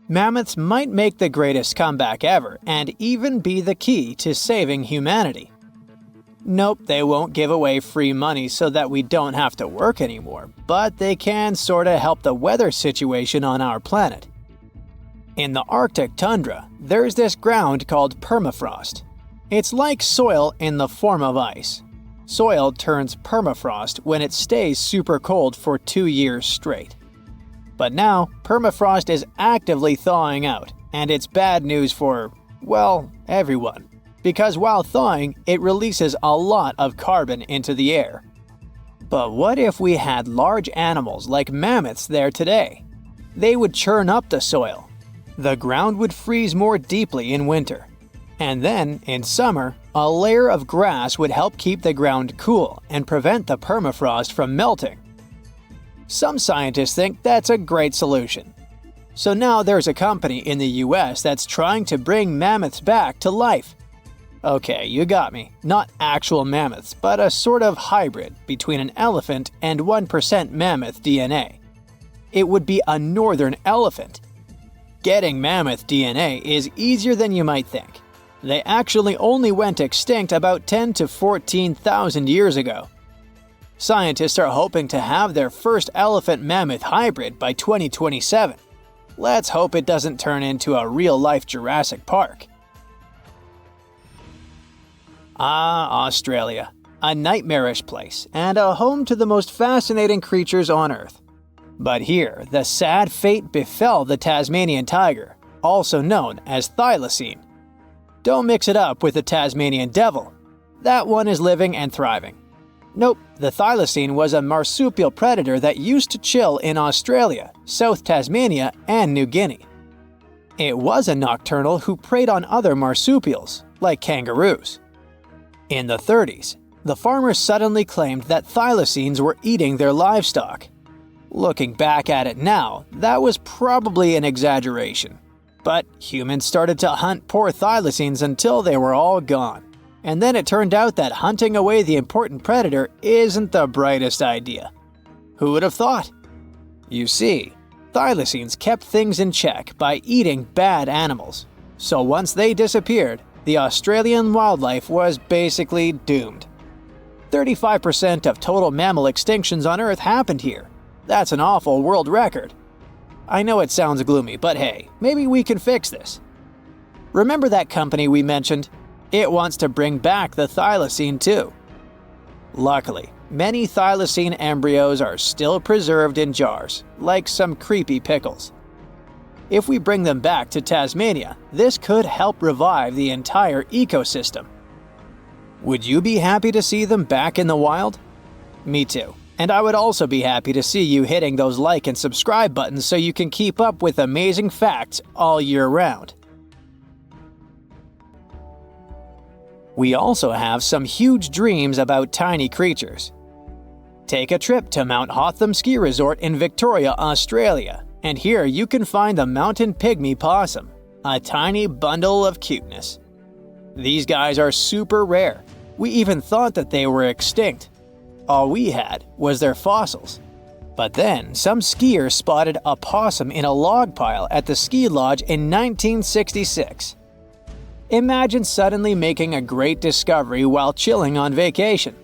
Mammoths might make the greatest comeback ever and even be the key to saving humanity. Nope, they won't give away free money so that we don't have to work anymore, but they can sorta help the weather situation on our planet. In the Arctic tundra, there's this ground called permafrost. It's like soil in the form of ice. Soil turns permafrost when it stays super cold for 2 years straight. But now, permafrost is actively thawing out, and it's bad news for, well, everyone. Because while thawing, it releases a lot of carbon into the air. But what if we had large animals like mammoths there today? They would churn up the soil. The ground would freeze more deeply in winter. And then, in summer, a layer of grass would help keep the ground cool and prevent the permafrost from melting. Some scientists think that's a great solution. So now there's a company in the US that's trying to bring mammoths back to life. Okay, you got me. Not actual mammoths, but a sort of hybrid between an elephant and 1% mammoth DNA. It would be a northern elephant. Getting mammoth DNA is easier than you might think. They actually only went extinct about 10 to 14,000 years ago. Scientists are hoping to have their first elephant-mammoth hybrid by 2027. Let's hope it doesn't turn into a real-life Jurassic Park. Ah, Australia. A nightmarish place, and a home to the most fascinating creatures on Earth. But here, the sad fate befell the Tasmanian tiger, also known as thylacine. Don't mix it up with the Tasmanian devil. That one is living and thriving. Nope, the thylacine was a marsupial predator that used to chill in Australia, South Tasmania, and New Guinea. It was a nocturnal who preyed on other marsupials, like kangaroos. In the 30s, the farmers suddenly claimed that thylacines were eating their livestock. Looking back at it now, that was probably an exaggeration. But humans started to hunt poor thylacines until they were all gone. And then it turned out that hunting away the important predator isn't the brightest idea. Who would have thought? You see, thylacines kept things in check by eating bad animals. So once they disappeared, the Australian wildlife was basically doomed. 35% of total mammal extinctions on Earth happened here. That's an awful world record. I know it sounds gloomy, but hey, maybe we can fix this. Remember that company we mentioned? It wants to bring back the thylacine too. Luckily, many thylacine embryos are still preserved in jars, like some creepy pickles. If we bring them back to Tasmania, this could help revive the entire ecosystem. Would you be happy to see them back in the wild? Me too. And I would also be happy to see you hitting those like and subscribe buttons so you can keep up with amazing facts all year round. We also have some huge dreams about tiny creatures. Take a trip to Mount Hotham Ski Resort in Victoria, Australia, and here you can find the mountain pygmy possum, a tiny bundle of cuteness. These guys are super rare. We even thought that they were extinct. All we had was their fossils. But then, some skiers spotted a possum in a log pile at the ski lodge in 1966. Imagine suddenly making a great discovery while chilling on vacation.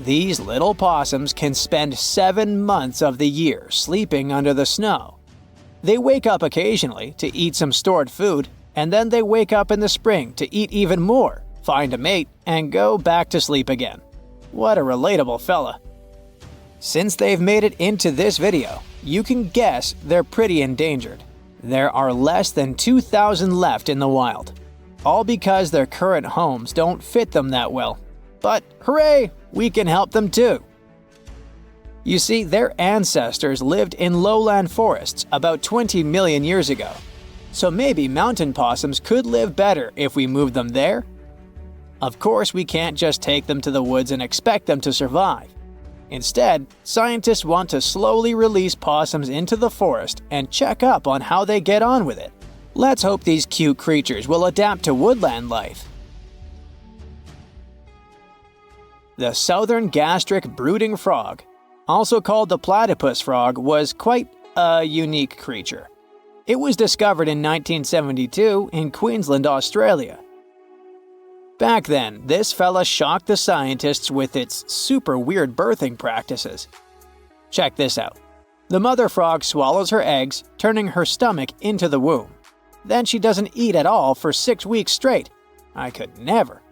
These little possums can spend 7 months of the year sleeping under the snow. They wake up occasionally to eat some stored food, and then they wake up in the spring to eat even more, find a mate, and go back to sleep again. What a relatable fella. Since they've made it into this video, you can guess they're pretty endangered. There are less than 2,000 left in the wild, all because their current homes don't fit them that well. But hooray, we can help them too. You see, their ancestors lived in lowland forests about 20 million years ago. So maybe mountain possums could live better if we moved them there? Of course, we can't just take them to the woods and expect them to survive. Instead, scientists want to slowly release possums into the forest and check up on how they get on with it. Let's hope these cute creatures will adapt to woodland life. The southern gastric brooding frog, also called the platypus frog, was quite a unique creature. It was discovered in 1972 in Queensland, Australia. Back then, this fella shocked the scientists with its super weird birthing practices. Check this out. The mother frog swallows her eggs, turning her stomach into the womb. Then she doesn't eat at all for 6 weeks straight. I could never.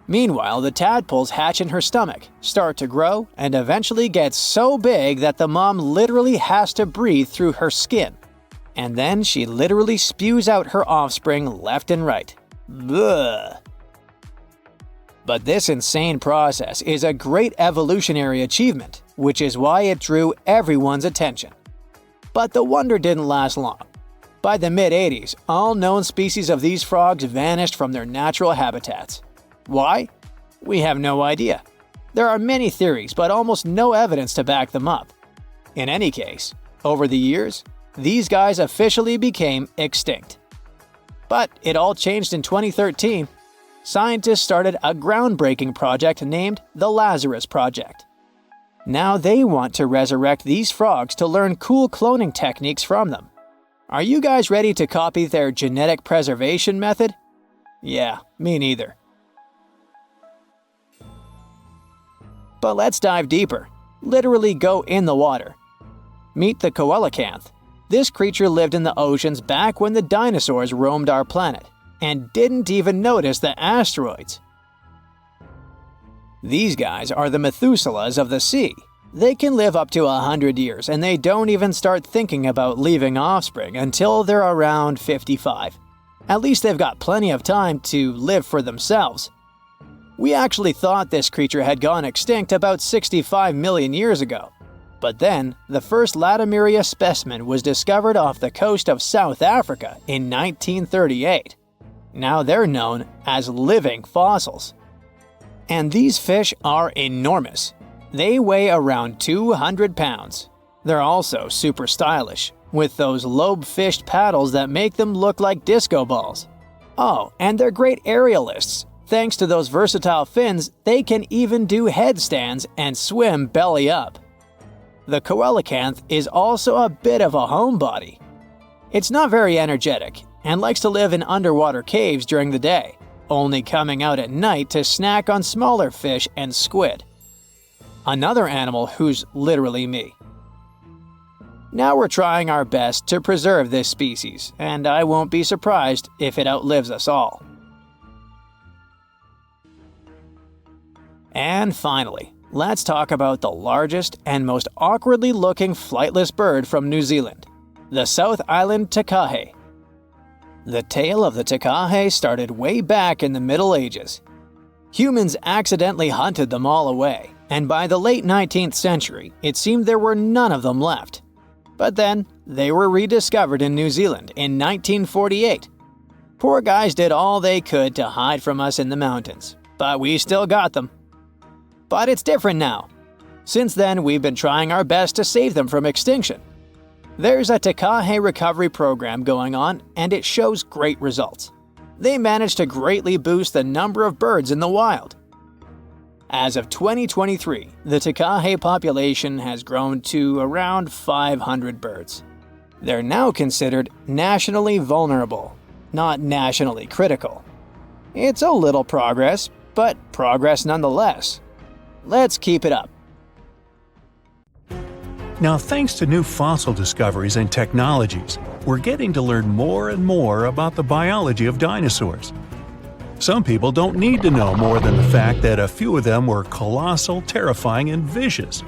Meanwhile, the tadpoles hatch in her stomach, start to grow, and eventually get so big that the mom literally has to breathe through her skin. And then she literally spews out her offspring left and right. Bleh. But this insane process is a great evolutionary achievement, which is why it drew everyone's attention. But the wonder didn't last long. By the mid-80s, all known species of these frogs vanished from their natural habitats. Why? We have no idea. There are many theories, but almost no evidence to back them up. In any case, over the years, these guys officially became extinct. But it all changed in 2013. Scientists started a groundbreaking project named the Lazarus Project. Now they want to resurrect these frogs to learn cool cloning techniques from them. Are you guys ready to copy their genetic preservation method? Yeah, me neither. But let's dive deeper. Literally go in the water. Meet the coelacanth. This creature lived in the oceans back when the dinosaurs roamed our planet, and didn't even notice the asteroids. These guys are the Methuselahs of the sea. They can live up to 100 years, and they don't even start thinking about leaving offspring until they're around 55. At least they've got plenty of time to live for themselves. We actually thought this creature had gone extinct about 65 million years ago. But then, the first Latimeria specimen was discovered off the coast of South Africa in 1938. Now they're known as living fossils. And these fish are enormous. They weigh around 200 pounds. They're also super stylish, with those lobe-fished paddles that make them look like disco balls. Oh, and they're great aerialists. Thanks to those versatile fins, they can even do headstands and swim belly up. The coelacanth is also a bit of a homebody. It's not very energetic and likes to live in underwater caves during the day, only coming out at night to snack on smaller fish and squid. Another animal who's literally me. Now we're trying our best to preserve this species, and I won't be surprised if it outlives us all. And finally, let's talk about the largest and most awkwardly looking flightless bird from New Zealand. The South Island Takahe. The tale of the Takahe started way back in the Middle Ages. Humans accidentally hunted them all away, and by the late 19th century, it seemed there were none of them left. But then, they were rediscovered in New Zealand in 1948. Poor guys did all they could to hide from us in the mountains, but we still got them. But it's different now. Since then, we've been trying our best to save them from extinction. There's a Takahe recovery program going on, and it shows great results. They managed to greatly boost the number of birds in the wild. As of 2023, the Takahe population has grown to around 500 birds. They're now considered nationally vulnerable, not nationally critical. It's a little progress, but progress nonetheless. Let's keep it up. Now, thanks to new fossil discoveries and technologies, we're getting to learn more and more about the biology of dinosaurs. Some people don't need to know more than the fact that a few of them were colossal, terrifying, and vicious.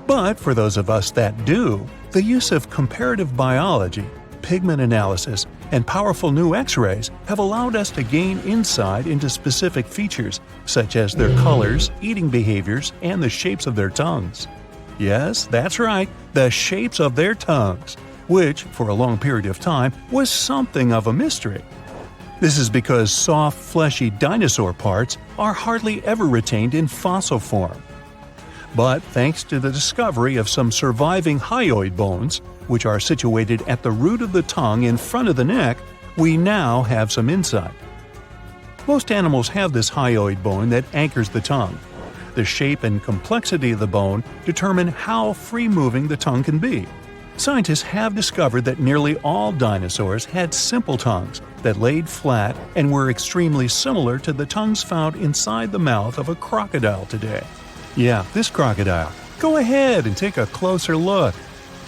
But for those of us that do, the use of comparative biology, pigment analysis, and powerful new X-rays have allowed us to gain insight into specific features, such as their colors, eating behaviors, and the shapes of their tongues. Yes, that's right, the shapes of their tongues, which, for a long period of time, was something of a mystery. This is because soft, fleshy dinosaur parts are hardly ever retained in fossil form. But thanks to the discovery of some surviving hyoid bones, which are situated at the root of the tongue in front of the neck, we now have some insight. Most animals have this hyoid bone that anchors the tongue. The shape and complexity of the bone determine how free-moving the tongue can be. Scientists have discovered that nearly all dinosaurs had simple tongues that laid flat and were extremely similar to the tongues found inside the mouth of a crocodile today. Yeah, this crocodile. Go ahead and take a closer look.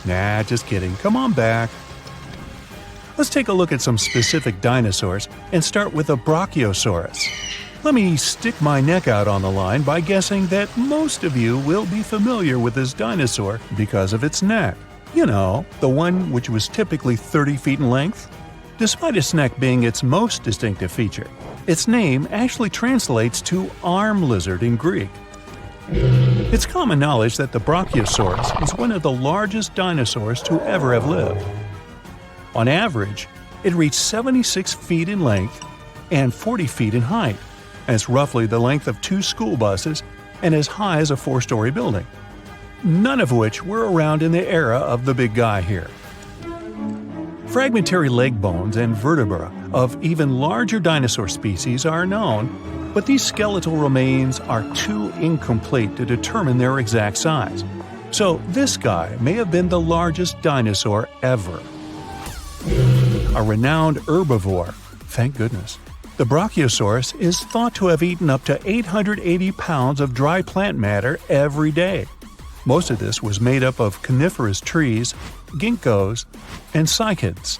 Nah, just kidding. Come on back. Let's take a look at some specific dinosaurs and start with a Brachiosaurus. Let me stick my neck out on the line by guessing that most of you will be familiar with this dinosaur because of its neck. You know, the one which was typically 30 feet in length. Despite its neck being its most distinctive feature, its name actually translates to arm lizard in Greek. It's common knowledge that the Brachiosaurus is one of the largest dinosaurs to ever have lived. On average, it reached 76 feet in length and 40 feet in height, and it's roughly the length of 2 school buses and as high as a 4-story building. None of which were around in the era of the big guy here. Fragmentary leg bones and vertebra of even larger dinosaur species are known, but these skeletal remains are too incomplete to determine their exact size. So this guy may have been the largest dinosaur ever. A renowned herbivore, thank goodness. The Brachiosaurus is thought to have eaten up to 880 pounds of dry plant matter every day. Most of this was made up of coniferous trees, ginkgos, and cycads.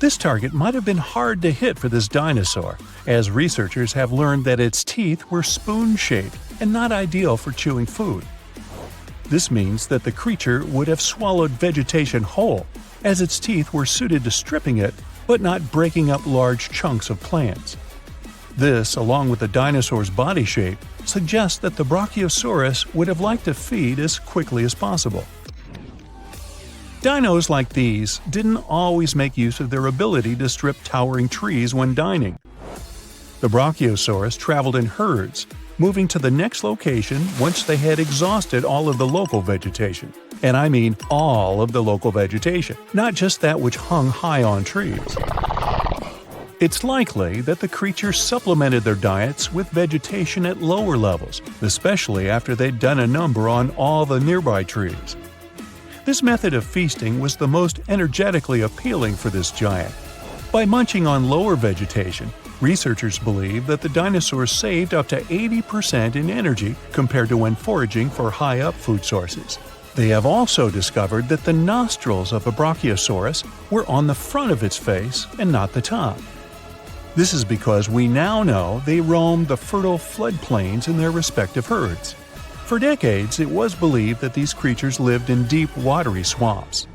This target might have been hard to hit for this dinosaur, as researchers have learned that its teeth were spoon-shaped and not ideal for chewing food. This means that the creature would have swallowed vegetation whole, as its teeth were suited to stripping it but not breaking up large chunks of plants. This, along with the dinosaur's body shape, suggests that the Brachiosaurus would have liked to feed as quickly as possible. Dinos like these didn't always make use of their ability to strip towering trees when dining. The Brachiosaurus traveled in herds, moving to the next location once they had exhausted all of the local vegetation. And I mean all of the local vegetation, not just that which hung high on trees. It's likely that the creatures supplemented their diets with vegetation at lower levels, especially after they'd done a number on all the nearby trees. This method of feasting was the most energetically appealing for this giant. By munching on lower vegetation, researchers believe that the dinosaurs saved up to 80% in energy compared to when foraging for high-up food sources. They have also discovered that the nostrils of a Brachiosaurus were on the front of its face and not the top. This is because we now know they roamed the fertile floodplains in their respective herds. For decades, it was believed that these creatures lived in deep, watery swamps.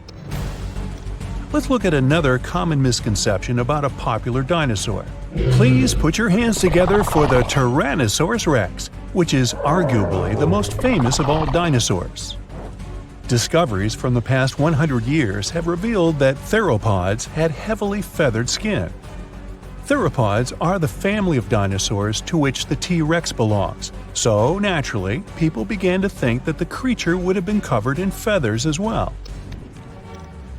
let's look at another common misconception about a popular dinosaur. Please put your hands together for the Tyrannosaurus rex, which is arguably the most famous of all dinosaurs. Discoveries from the past 100 years have revealed that theropods had heavily feathered skin. Theropods are the family of dinosaurs to which the T-Rex belongs, so naturally, people began to think that the creature would have been covered in feathers as well.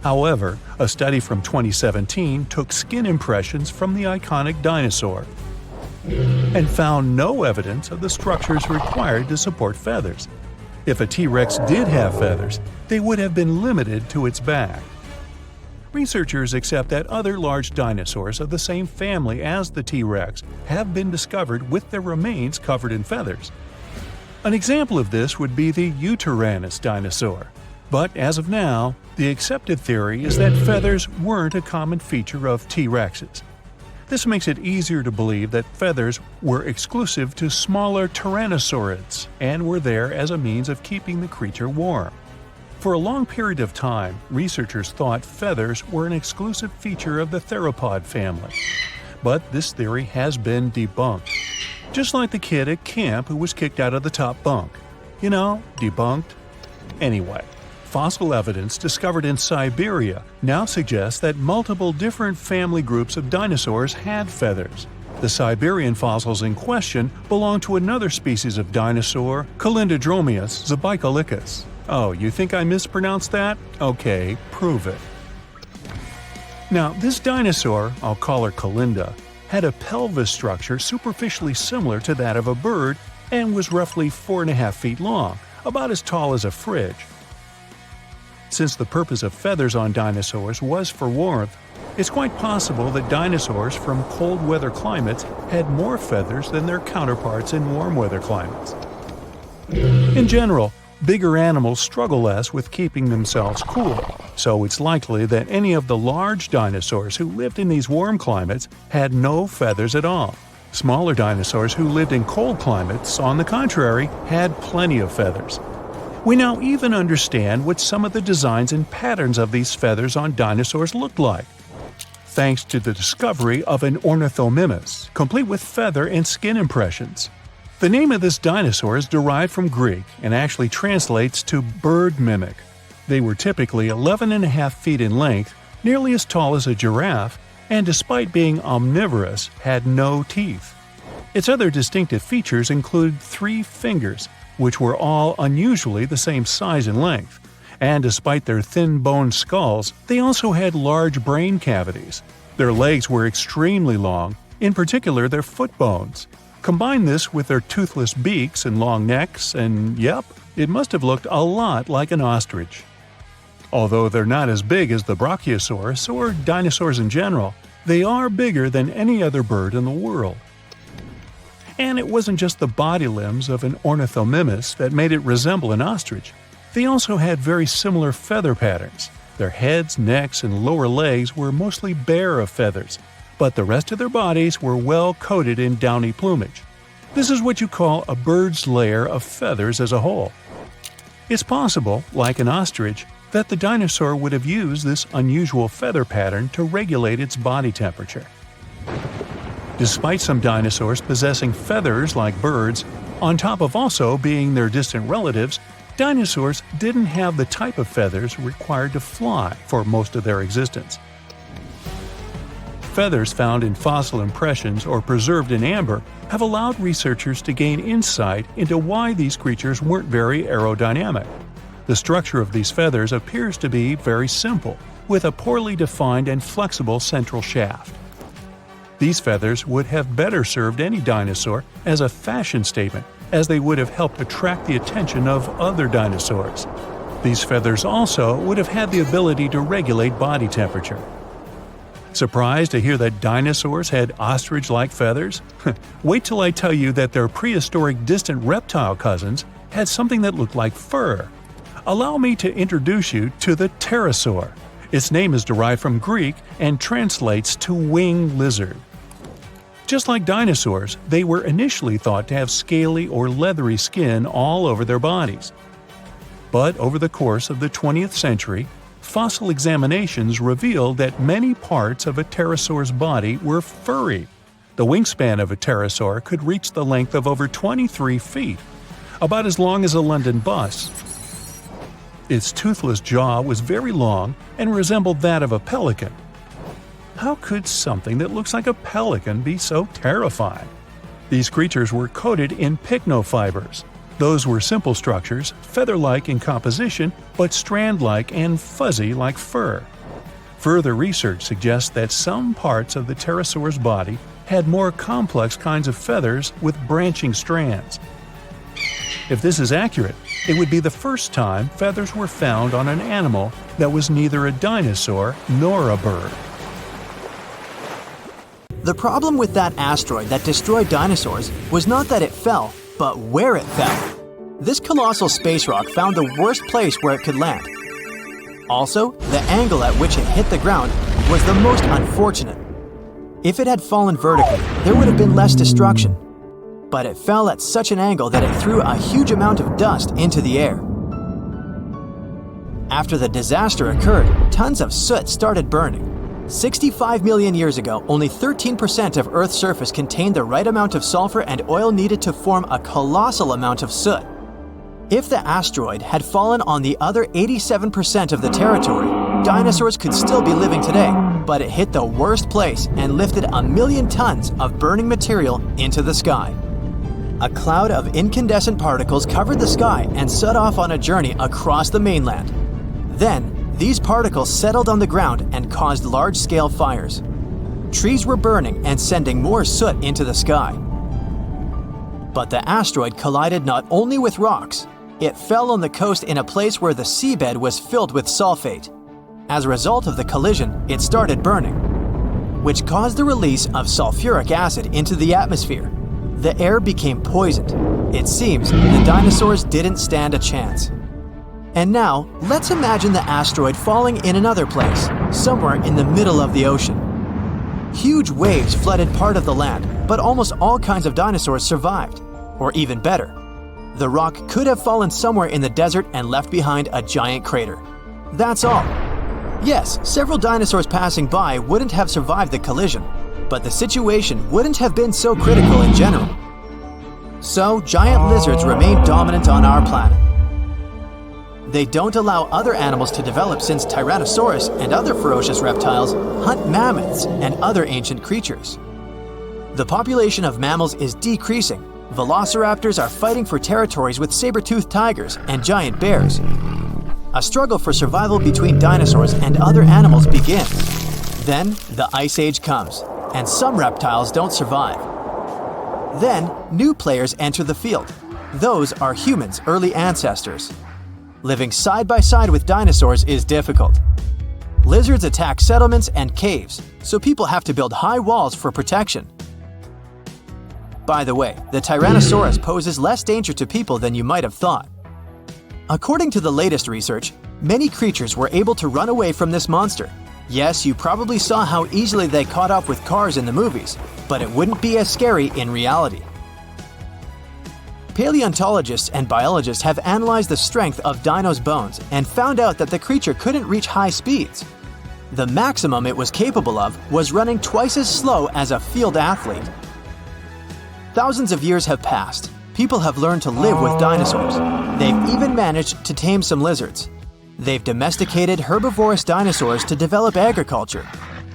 However, a study from 2017 took skin impressions from the iconic dinosaur and found no evidence of the structures required to support feathers. If a T-Rex did have feathers, they would have been limited to its back. Researchers accept that other large dinosaurs of the same family as the T-Rex have been discovered with their remains covered in feathers. An example of this would be the Yutyrannus dinosaur. But as of now, the accepted theory is that feathers weren't a common feature of T-Rexes. This makes it easier to believe that feathers were exclusive to smaller tyrannosaurids and were there as a means of keeping the creature warm. For a long period of time, researchers thought feathers were an exclusive feature of the theropod family. But this theory has been debunked. Just like the kid at camp who was kicked out of the top bunk. You know, debunked. Anyway, fossil evidence discovered in Siberia now suggests that multiple different family groups of dinosaurs had feathers. The Siberian fossils in question belong to another species of dinosaur, Calindrodromeus zebucolicus. Oh, you think I mispronounced that? Okay, prove it. Now, this dinosaur, I'll call her Calinda, had a pelvis structure superficially similar to that of a bird and was roughly 4.5 feet long, about as tall as a fridge. Since the purpose of feathers on dinosaurs was for warmth, it's quite possible that dinosaurs from cold weather climates had more feathers than their counterparts in warm weather climates. In general, bigger animals struggle less with keeping themselves cool, so it's likely that any of the large dinosaurs who lived in these warm climates had no feathers at all. Smaller dinosaurs who lived in cold climates, on the contrary, had plenty of feathers. We now even understand what some of the designs and patterns of these feathers on dinosaurs looked like, thanks to the discovery of an ornithomimus, complete with feather and skin impressions. The name of this dinosaur is derived from Greek and actually translates to bird mimic. They were typically 11.5 feet in length, nearly as tall as a giraffe, and despite being omnivorous, had no teeth. Its other distinctive features include 3 fingers, which were all unusually the same size and length. And despite their thin-boned skulls, they also had large brain cavities. Their legs were extremely long, in particular their foot bones. Combine this with their toothless beaks and long necks, and yep, it must have looked a lot like an ostrich. Although they're not as big as the Brachiosaurus or dinosaurs in general, they are bigger than any other bird in the world. And it wasn't just the body limbs of an ornithomimus that made it resemble an ostrich. They also had very similar feather patterns. Their heads, necks, and lower legs were mostly bare of feathers, but the rest of their bodies were well coated in downy plumage. This is what you call a bird's layer of feathers as a whole. It's possible, like an ostrich, that the dinosaur would have used this unusual feather pattern to regulate its body temperature. Despite some dinosaurs possessing feathers like birds, on top of also being their distant relatives, dinosaurs didn't have the type of feathers required to fly for most of their existence. Feathers found in fossil impressions or preserved in amber have allowed researchers to gain insight into why these creatures weren't very aerodynamic. The structure of these feathers appears to be very simple, with a poorly defined and flexible central shaft. These feathers would have better served any dinosaur as a fashion statement, as they would have helped attract the attention of other dinosaurs. These feathers also would have had the ability to regulate body temperature. Surprised to hear that dinosaurs had ostrich-like feathers? Wait till I tell you that their prehistoric distant reptile cousins had something that looked like fur. Allow me to introduce you to the pterosaur. Its name is derived from Greek and translates to winged lizard. Just like dinosaurs, they were initially thought to have scaly or leathery skin all over their bodies. But over the course of the 20th century, fossil examinations revealed that many parts of a pterosaur's body were furry. The wingspan of a pterosaur could reach the length of over 23 feet, about as long as a London bus. Its toothless jaw was very long and resembled that of a pelican. How could something that looks like a pelican be so terrifying? These creatures were coated in pycnofibers. Those were simple structures, feather-like in composition, but strand-like and fuzzy like fur. Further research suggests that some parts of the pterosaur's body had more complex kinds of feathers with branching strands. If this is accurate, it would be the first time feathers were found on an animal that was neither a dinosaur nor a bird. The problem with that asteroid that destroyed dinosaurs was not that it fell, but where it fell. This colossal space rock found the worst place where it could land. Also, the angle at which it hit the ground was the most unfortunate. If it had fallen vertically, there would have been less destruction. But it fell at such an angle that it threw a huge amount of dust into the air. After the disaster occurred, tons of soot started burning. 65 million years ago, only 13% of Earth's surface contained the right amount of sulfur and oil needed to form a colossal amount of soot. If the asteroid had fallen on the other 87% of the territory, dinosaurs could still be living today, but it hit the worst place and lifted 1 million tons of burning material into the sky. A cloud of incandescent particles covered the sky and set off on a journey across the mainland. Then, these particles settled on the ground and caused large-scale fires. Trees were burning and sending more soot into the sky. But the asteroid collided not only with rocks, it fell on the coast in a place where the seabed was filled with sulfate. As a result of the collision, it started burning, which caused the release of sulfuric acid into the atmosphere. The air became poisoned. It seems the dinosaurs didn't stand a chance. And now, let's imagine the asteroid falling in another place, somewhere in the middle of the ocean. Huge waves flooded part of the land, but almost all kinds of dinosaurs survived. Or even better, the rock could have fallen somewhere in the desert and left behind a giant crater. That's all. Yes, several dinosaurs passing by wouldn't have survived the collision, but the situation wouldn't have been so critical in general. So, giant lizards remain dominant on our planet. They don't allow other animals to develop since Tyrannosaurus and other ferocious reptiles hunt mammoths and other ancient creatures. The population of mammals is decreasing. Velociraptors are fighting for territories with saber-toothed tigers and giant bears. A struggle for survival between dinosaurs and other animals begins. Then, the Ice Age comes, and some reptiles don't survive. Then, new players enter the field. Those are humans' early ancestors. Living side by side with dinosaurs is difficult. Lizards attack settlements and caves, so people have to build high walls for protection. By the way, the Tyrannosaurus poses less danger to people than you might have thought. According to the latest research, many creatures were able to run away from this monster. Yes, you probably saw how easily they caught up with cars in the movies, but it wouldn't be as scary in reality. Paleontologists and biologists have analyzed the strength of dinos' bones and found out that the creature couldn't reach high speeds. The maximum it was capable of was running twice as slow as a field athlete. Thousands of years have passed. People have learned to live with dinosaurs. They've even managed to tame some lizards. They've domesticated herbivorous dinosaurs to develop agriculture.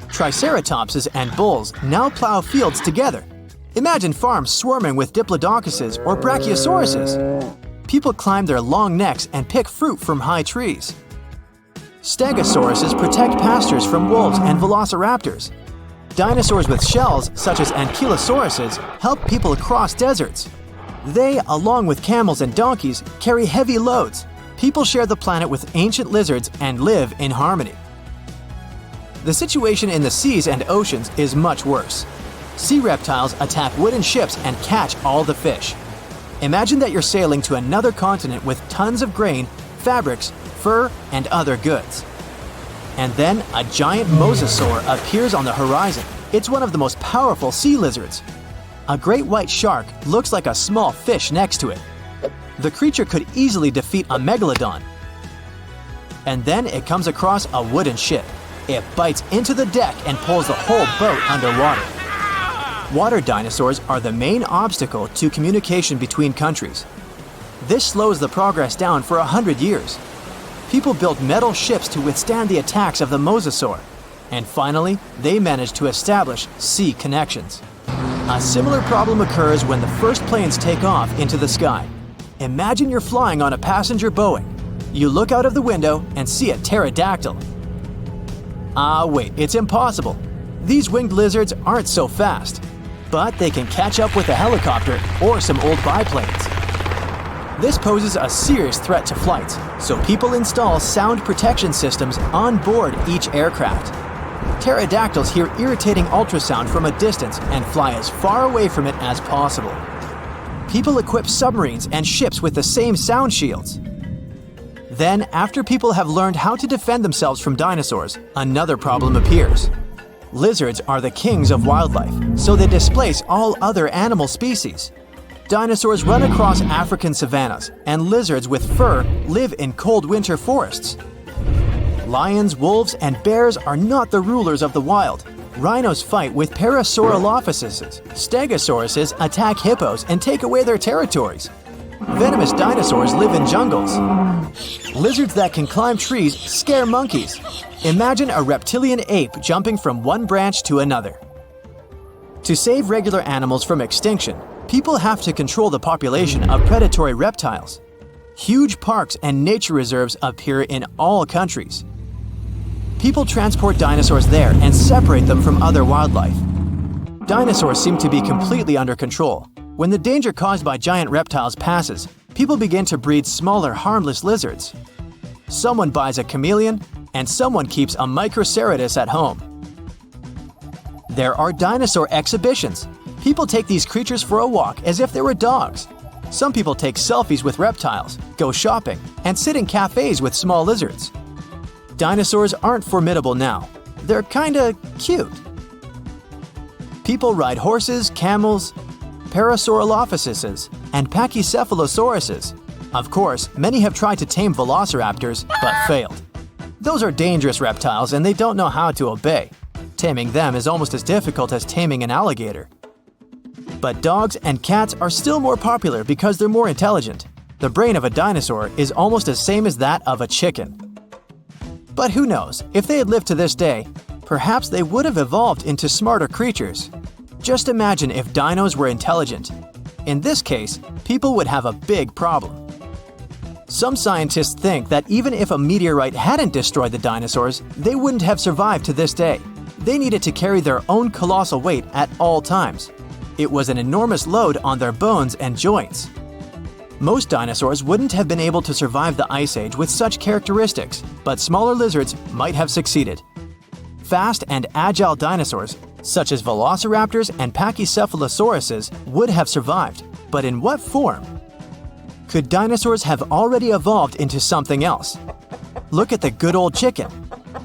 Triceratopses and bulls now plow fields together. Imagine farms swarming with diplodocus or brachiosauruses. People climb their long necks and pick fruit from high trees. Stegosauruses protect pastures from wolves and velociraptors. Dinosaurs with shells, such as ankylosauruses, help people cross deserts. They, along with camels and donkeys, carry heavy loads. People share the planet with ancient lizards and live in harmony. The situation in the seas and oceans is much worse. Sea reptiles attack wooden ships and catch all the fish. Imagine that you're sailing to another continent with tons of grain, fabrics, fur, and other goods. And then a giant mosasaur appears on the horizon. It's one of the most powerful sea lizards. A great white shark looks like a small fish next to it. The creature could easily defeat a megalodon. and then it comes across a wooden ship. It bites into the deck and pulls the whole boat underwater. Water dinosaurs are the main obstacle to communication between countries. This slows the progress down for 100 years. People built metal ships to withstand the attacks of the mosasaur. And finally, they managed to establish sea connections. A similar problem occurs when the first planes take off into the sky. Imagine you're flying on a passenger Boeing. You look out of the window and see a pterodactyl. Wait, it's impossible. These winged lizards aren't so fast, but they can catch up with a helicopter or some old biplanes. This poses a serious threat to flights, so people install sound protection systems on board each aircraft. Pterodactyls hear irritating ultrasound from a distance and fly as far away from it as possible. People equip submarines and ships with the same sound shields. Then, after people have learned how to defend themselves from dinosaurs, another problem appears. Lizards are the kings of wildlife, so they displace all other animal species. Dinosaurs run across African savannas, and lizards with fur live in cold winter forests. Lions, wolves, and bears are not the rulers of the wild. Rhinos fight with Parasaurolophuses. Stegosauruses attack hippos and take away their territories. Venomous dinosaurs live in jungles. Lizards that can climb trees scare monkeys. Imagine a reptilian ape jumping from one branch to another. To save regular animals from extinction, people have to control the population of predatory reptiles. Huge parks and nature reserves appear in all countries. People transport dinosaurs there and separate them from other wildlife. Dinosaurs seem to be completely under control. When the danger caused by giant reptiles passes, people begin to breed smaller, harmless lizards. Someone buys a chameleon, and someone keeps a Microceratus at home. There are dinosaur exhibitions. People take these creatures for a walk as if they were dogs. Some people take selfies with reptiles, go shopping, and sit in cafes with small lizards. Dinosaurs aren't formidable now. They're kinda cute. People ride horses, camels, Parasaurolophuses, and Pachycephalosauruses. Of course, many have tried to tame velociraptors, but failed. Those are dangerous reptiles and they don't know how to obey. Taming them is almost as difficult as taming an alligator. But dogs and cats are still more popular because they're more intelligent. The brain of a dinosaur is almost the same as that of a chicken. But who knows, if they had lived to this day, perhaps they would have evolved into smarter creatures. Just imagine if dinos were intelligent. In this case, people would have a big problem. Some scientists think that even if a meteorite hadn't destroyed the dinosaurs, they wouldn't have survived to this day. They needed to carry their own colossal weight at all times. It was an enormous load on their bones and joints. Most dinosaurs wouldn't have been able to survive the Ice Age with such characteristics, but smaller lizards might have succeeded. Fast and agile dinosaurs, such as velociraptors and Pachycephalosauruses, would have survived, but in what form? Could dinosaurs have already evolved into something else? Look at the good old chicken.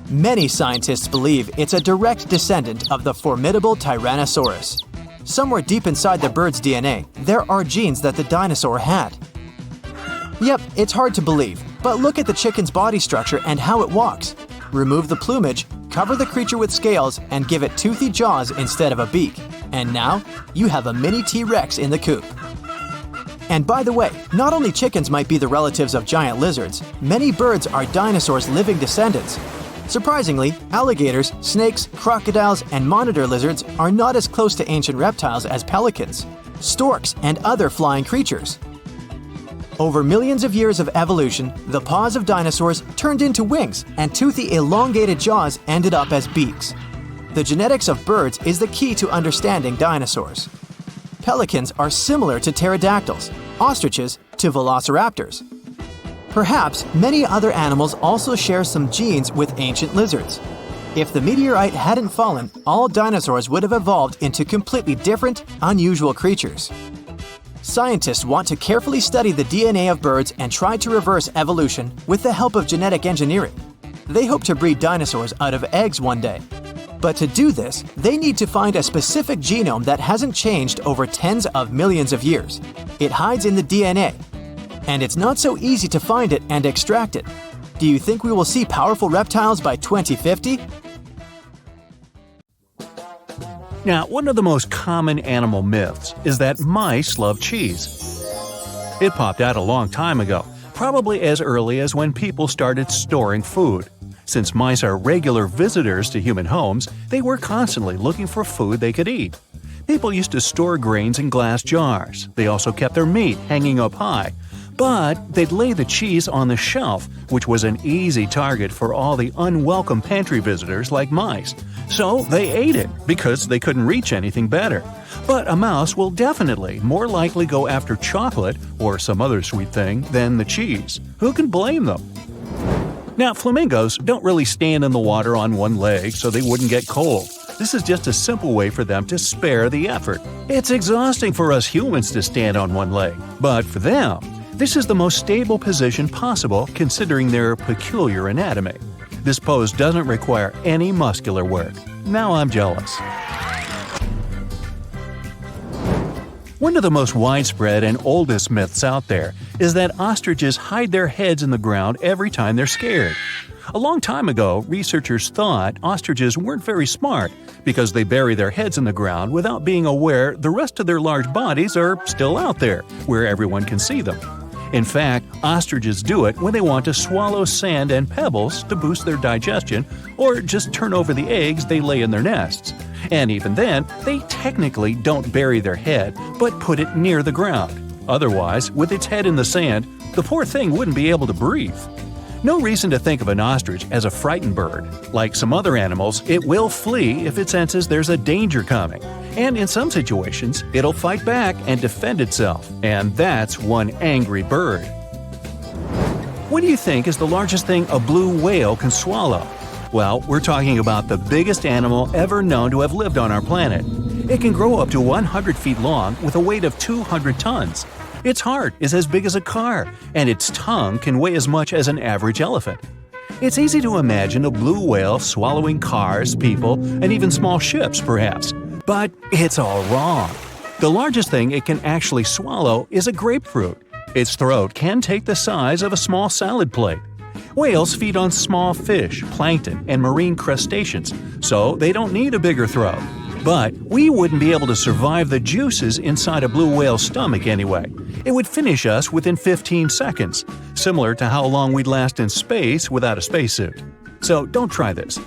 Many scientists believe it's a direct descendant of the formidable Tyrannosaurus. Somewhere deep inside the bird's DNA, there are genes that the dinosaur had. Yep, it's hard to believe, but look at the chicken's body structure and how it walks. Remove the plumage, cover the creature with scales, and give it toothy jaws instead of a beak. And now, you have a mini T-Rex in the coop. And by the way, not only chickens might be the relatives of giant lizards, many birds are dinosaurs' living descendants. Surprisingly, alligators, snakes, crocodiles, and monitor lizards are not as close to ancient reptiles as pelicans, storks, and other flying creatures. Over millions of years of evolution, the paws of dinosaurs turned into wings, and toothy elongated jaws ended up as beaks. The genetics of birds is the key to understanding dinosaurs. Pelicans are similar to pterodactyls, ostriches to velociraptors. Perhaps many other animals also share some genes with ancient lizards. If the meteorite hadn't fallen, all dinosaurs would have evolved into completely different, unusual creatures. Scientists want to carefully study the DNA of birds and try to reverse evolution with the help of genetic engineering. They hope to breed dinosaurs out of eggs one day. But to do this, they need to find a specific genome that hasn't changed over tens of millions of years. It hides in the DNA, and it's not so easy to find it and extract it. Do you think we will see powerful reptiles by 2050? Now, one of the most common animal myths is that mice love cheese. It popped out a long time ago, probably as early as when people started storing food. Since mice are regular visitors to human homes, they were constantly looking for food they could eat. People used to store grains in glass jars. They also kept their meat hanging up high. But they'd lay the cheese on the shelf, which was an easy target for all the unwelcome pantry visitors like mice. So they ate it because they couldn't reach anything better. But a mouse will definitely more likely go after chocolate or some other sweet thing than the cheese. Who can blame them? Now, flamingos don't really stand in the water on one leg so they wouldn't get cold. This is just a simple way for them to spare the effort. It's exhausting for us humans to stand on one leg, but for them, this is the most stable position possible considering their peculiar anatomy. This pose doesn't require any muscular work. Now I'm jealous. One of the most widespread and oldest myths out there is that ostriches hide their heads in the ground every time they're scared. A long time ago, researchers thought ostriches weren't very smart because they bury their heads in the ground without being aware the rest of their large bodies are still out there, where everyone can see them. In fact, ostriches do it when they want to swallow sand and pebbles to boost their digestion or just turn over the eggs they lay in their nests. And even then, they technically don't bury their head, but put it near the ground. Otherwise, with its head in the sand, the poor thing wouldn't be able to breathe. No reason to think of an ostrich as a frightened bird. Like some other animals, it will flee if it senses there's a danger coming. And in some situations, it'll fight back and defend itself. And that's one angry bird. What do you think is the largest thing a blue whale can swallow? Well, we're talking about the biggest animal ever known to have lived on our planet. It can grow up to 100 feet long with a weight of 200 tons. Its heart is as big as a car, and its tongue can weigh as much as an average elephant. It's easy to imagine a blue whale swallowing cars, people, and even small ships, perhaps. But it's all wrong. The largest thing it can actually swallow is a grapefruit. Its throat can take the size of a small salad plate. Whales feed on small fish, plankton, and marine crustaceans, so they don't need a bigger throat. But we wouldn't be able to survive the juices inside a blue whale's stomach anyway. It would finish us within 15 seconds, similar to how long we'd last in space without a spacesuit. So don't try this.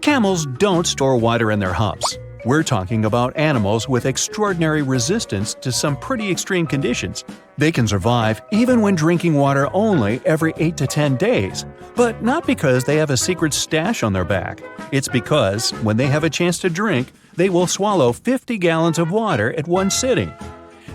Camels don't store water in their humps. We're talking about animals with extraordinary resistance to some pretty extreme conditions. They can survive even when drinking water only every 8 to 10 days. But not because they have a secret stash on their back. It's because, when they have a chance to drink, they will swallow 50 gallons of water at one sitting.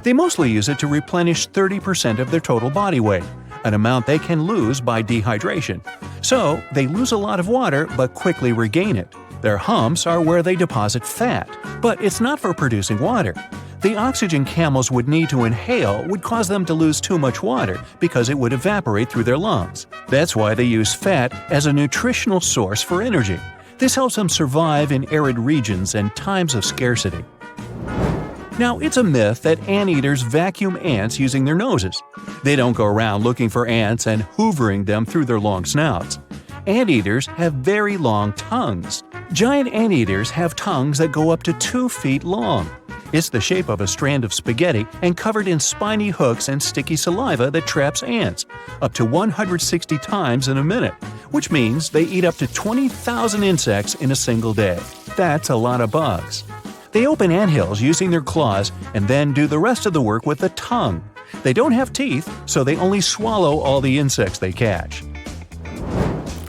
They mostly use it to replenish 30% of their total body weight, an amount they can lose by dehydration. So, they lose a lot of water but quickly regain it. Their humps are where they deposit fat, but it's not for producing water. The oxygen camels would need to inhale would cause them to lose too much water because it would evaporate through their lungs. That's why they use fat as a nutritional source for energy. This helps them survive in arid regions and times of scarcity. Now, it's a myth that anteaters vacuum ants using their noses. They don't go around looking for ants and hoovering them through their long snouts. Anteaters have very long tongues. Giant anteaters have tongues that go up to 2 feet long. It's the shape of a strand of spaghetti and covered in spiny hooks and sticky saliva that traps ants, up to 160 times in a minute, which means they eat up to 20,000 insects in a single day. That's a lot of bugs. They open anthills using their claws and then do the rest of the work with the tongue. They don't have teeth, so they only swallow all the insects they catch.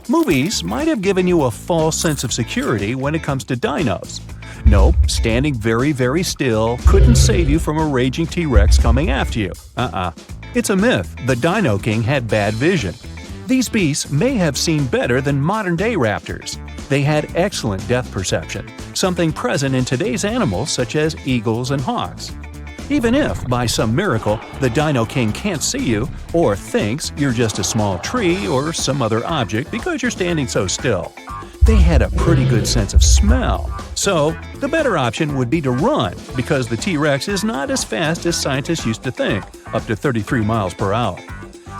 Movies might have given you a false sense of security when it comes to dinos. Nope, standing very, very still couldn't save you from a raging T-Rex coming after you. It's a myth. The Dino King had bad vision. These beasts may have seen better than modern-day raptors. They had excellent depth perception, something present in today's animals such as eagles and hawks. Even if, by some miracle, the Dino King can't see you or thinks you're just a small tree or some other object because you're standing so still, they had a pretty good sense of smell. So, the better option would be to run because the T-Rex is not as fast as scientists used to think, up to 33 miles per hour.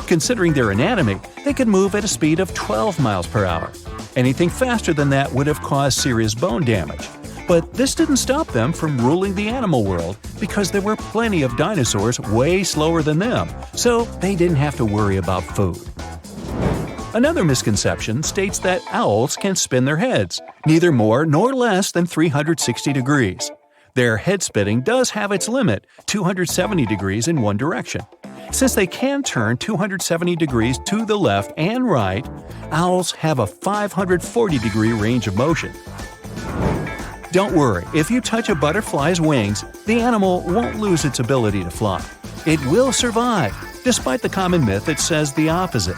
Considering their anatomy, they could move at a speed of 12 miles per hour. Anything faster than that would have caused serious bone damage. But this didn't stop them from ruling the animal world because there were plenty of dinosaurs way slower than them, so they didn't have to worry about food. Another misconception states that owls can spin their heads, neither more nor less than 360 degrees. Their head spinning does have its limit, 270 degrees in one direction. Since they can turn 270 degrees to the left and right, owls have a 540-degree range of motion. Don't worry, if you touch a butterfly's wings, the animal won't lose its ability to fly. It will survive, despite the common myth that says the opposite.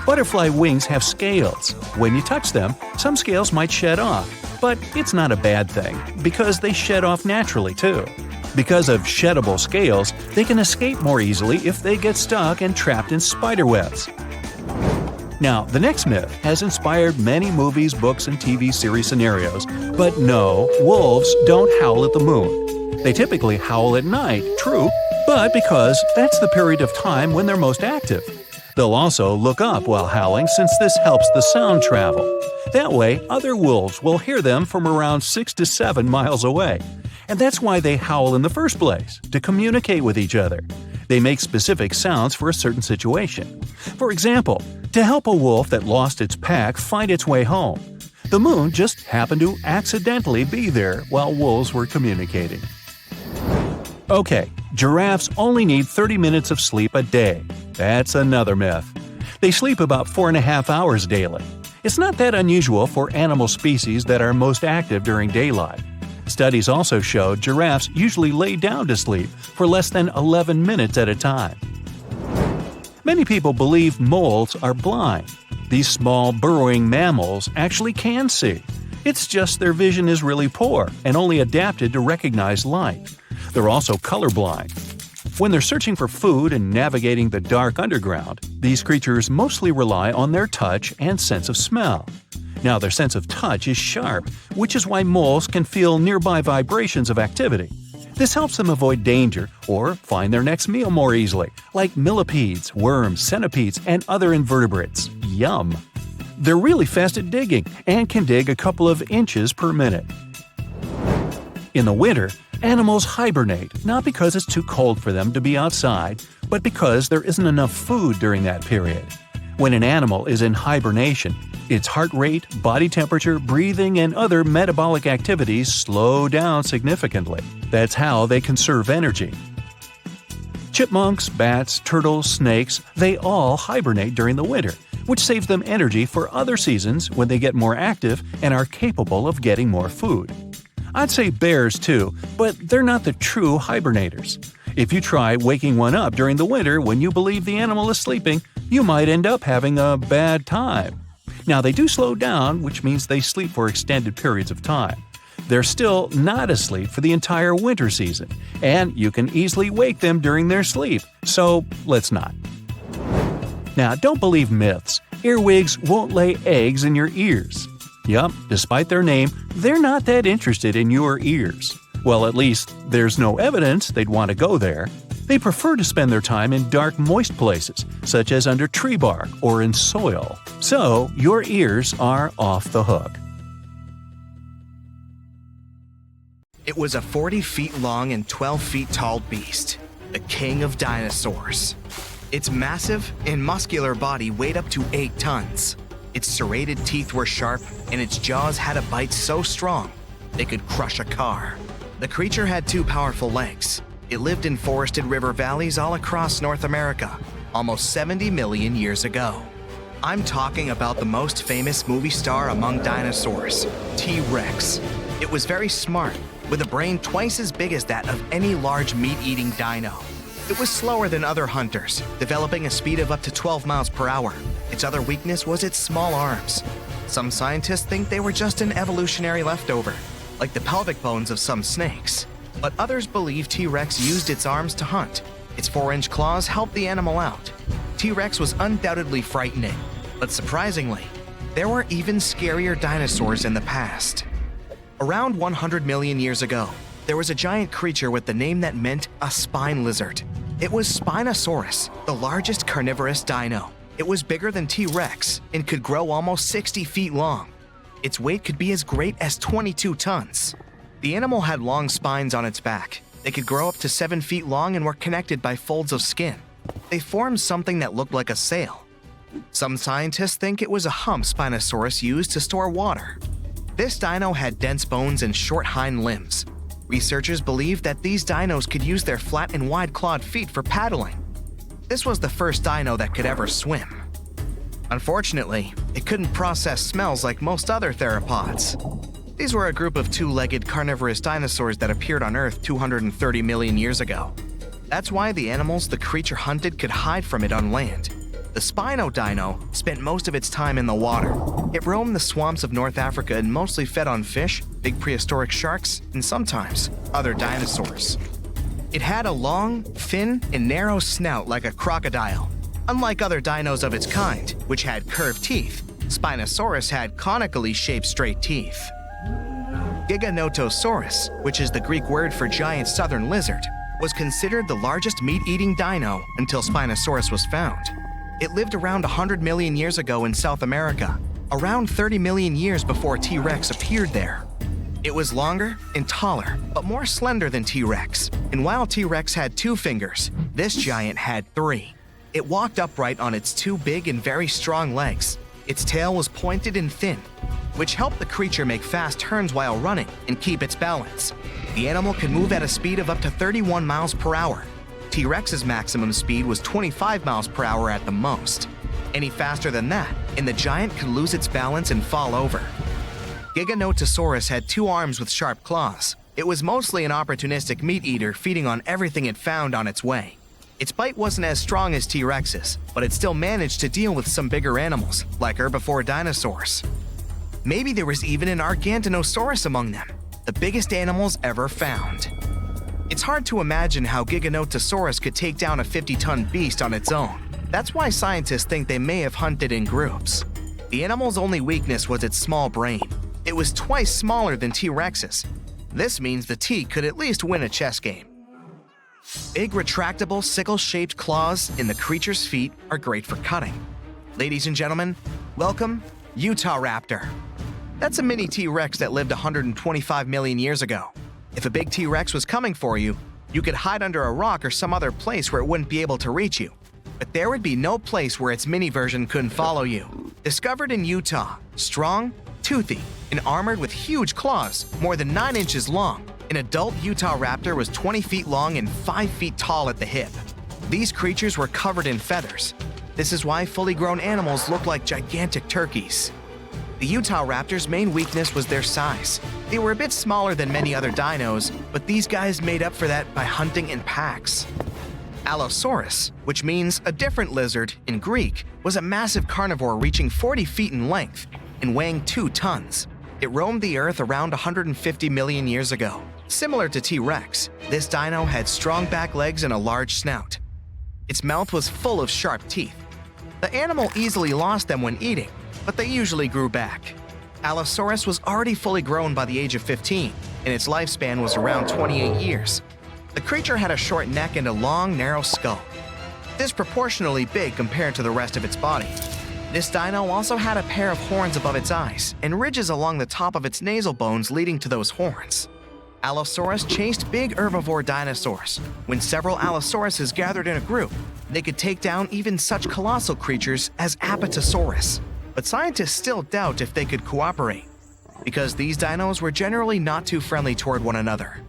Butterfly wings have scales. When you touch them, some scales might shed off, but it's not a bad thing, because they shed off naturally too. Because of sheddable scales, they can escape more easily if they get stuck and trapped in spider webs. Now, the next myth has inspired many movies, books, and TV series scenarios, but no, wolves don't howl at the moon. They typically howl at night, true, but because that's the period of time when they're most active. They'll also look up while howling since this helps the sound travel. That way, other wolves will hear them from around 6 to 7 miles away. And that's why they howl in the first place, to communicate with each other. They make specific sounds for a certain situation. For example, to help a wolf that lost its pack find its way home. The moon just happened to accidentally be there while wolves were communicating. Okay, giraffes only need 30 minutes of sleep a day. That's another myth. They sleep about 4.5 hours daily. It's not that unusual for animal species that are most active during daylight. Studies also showed giraffes usually lay down to sleep for less than 11 minutes at a time. Many people believe moles are blind. These small burrowing mammals actually can see. It's just their vision is really poor and only adapted to recognize light. They're also colorblind. When they're searching for food and navigating the dark underground, these creatures mostly rely on their touch and sense of smell. Now, their sense of touch is sharp, which is why moles can feel nearby vibrations of activity. This helps them avoid danger or find their next meal more easily, like millipedes, worms, centipedes, and other invertebrates. Yum! They're really fast at digging and can dig a couple of inches per minute. In the winter, animals hibernate, not because it's too cold for them to be outside, but because there isn't enough food during that period. When an animal is in hibernation, its heart rate, body temperature, breathing, and other metabolic activities slow down significantly. That's how they conserve energy. Chipmunks, bats, turtles, snakes, they all hibernate during the winter, which saves them energy for other seasons when they get more active and are capable of getting more food. I'd say bears too, but they're not the true hibernators. If you try waking one up during the winter when you believe the animal is sleeping, you might end up having a bad time. Now, they do slow down, which means they sleep for extended periods of time. They're still not asleep for the entire winter season, and you can easily wake them during their sleep, so let's not. Now, don't believe myths. Earwigs won't lay eggs in your ears. Yup, despite their name, they're not that interested in your ears. Well, at least there's no evidence they'd want to go there. They prefer to spend their time in dark, moist places, such as under tree bark or in soil. So, your ears are off the hook. It was a 40 feet long and 12 feet tall beast, the king of dinosaurs. Its massive and muscular body weighed up to 8 tons. Its serrated teeth were sharp, and its jaws had a bite so strong they could crush a car. The creature had 2 powerful legs. It lived in forested river valleys all across North America, almost 70 million years ago. I'm talking about the most famous movie star among dinosaurs, T-Rex. It was very smart, with a brain twice as big as that of any large meat-eating dino. It was slower than other hunters, developing a speed of up to 12 miles per hour. Its other weakness was its small arms. Some scientists think they were just an evolutionary leftover, like the pelvic bones of some snakes. But others believe T-Rex used its arms to hunt. Its 4-inch claws helped the animal out. T-Rex was undoubtedly frightening, but surprisingly, there were even scarier dinosaurs in the past. Around 100 million years ago, there was a giant creature with the name that meant a spine lizard. It was Spinosaurus, the largest carnivorous dino. It was bigger than T-Rex and could grow almost 60 feet long. Its weight could be as great as 22 tons. The animal had long spines on its back. They could grow up to 7 feet long and were connected by folds of skin. They formed something that looked like a sail. Some scientists think it was a hump Spinosaurus used to store water. This dino had dense bones and short hind limbs. Researchers believe that these dinos could use their flat and wide-clawed feet for paddling. This was the first dino that could ever swim. Unfortunately, it couldn't process smells like most other theropods. These were a group of two-legged carnivorous dinosaurs that appeared on Earth 230 million years ago. That's why the animals the creature hunted could hide from it on land. The Spino dino spent most of its time in the water. It roamed the swamps of North Africa and mostly fed on fish, big prehistoric sharks, and sometimes other dinosaurs. It had a long, thin, and narrow snout like a crocodile. Unlike other dinos of its kind, which had curved teeth, Spinosaurus had conically shaped straight teeth. Giganotosaurus, which is the Greek word for giant southern lizard, was considered the largest meat-eating dino until Spinosaurus was found. It lived around 100 million years ago in South America, around 30 million years before T-Rex appeared there. It was longer and taller, but more slender than T-Rex. And while T-Rex had 2 fingers, this giant had 3. It walked upright on its 2 big and very strong legs. Its tail was pointed and thin, which helped the creature make fast turns while running and keep its balance. The animal could move at a speed of up to 31 miles per hour. T-Rex's maximum speed was 25 miles per hour at the most. Any faster than that, and the giant could lose its balance and fall over. Giganotosaurus had 2 arms with sharp claws. It was mostly an opportunistic meat eater feeding on everything it found on its way. Its bite wasn't as strong as T-Rex's, but it still managed to deal with some bigger animals, like herbivore dinosaurs. Maybe there was even an Argentinosaurus among them, the biggest animals ever found. It's hard to imagine how Giganotosaurus could take down a 50-ton beast on its own. That's why scientists think they may have hunted in groups. The animal's only weakness was its small brain. It was twice smaller than T-Rex's. This means the T could at least win a chess game. Big retractable sickle-shaped claws in the creature's feet are great for cutting. Ladies and gentlemen, welcome Utahraptor. That's a mini T-Rex that lived 125 million years ago. If a big T-Rex was coming for you, you could hide under a rock or some other place where it wouldn't be able to reach you. But there would be no place where its mini version couldn't follow you. Discovered in Utah, strong, toothy, and armored with huge claws, more than 9 inches long, an adult Utahraptor was 20 feet long and 5 feet tall at the hip. These creatures were covered in feathers. This is why fully grown animals look like gigantic turkeys. The Utahraptor's main weakness was their size. They were a bit smaller than many other dinos, but these guys made up for that by hunting in packs. Allosaurus, which means a different lizard in Greek, was a massive carnivore reaching 40 feet in length and weighing 2 tons. It roamed the Earth around 150 million years ago. Similar to T-Rex, this dino had strong back legs and a large snout. Its mouth was full of sharp teeth. The animal easily lost them when eating, but they usually grew back. Allosaurus was already fully grown by the age of 15, and its lifespan was around 28 years. The creature had a short neck and a long, narrow skull, disproportionately big compared to the rest of its body. This dino also had a pair of horns above its eyes and ridges along the top of its nasal bones leading to those horns. Allosaurus chased big herbivore dinosaurs. When several Allosauruses gathered in a group, they could take down even such colossal creatures as Apatosaurus. But scientists still doubt if they could cooperate, because these dinos were generally not too friendly toward one another.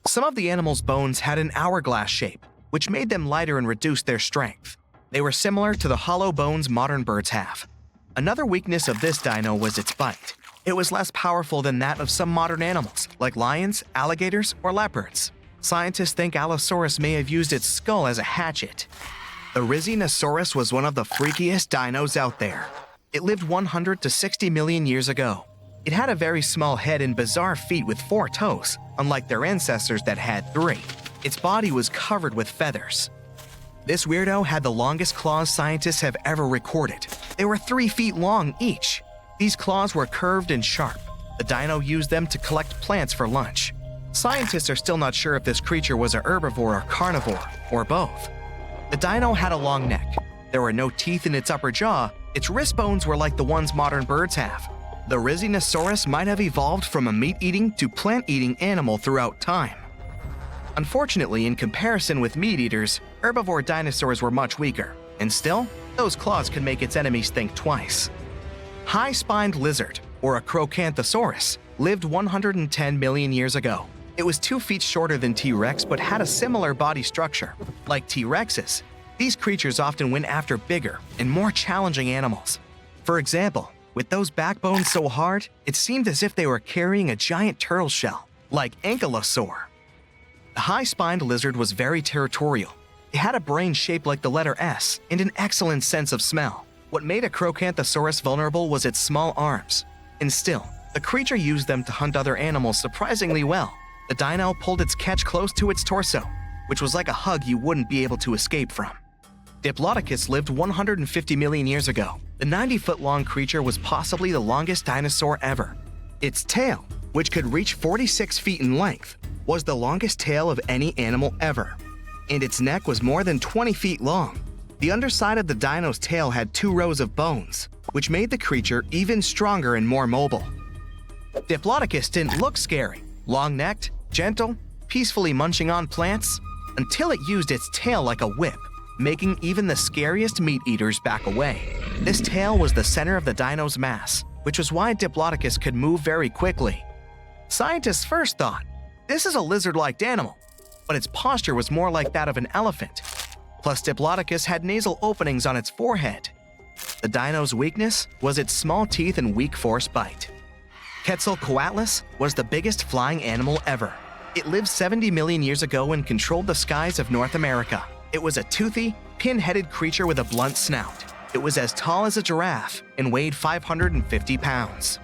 Some of the animal's bones had an hourglass shape, which made them lighter and reduced their strength. They were similar to the hollow bones modern birds have. Another weakness of this dino was its bite. It was less powerful than that of some modern animals, like lions, alligators, or leopards. Scientists think Allosaurus may have used its skull as a hatchet. The Rhizinosaurus was one of the freakiest dinos out there. It lived 100 to 60 million years ago. It had a very small head and bizarre feet with 4 toes, unlike their ancestors that had 3. Its body was covered with feathers. This weirdo had the longest claws scientists have ever recorded. They were 3 feet long each. These claws were curved and sharp. The dino used them to collect plants for lunch. Scientists are still not sure if this creature was a herbivore or carnivore, or both. The dino had a long neck. There were no teeth in its upper jaw. Its wrist bones were like the ones modern birds have. The Rhizinosaurus might have evolved from a meat-eating to plant-eating animal throughout time. Unfortunately, in comparison with meat-eaters, herbivore dinosaurs were much weaker, and still, those claws could make its enemies think twice. High-spined lizard, or a Acrocanthosaurus, lived 110 million years ago. It was 2 feet shorter than T-Rex but had a similar body structure. Like T-Rexes, these creatures often went after bigger and more challenging animals. For example, with those backbones so hard, it seemed as if they were carrying a giant turtle shell, like Ankylosaur. The high-spined lizard was very territorial. It had a brain shaped like the letter S and an excellent sense of smell. What made a Acrocanthosaurus vulnerable was its small arms. And still, the creature used them to hunt other animals surprisingly well. The dino pulled its catch close to its torso, which was like a hug you wouldn't be able to escape from. Diplodocus lived 150 million years ago. The 90-foot-long creature was possibly the longest dinosaur ever. Its tail, which could reach 46 feet in length, was the longest tail of any animal ever. And its neck was more than 20 feet long. The underside of the dino's tail had 2 rows of bones, which made the creature even stronger and more mobile. Diplodocus didn't look scary, long-necked, gentle, peacefully munching on plants, until it used its tail like a whip, making even the scariest meat-eaters back away. This tail was the center of the dino's mass, which was why Diplodocus could move very quickly. Scientists first thought, this is a lizard-like animal, but its posture was more like that of an elephant. Plus, Diplodocus had nasal openings on its forehead. The dino's weakness was its small teeth and weak force bite. Quetzalcoatlus was the biggest flying animal ever. It lived 70 million years ago and controlled the skies of North America. It was a toothy, pin-headed creature with a blunt snout. It was as tall as a giraffe and weighed 550 pounds.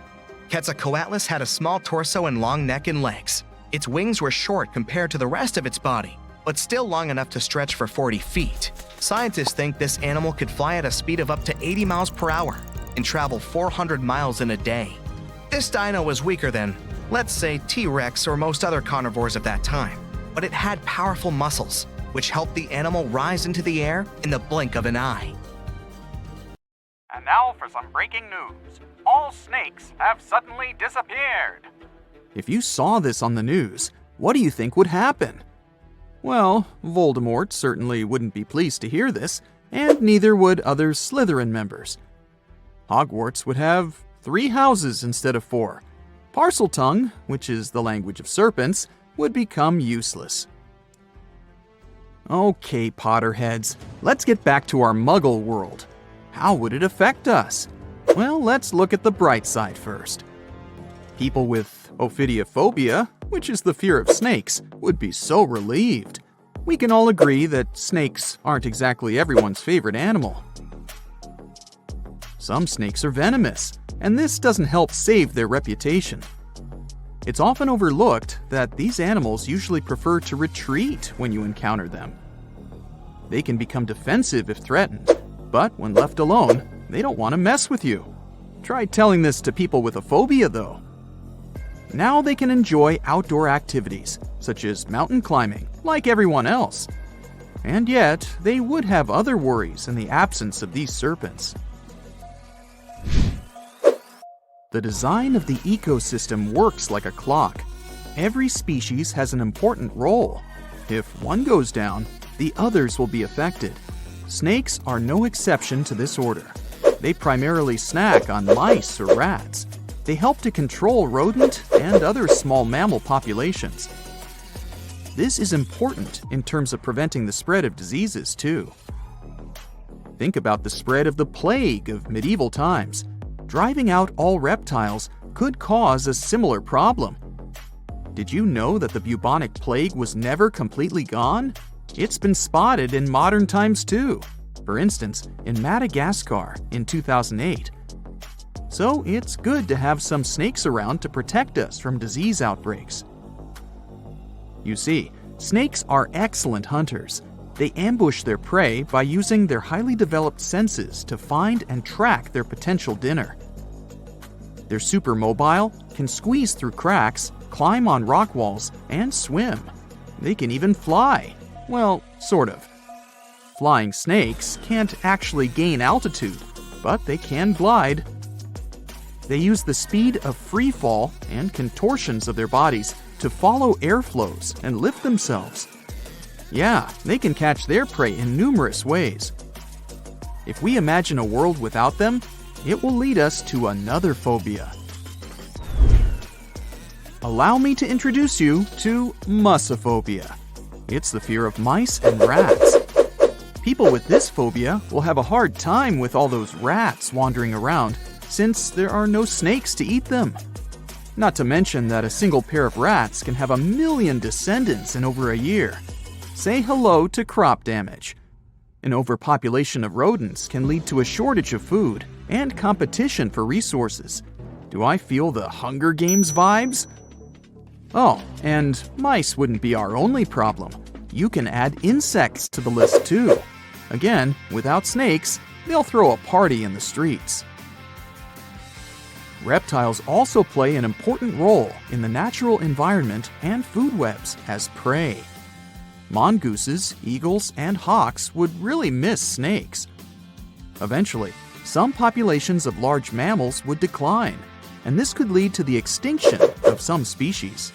Quetzalcoatlus had a small torso and long neck and legs. Its wings were short compared to the rest of its body, but still long enough to stretch for 40 feet. Scientists think this animal could fly at a speed of up to 80 miles per hour and travel 400 miles in a day. This dino was weaker than, let's say, T-Rex or most other carnivores of that time, but it had powerful muscles, which helped the animal rise into the air in the blink of an eye. And now for some breaking news. All snakes have suddenly disappeared. If you saw this on the news, what do you think would happen? Well, Voldemort certainly wouldn't be pleased to hear this, and neither would other Slytherin members. Hogwarts would have 3 houses instead of 4. Parseltongue, which is the language of serpents, would become useless. Okay, Potterheads, let's get back to our Muggle world. How would it affect us? Well, let's look at the bright side first. People with ophidiophobia, which is the fear of snakes, would be so relieved. We can all agree that snakes aren't exactly everyone's favorite animal. Some snakes are venomous, and this doesn't help save their reputation. It's often overlooked that these animals usually prefer to retreat when you encounter them. They can become defensive if threatened, but when left alone, they don't want to mess with you. Try telling this to people with a phobia, though. Now they can enjoy outdoor activities, such as mountain climbing, like everyone else. And yet, they would have other worries in the absence of these serpents. The design of the ecosystem works like a clock. Every species has an important role. If one goes down, the others will be affected. Snakes are no exception to this order. They primarily snack on mice or rats. They help to control rodent and other small mammal populations. This is important in terms of preventing the spread of diseases, too. Think about the spread of the plague of medieval times. Driving out all reptiles could cause a similar problem. Did you know that the bubonic plague was never completely gone? It's been spotted in modern times too. For instance, in Madagascar in 2008. So it's good to have some snakes around to protect us from disease outbreaks. You see, snakes are excellent hunters. They ambush their prey by using their highly developed senses to find and track their potential dinner. They're super mobile, can squeeze through cracks, climb on rock walls and swim. They can even fly. Well, sort of. Flying snakes can't actually gain altitude, but they can glide. They use the speed of free fall and contortions of their bodies to follow airflows and lift themselves. Yeah, they can catch their prey in numerous ways. If we imagine a world without them, it will lead us to another phobia. Allow me to introduce you to mussophobia. It's the fear of mice and rats. People with this phobia will have a hard time with all those rats wandering around, since there are no snakes to eat them. Not to mention that a single pair of rats can have 1 million descendants in over a year. Say hello to crop damage. An overpopulation of rodents can lead to a shortage of food and competition for resources. Do I feel the Hunger Games vibes? Oh, and mice wouldn't be our only problem. You can add insects to the list too. Again, without snakes, they'll throw a party in the streets. Reptiles also play an important role in the natural environment and food webs as prey. Mongooses, eagles, and hawks would really miss snakes. Eventually, some populations of large mammals would decline, and this could lead to the extinction of some species.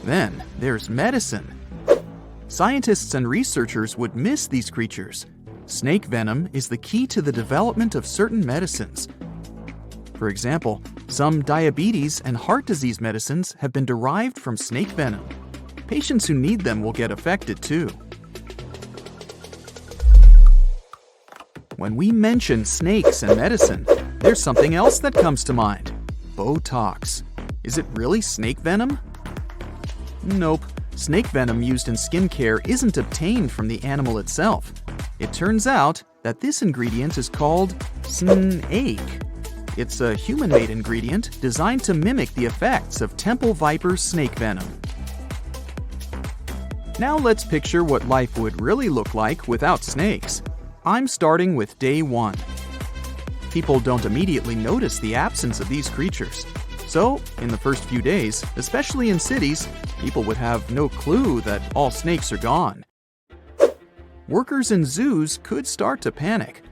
Then there's medicine. Scientists and researchers would miss these creatures. Snake venom is the key to the development of certain medicines. For example, some diabetes and heart disease medicines have been derived from snake venom. Patients who need them will get affected too. When we mention snakes and medicine, there's something else that comes to mind. Botox. Is it really snake venom? Nope. Snake venom used in skincare isn't obtained from the animal itself. It turns out that this ingredient is called snake. It's a human-made ingredient designed to mimic the effects of temple viper snake venom. Now let's picture what life would really look like without snakes. I'm starting with day 1. People don't immediately notice the absence of these creatures. So, in the first few days, especially in cities, people would have no clue that all snakes are gone. Workers in zoos could start to panic.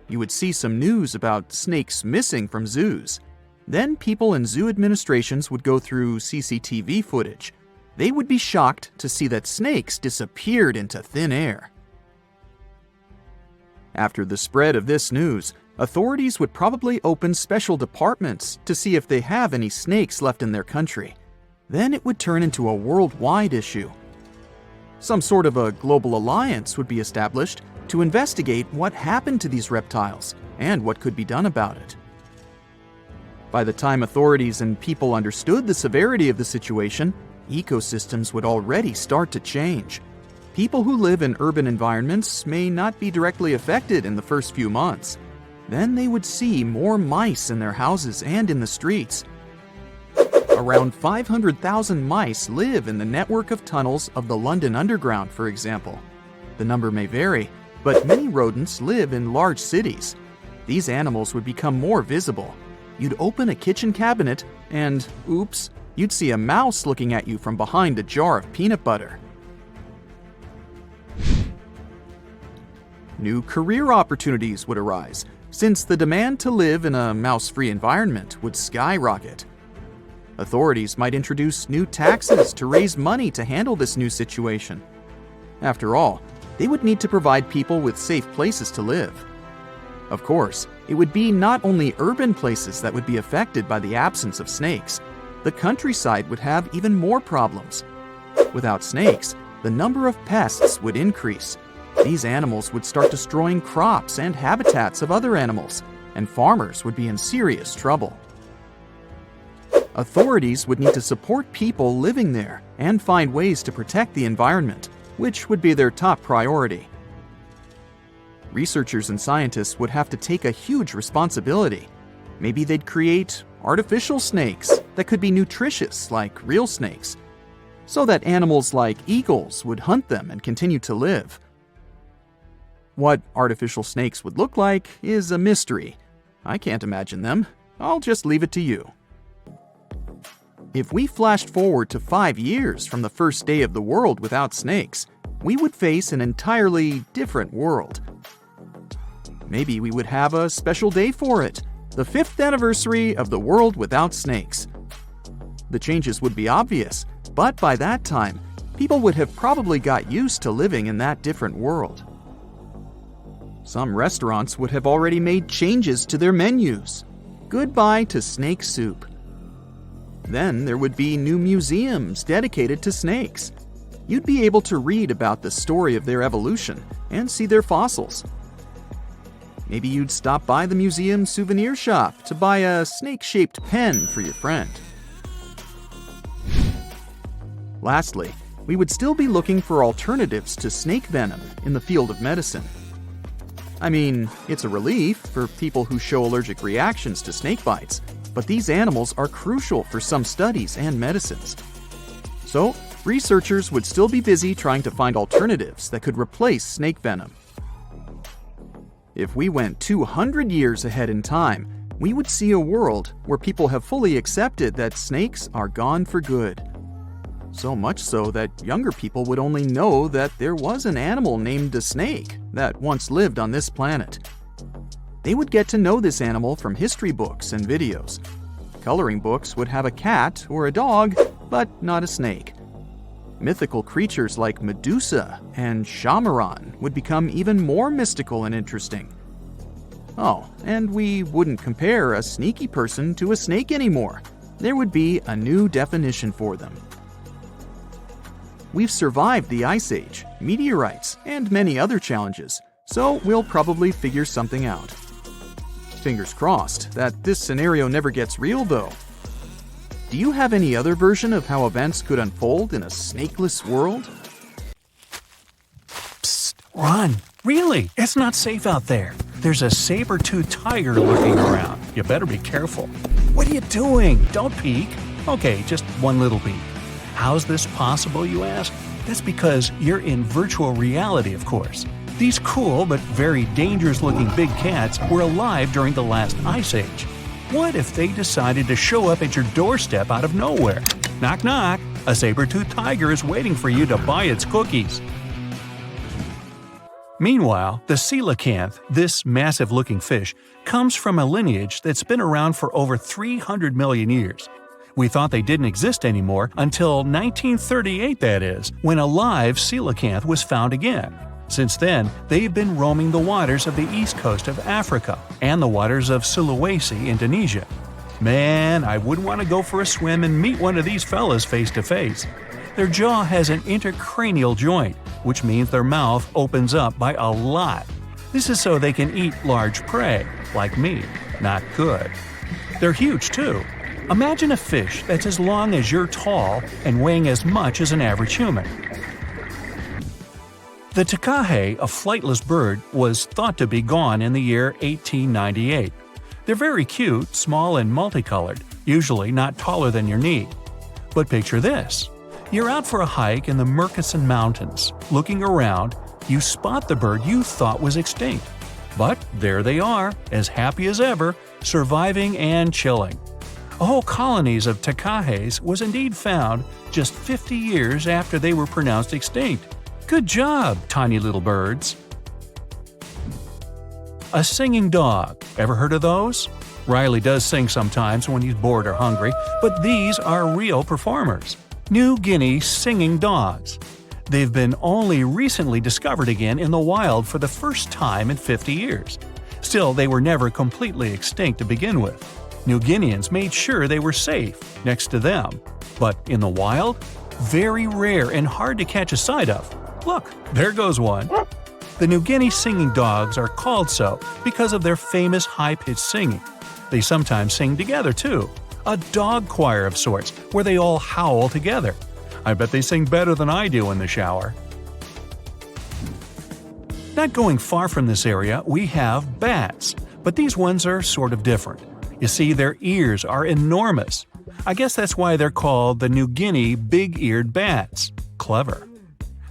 You would see some news about snakes missing from zoos. Then people in zoo administrations would go through CCTV footage. They would be shocked to see that snakes disappeared into thin air. After the spread of this news, authorities would probably open special departments to see if they have any snakes left in their country. Then it would turn into a worldwide issue. Some sort of a global alliance would be established to investigate what happened to these reptiles and what could be done about it. By the time authorities and people understood the severity of the situation, ecosystems would already start to change. People who live in urban environments may not be directly affected in the first few months. Then they would see more mice in their houses and in the streets. Around 500,000 mice live in the network of tunnels of the London Underground, for example. The number may vary, but many rodents live in large cities. These animals would become more visible. You'd open a kitchen cabinet and, oops, you'd see a mouse looking at you from behind a jar of peanut butter. New career opportunities would arise, since the demand to live in a mouse-free environment would skyrocket. Authorities might introduce new taxes to raise money to handle this new situation. After all, they would need to provide people with safe places to live. Of course, it would be not only urban places that would be affected by the absence of snakes. The countryside would have even more problems. Without snakes, the number of pests would increase. These animals would start destroying crops and habitats of other animals, and farmers would be in serious trouble. Authorities would need to support people living there and find ways to protect the environment, which would be their top priority. Researchers and scientists would have to take a huge responsibility. Maybe they'd create artificial snakes that could be nutritious like real snakes, so that animals like eagles would hunt them and continue to live. What artificial snakes would look like is a mystery. I can't imagine them. I'll just leave it to you. If we flashed forward to 5 years from the first day of the world without snakes, we would face an entirely different world. Maybe we would have a special day for it, the 5th anniversary of the world without snakes. The changes would be obvious, but by that time, people would have probably got used to living in that different world. Some restaurants would have already made changes to their menus. Goodbye to snake soup. Then there would be new museums dedicated to snakes. You'd be able to read about the story of their evolution and see their fossils. Maybe you'd stop by the museum souvenir shop to buy a snake-shaped pen for your friend. Lastly, we would still be looking for alternatives to snake venom in the field of medicine. I mean, it's a relief for people who show allergic reactions to snake bites, but these animals are crucial for some studies and medicines. So, researchers would still be busy trying to find alternatives that could replace snake venom. If we went 200 years ahead in time, we would see a world where people have fully accepted that snakes are gone for good. So much so that younger people would only know that there was an animal named a snake that once lived on this planet. They would get to know this animal from history books and videos. Coloring books would have a cat or a dog, but not a snake. Mythical creatures like Medusa and Shamaran would become even more mystical and interesting. Oh, and we wouldn't compare a sneaky person to a snake anymore. There would be a new definition for them. We've survived the Ice Age, meteorites, and many other challenges, so we'll probably figure something out. Fingers crossed that this scenario never gets real, though. Do you have any other version of how events could unfold in a snakeless world? Psst, run! Really, it's not safe out there. There's a saber-toothed tiger lurking around. You better be careful. What are you doing? Don't peek. Okay, just one little peek. How's this possible, you ask? That's because you're in virtual reality, of course. These cool but very dangerous-looking big cats were alive during the last Ice Age. What if they decided to show up at your doorstep out of nowhere? Knock knock, a saber-toothed tiger is waiting for you to buy its cookies. Meanwhile, the coelacanth, this massive-looking fish, comes from a lineage that's been around for over 300 million years. We thought they didn't exist anymore until 1938, that is, when a live coelacanth was found again. Since then, they've been roaming the waters of the east coast of Africa and the waters of Sulawesi, Indonesia. Man, I wouldn't want to go for a swim and meet one of these fellas face to face. Their jaw has an intercranial joint, which means their mouth opens up by a lot. This is so they can eat large prey, like me. Not good. They're huge, too. Imagine a fish that's as long as you're tall and weighing as much as an average human. The takahe, a flightless bird, was thought to be gone in the year 1898. They're very cute, small and multicolored, usually not taller than your knee. But picture this. You're out for a hike in the Murchison Mountains. Looking around, you spot the bird you thought was extinct. But there they are, as happy as ever, surviving and chilling. Whole colonies of takahes was indeed found just 50 years after they were pronounced extinct. Good job, tiny little birds. A singing dog. Ever heard of those? Riley does sing sometimes when he's bored or hungry, but these are real performers. New Guinea singing dogs. They've been only recently discovered again in the wild for the first time in 50 years. Still, they were never completely extinct to begin with. New Guineans made sure they were safe next to them. But in the wild, very rare and hard to catch a sight of. Look, there goes one. The New Guinea singing dogs are called so because of their famous high-pitched singing. They sometimes sing together, too. A dog choir of sorts, where they all howl together. I bet they sing better than I do in the shower. Not going far from this area, we have bats, but these ones are sort of different. You see, their ears are enormous. I guess that's why they're called the New Guinea big-eared bats. Clever.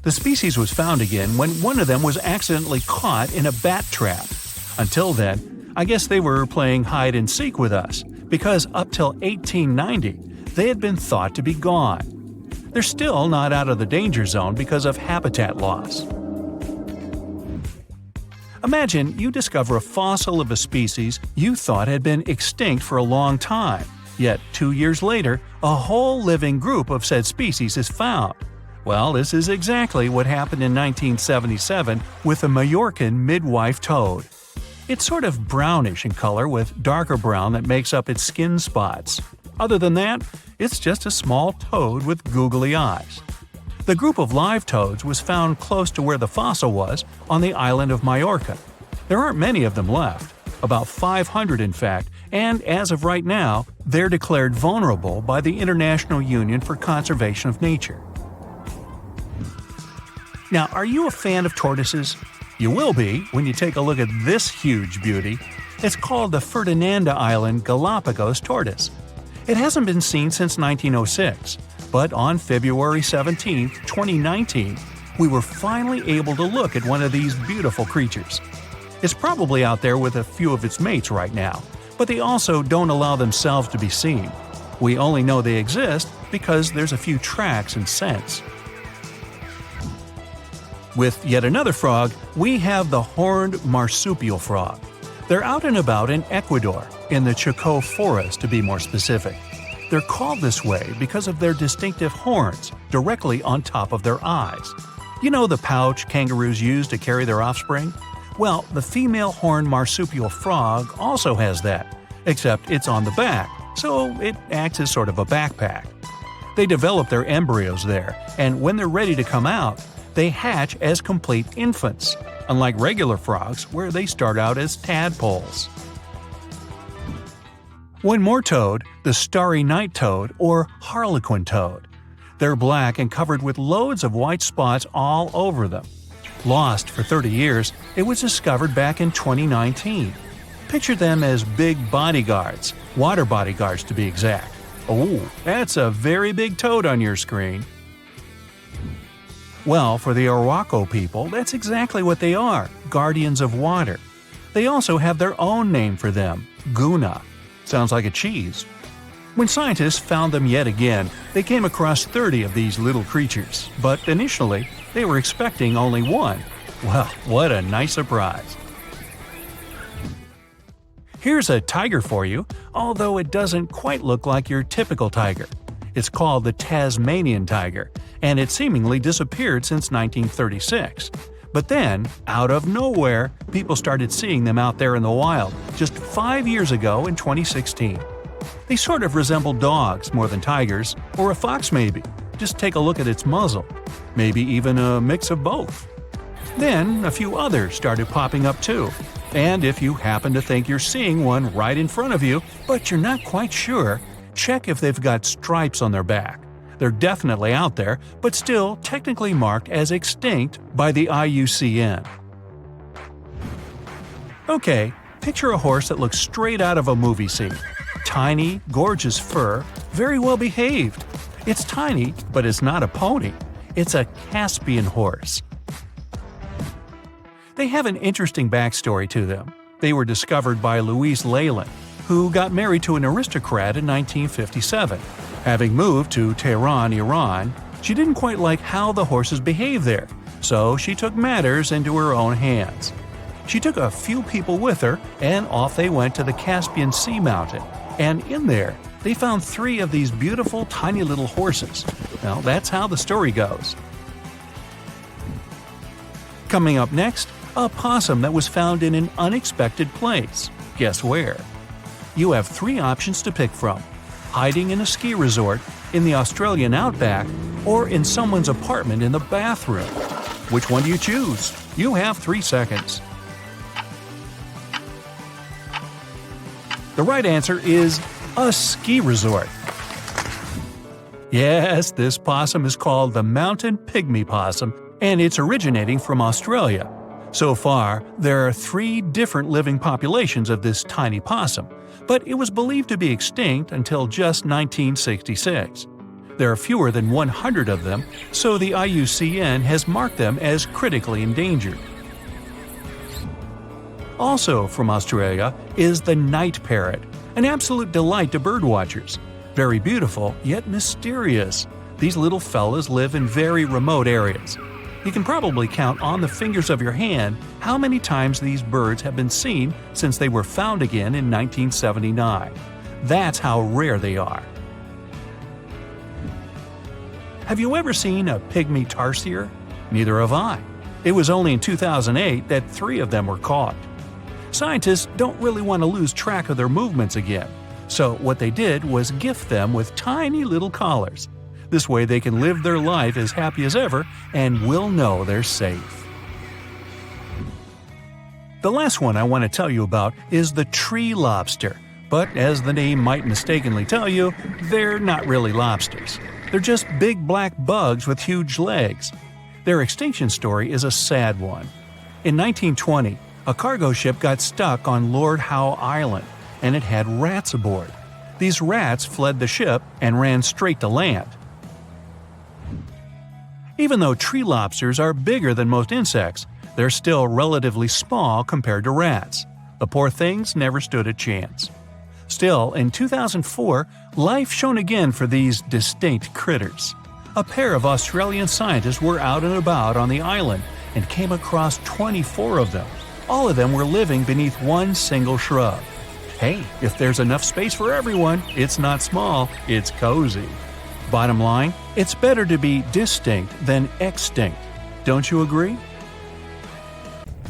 The species was found again when one of them was accidentally caught in a bat trap. Until then, I guess they were playing hide-and-seek with us, because up till 1890, they had been thought to be gone. They're still not out of the danger zone because of habitat loss. Imagine you discover a fossil of a species you thought had been extinct for a long time, yet 2 years later, a whole living group of said species is found. Well, this is exactly what happened in 1977 with the Majorcan midwife toad. It's sort of brownish in color with darker brown that makes up its skin spots. Other than that, it's just a small toad with googly eyes. The group of live toads was found close to where the fossil was, on the island of Majorca. There aren't many of them left, about 500 in fact, and as of right now, they're declared vulnerable by the International Union for Conservation of Nature. Now, are you a fan of tortoises? You will be when you take a look at this huge beauty. It's called the Ferdinanda Island Galapagos tortoise. It hasn't been seen since 1906, but on February 17, 2019, we were finally able to look at one of these beautiful creatures. It's probably out there with a few of its mates right now, but they also don't allow themselves to be seen. We only know they exist because there's a few tracks and scents. With yet another frog, we have the horned marsupial frog. They're out and about in Ecuador, in the Chocó forest to be more specific. They're called this way because of their distinctive horns directly on top of their eyes. You know the pouch kangaroos use to carry their offspring? Well, the female horned marsupial frog also has that, except it's on the back, so it acts as sort of a backpack. They develop their embryos there, and when they're ready to come out, they hatch as complete infants, unlike regular frogs where they start out as tadpoles. One more toad, the starry night toad or harlequin toad. They're black and covered with loads of white spots all over them. Lost for 30 years, it was discovered back in 2019. Picture them as big bodyguards, water bodyguards to be exact. Oh, that's a very big toad on your screen. Well, for the Arhuaco people, that's exactly what they are, guardians of water. They also have their own name for them, Guna. Sounds like a cheese. When scientists found them yet again, they came across 30 of these little creatures, but initially, they were expecting only one. Well, what a nice surprise. Here's a tiger for you, although it doesn't quite look like your typical tiger. It's called the Tasmanian tiger, and it seemingly disappeared since 1936. But then, out of nowhere, people started seeing them out there in the wild just 5 years ago in 2016. They sort of resemble dogs more than tigers, or a fox maybe. Just take a look at its muzzle. Maybe even a mix of both. Then, a few others started popping up too. And if you happen to think you're seeing one right in front of you, but you're not quite sure, check if they've got stripes on their back. They're definitely out there, but still technically marked as extinct by the IUCN. Okay, picture a horse that looks straight out of a movie scene. Tiny, gorgeous fur, very well behaved. It's tiny, but it's not a pony. It's a Caspian horse. They have an interesting backstory to them. They were discovered by Louise Leyland, who got married to an aristocrat in 1957. Having moved to Tehran, Iran, she didn't quite like how the horses behaved there, so she took matters into her own hands. She took a few people with her, and off they went to the Caspian Sea mountain. And in there, they found 3 of these beautiful tiny little horses. Well, that's how the story goes. Coming up next, a possum that was found in an unexpected place. Guess where? You have 3 options to pick from: hiding in a ski resort, in the Australian outback, or in someone's apartment in the bathroom. Which one do you choose? You have 3 seconds. The right answer is a ski resort. Yes, this possum is called the mountain pygmy possum, and it's originating from Australia. So far, there are 3 different living populations of this tiny possum, but it was believed to be extinct until just 1966. There are fewer than 100 of them, so the IUCN has marked them as critically endangered. Also from Australia is the night parrot, an absolute delight to birdwatchers. Very beautiful, yet mysterious. These little fellas live in very remote areas. You can probably count on the fingers of your hand how many times these birds have been seen since they were found again in 1979. That's how rare they are. Have you ever seen a pygmy tarsier? Neither have I. It was only in 2008 that 3 of them were caught. Scientists don't really want to lose track of their movements again, so what they did was gift them with tiny little collars. This way they can live their life as happy as ever and will know they're safe. The last one I want to tell you about is the tree lobster, but as the name might mistakenly tell you, they're not really lobsters. They're just big black bugs with huge legs. Their extinction story is a sad one. In 1920, a cargo ship got stuck on Lord Howe Island, and it had rats aboard. These rats fled the ship and ran straight to land. Even though tree lobsters are bigger than most insects, they're still relatively small compared to rats. The poor things never stood a chance. Still, in 2004, life shone again for these distinct critters. A pair of Australian scientists were out and about on the island and came across 24 of them. All of them were living beneath one single shrub. Hey, if there's enough space for everyone, it's not small, it's cozy. Bottom line, it's better to be distinct than extinct. Don't you agree?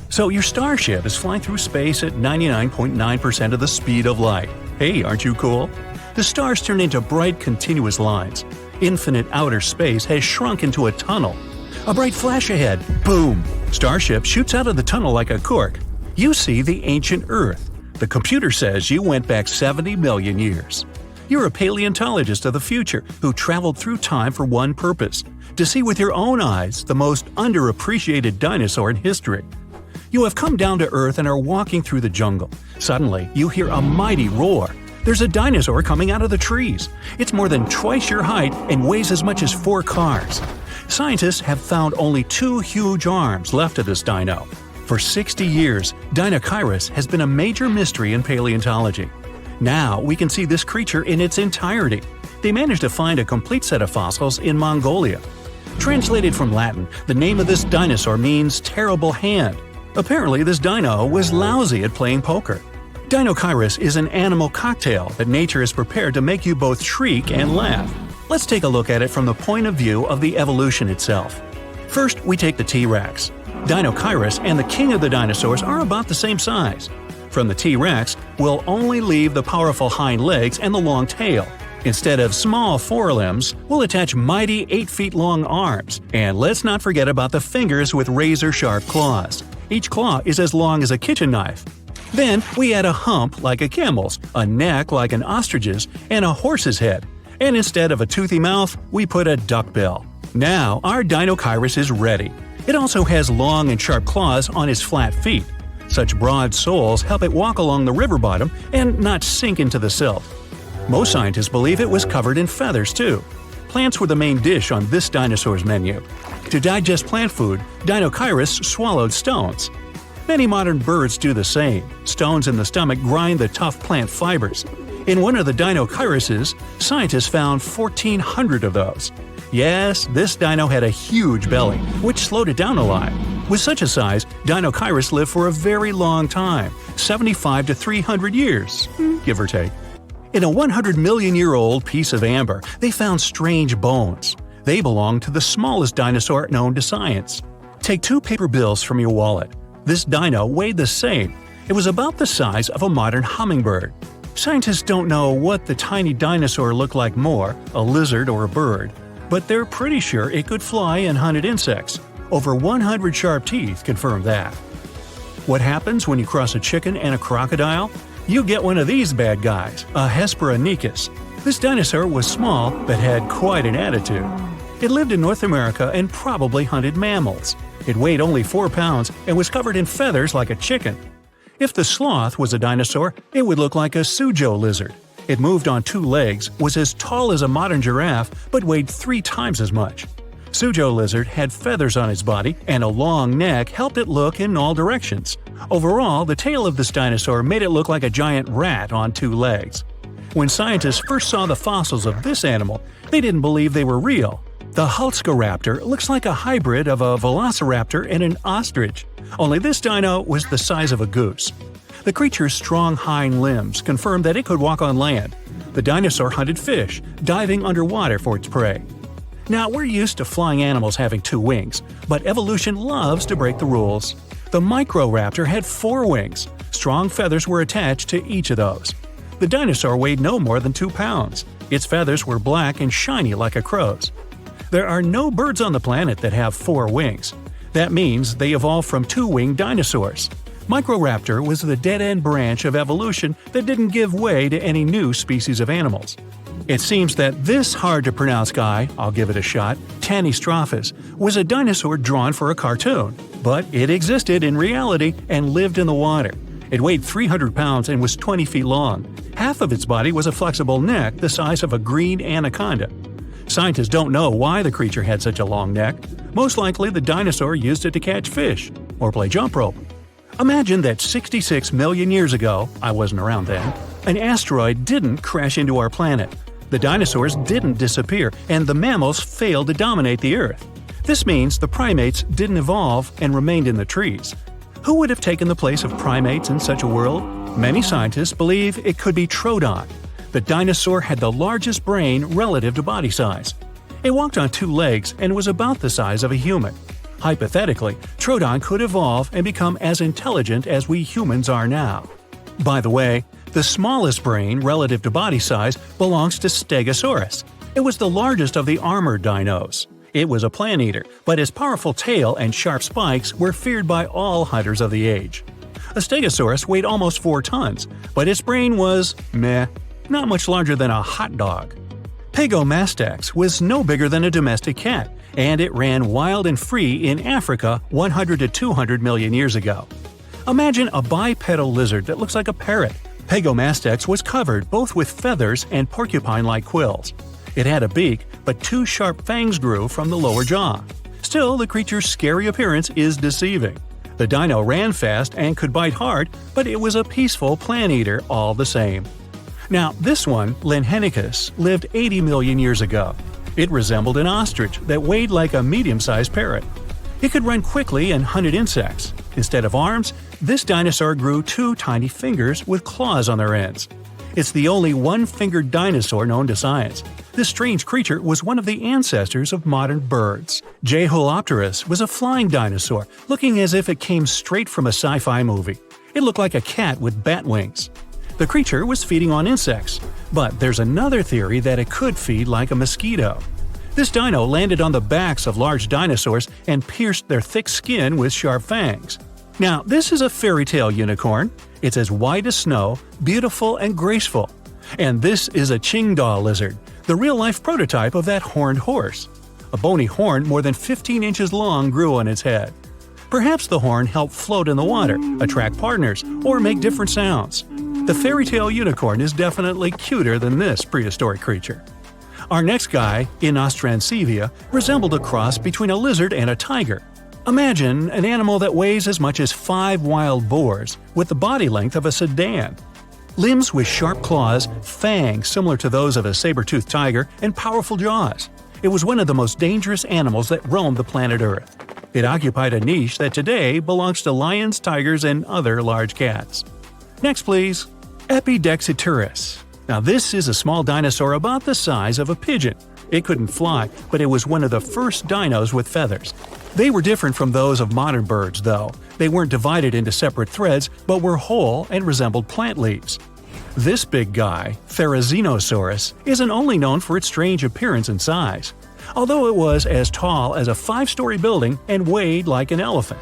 So your starship is flying through space at 99.9% of the speed of light. Hey, aren't you cool? The stars turn into bright, continuous lines. Infinite outer space has shrunk into a tunnel. A bright flash ahead. Boom! Starship shoots out of the tunnel like a cork. You see the ancient Earth. The computer says you went back 70 million years. You're a paleontologist of the future who traveled through time for one purpose: to see with your own eyes the most underappreciated dinosaur in history. You have come down to Earth and are walking through the jungle. Suddenly, you hear a mighty roar. There's a dinosaur coming out of the trees. It's more than twice your height and weighs as much as 4 cars. Scientists have found only 2 huge arms left of this dino. For 60 years, Dinochirus has been a major mystery in paleontology. Now we can see this creature in its entirety. They managed to find a complete set of fossils in Mongolia. Translated from Latin, the name of this dinosaur means terrible hand. Apparently, this dino was lousy at playing poker. Dinochirus is an animal cocktail that nature has prepared to make you both shriek and laugh. Let's take a look at it from the point of view of the evolution itself. First, we take the T-Rex. Dinochirus and the king of the dinosaurs are about the same size. From the T-Rex, we'll only leave the powerful hind legs and the long tail. Instead of small forelimbs, we'll attach mighty 8-feet-long arms. And let's not forget about the fingers with razor-sharp claws. Each claw is as long as a kitchen knife. Then we add a hump like a camel's, a neck like an ostrich's, and a horse's head. And instead of a toothy mouth, we put a duckbill. Now our Dinochirus is ready. It also has long and sharp claws on its flat feet. Such broad soles help it walk along the river bottom and not sink into the silt. Most scientists believe it was covered in feathers too. Plants were the main dish on this dinosaur's menu. To digest plant food, Dinochirus swallowed stones. Many modern birds do the same. Stones in the stomach grind the tough plant fibers. In one of the Dinochiruses, scientists found 1,400 of those. Yes, this dino had a huge belly, which slowed it down a lot. With such a size, Dinochirus lived for a very long time, 75 to 300 years, give or take. In a 100-million-year-old piece of amber, they found strange bones. They belong to the smallest dinosaur known to science. Take 2 paper bills from your wallet. This dino weighed the same. It was about the size of a modern hummingbird. Scientists don't know what the tiny dinosaur looked like more, a lizard or a bird, but they're pretty sure it could fly and hunted insects. Over 100 sharp teeth confirm that. What happens when you cross a chicken and a crocodile? You get one of these bad guys, a Hesperonychus. This dinosaur was small but had quite an attitude. It lived in North America and probably hunted mammals. It weighed only 4 pounds and was covered in feathers like a chicken. If the sloth was a dinosaur, it would look like a Suzhou lizard. It moved on 2 legs, was as tall as a modern giraffe, but weighed 3 times as much. Suzhou lizard had feathers on its body, and a long neck helped it look in all directions. Overall, the tail of this dinosaur made it look like a giant rat on 2 legs. When scientists first saw the fossils of this animal, they didn't believe they were real. The Hulskaraptor looks like a hybrid of a velociraptor and an ostrich, only this dino was the size of a goose. The creature's strong hind limbs confirmed that it could walk on land. The dinosaur hunted fish, diving underwater for its prey. Now, we're used to flying animals having 2 wings, but evolution loves to break the rules. The Microraptor had 4 wings. Strong feathers were attached to each of those. The dinosaur weighed no more than 2 pounds. Its feathers were black and shiny like a crow's. There are no birds on the planet that have 4 wings. That means they evolved from 2-winged dinosaurs. Microraptor was the dead-end branch of evolution that didn't give way to any new species of animals. It seems that this hard-to-pronounce guy, I'll give it a shot, Tanystrophus, was a dinosaur drawn for a cartoon. But it existed in reality and lived in the water. It weighed 300 pounds and was 20 feet long. Half of its body was a flexible neck the size of a green anaconda. Scientists don't know why the creature had such a long neck. Most likely the dinosaur used it to catch fish or play jump rope. Imagine that 66 million years ago, I wasn't around then, an asteroid didn't crash into our planet. The dinosaurs didn't disappear, and the mammals failed to dominate the Earth. This means the primates didn't evolve and remained in the trees. Who would have taken the place of primates in such a world? Many scientists believe it could be Troodon. The dinosaur had the largest brain relative to body size. It walked on 2 legs and was about the size of a human. Hypothetically, Troodon could evolve and become as intelligent as we humans are now. By the way, the smallest brain relative to body size belongs to Stegosaurus. It was the largest of the armored dinos. It was a plant eater, but its powerful tail and sharp spikes were feared by all hunters of the age. A Stegosaurus weighed almost 4 tons, but its brain was meh, not much larger than a hot dog. Pagomastax was no bigger than a domestic cat, and it ran wild and free in Africa 100 to 200 million years ago. Imagine a bipedal lizard that looks like a parrot. Pagomastax was covered both with feathers and porcupine-like quills. It had a beak, but 2 sharp fangs grew from the lower jaw. Still, the creature's scary appearance is deceiving. The dino ran fast and could bite hard, but it was a peaceful plant eater all the same. Now, this one, Linhenicus, lived 80 million years ago. It resembled an ostrich that weighed like a medium-sized parrot. It could run quickly and hunted insects. Instead of arms, this dinosaur grew 2 tiny fingers with claws on their ends. It's the only one-fingered dinosaur known to science. This strange creature was one of the ancestors of modern birds. Jeholopterus was a flying dinosaur, looking as if it came straight from a sci-fi movie. It looked like a cat with bat wings. The creature was feeding on insects, but there's another theory that it could feed like a mosquito. This dino landed on the backs of large dinosaurs and pierced their thick skin with sharp fangs. Now, this is a fairy tale unicorn. It's as white as snow, beautiful and graceful. And this is a Qingdao lizard, the real-life prototype of that horned horse. A bony horn more than 15 inches long grew on its head. Perhaps the horn helped float in the water, attract partners, or make different sounds. The fairy tale unicorn is definitely cuter than this prehistoric creature. Our next guy, Inostrancevia, resembled a cross between a lizard and a tiger. Imagine an animal that weighs as much as 5 wild boars, with the body length of a sedan. Limbs with sharp claws, fangs similar to those of a saber-toothed tiger, and powerful jaws. It was one of the most dangerous animals that roamed the planet Earth. It occupied a niche that today belongs to lions, tigers, and other large cats. Next, please. Epidexiturus. Now, this is a small dinosaur about the size of a pigeon. It couldn't fly, but it was one of the first dinos with feathers. They were different from those of modern birds, though. They weren't divided into separate threads, but were whole and resembled plant leaves. This big guy, Therizinosaurus, isn't only known for its strange appearance and size, although it was as tall as a 5-story building and weighed like an elephant.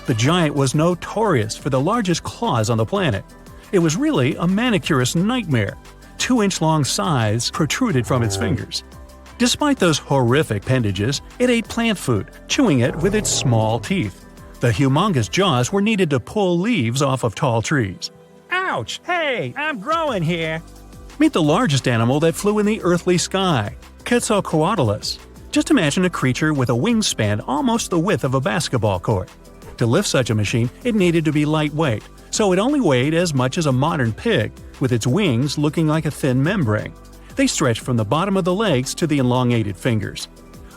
The giant was notorious for the largest claws on the planet. It was really a manicurist's nightmare. 2-inch-long scythes protruded from its fingers. Despite those horrific appendages, it ate plant food, chewing it with its small teeth. The humongous jaws were needed to pull leaves off of tall trees. Ouch! Hey, I'm growing here! Meet the largest animal that flew in the earthly sky, Quetzalcoatlus. Just imagine a creature with a wingspan almost the width of a basketball court. To lift such a machine, it needed to be lightweight, so it only weighed as much as a modern pig, with its wings looking like a thin membrane. They stretched from the bottom of the legs to the elongated fingers.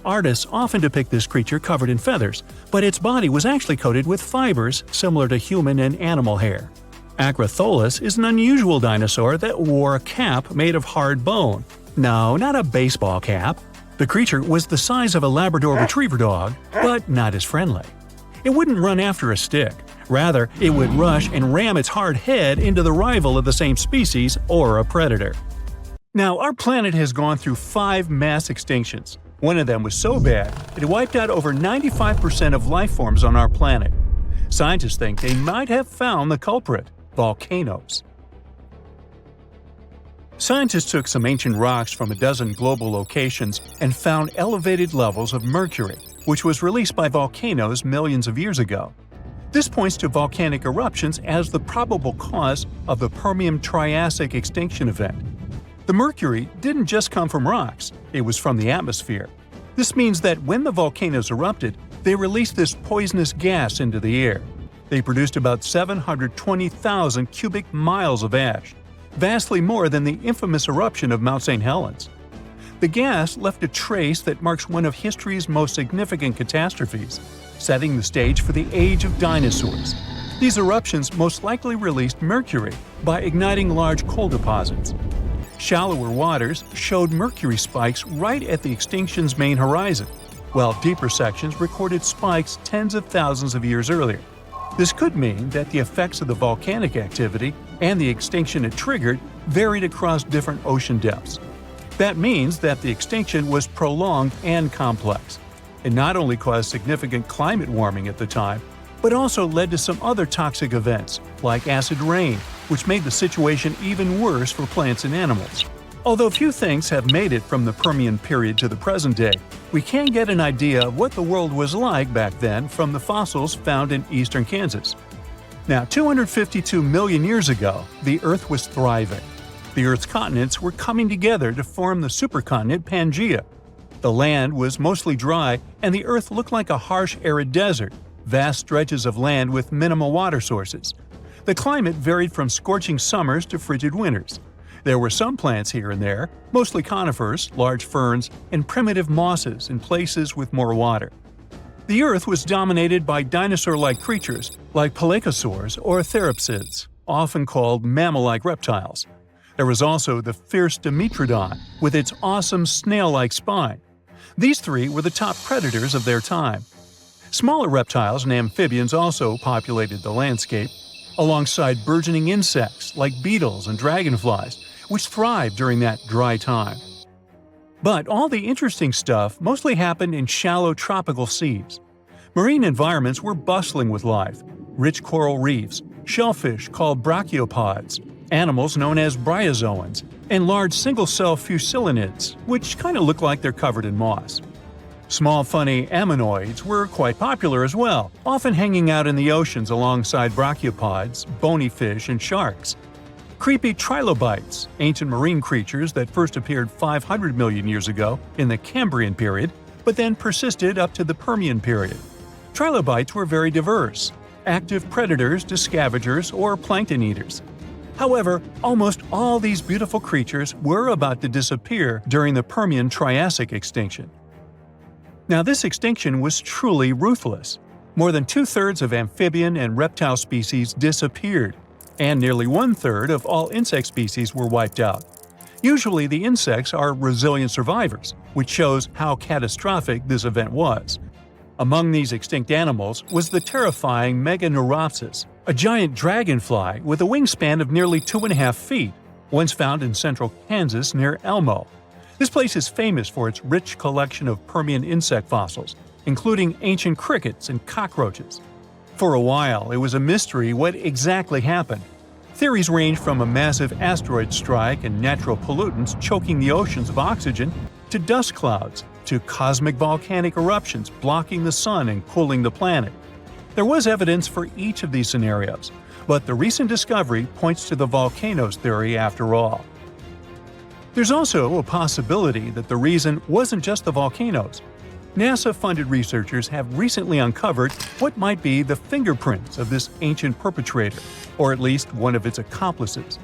Artists often depict this creature covered in feathers, but its body was actually coated with fibers similar to human and animal hair. Acrotholus is an unusual dinosaur that wore a cap made of hard bone. No, not a baseball cap. The creature was the size of a Labrador retriever dog, but not as friendly. It wouldn't run after a stick. Rather, it would rush and ram its hard head into the rival of the same species or a predator. Now, our planet has gone through 5 mass extinctions. One of them was so bad, it wiped out over 95% of life forms on our planet. Scientists think they might have found the culprit: volcanoes. Scientists took some ancient rocks from a dozen global locations and found elevated levels of mercury, which was released by volcanoes millions of years ago. This points to volcanic eruptions as the probable cause of the Permian-Triassic extinction event. The mercury didn't just come from rocks, it was from the atmosphere. This means that when the volcanoes erupted, they released this poisonous gas into the air. They produced about 720,000 cubic miles of ash, vastly more than the infamous eruption of Mount St. Helens. The gas left a trace that marks one of history's most significant catastrophes, setting the stage for the age of dinosaurs. These eruptions most likely released mercury by igniting large coal deposits. Shallower waters showed mercury spikes right at the extinction's main horizon, while deeper sections recorded spikes tens of thousands of years earlier. This could mean that the effects of the volcanic activity and the extinction it triggered varied across different ocean depths. That means that the extinction was prolonged and complex. It not only caused significant climate warming at the time, but also led to some other toxic events, like acid rain, which made the situation even worse for plants and animals. Although few things have made it from the Permian period to the present day, we can get an idea of what the world was like back then from the fossils found in eastern Kansas. Now, 252 million years ago, the Earth was thriving. The Earth's continents were coming together to form the supercontinent Pangaea. The land was mostly dry, and the Earth looked like a harsh, arid desert, vast stretches of land with minimal water sources. The climate varied from scorching summers to frigid winters. There were some plants here and there, mostly conifers, large ferns, and primitive mosses in places with more water. The Earth was dominated by dinosaur-like creatures like pelycosaurs or therapsids, often called mammal-like reptiles. There was also the fierce Dimetrodon, with its awesome snail-like spine. These 3 were the top predators of their time. Smaller reptiles and amphibians also populated the landscape, alongside burgeoning insects like beetles and dragonflies, which thrived during that dry time. But all the interesting stuff mostly happened in shallow tropical seas. Marine environments were bustling with life: rich coral reefs, shellfish called brachiopods, animals known as bryozoans, and large single-cell fusilinids, which kind of look like they're covered in moss. Small funny ammonoids were quite popular as well, often hanging out in the oceans alongside brachiopods, bony fish, and sharks. Creepy trilobites, ancient marine creatures that first appeared 500 million years ago in the Cambrian period, but then persisted up to the Permian period. Trilobites were very diverse, active predators to scavengers or plankton eaters. However, almost all these beautiful creatures were about to disappear during the Permian-Triassic extinction. Now, this extinction was truly ruthless. More than 2/3 of amphibian and reptile species disappeared, and nearly 1/3 of all insect species were wiped out. Usually, the insects are resilient survivors, which shows how catastrophic this event was. Among these extinct animals was the terrifying Meganeuropsis, a giant dragonfly with a wingspan of nearly 2.5 feet, once found in central Kansas near Elmo. This place is famous for its rich collection of Permian insect fossils, including ancient crickets and cockroaches. For a while, it was a mystery what exactly happened. Theories range from a massive asteroid strike and natural pollutants choking the oceans of oxygen, to dust clouds, to cosmic volcanic eruptions blocking the sun and cooling the planet. There was evidence for each of these scenarios, but the recent discovery points to the volcanoes theory after all. There's also a possibility that the reason wasn't just the volcanoes. NASA-funded researchers have recently uncovered what might be the fingerprints of this ancient perpetrator, or at least one of its accomplices.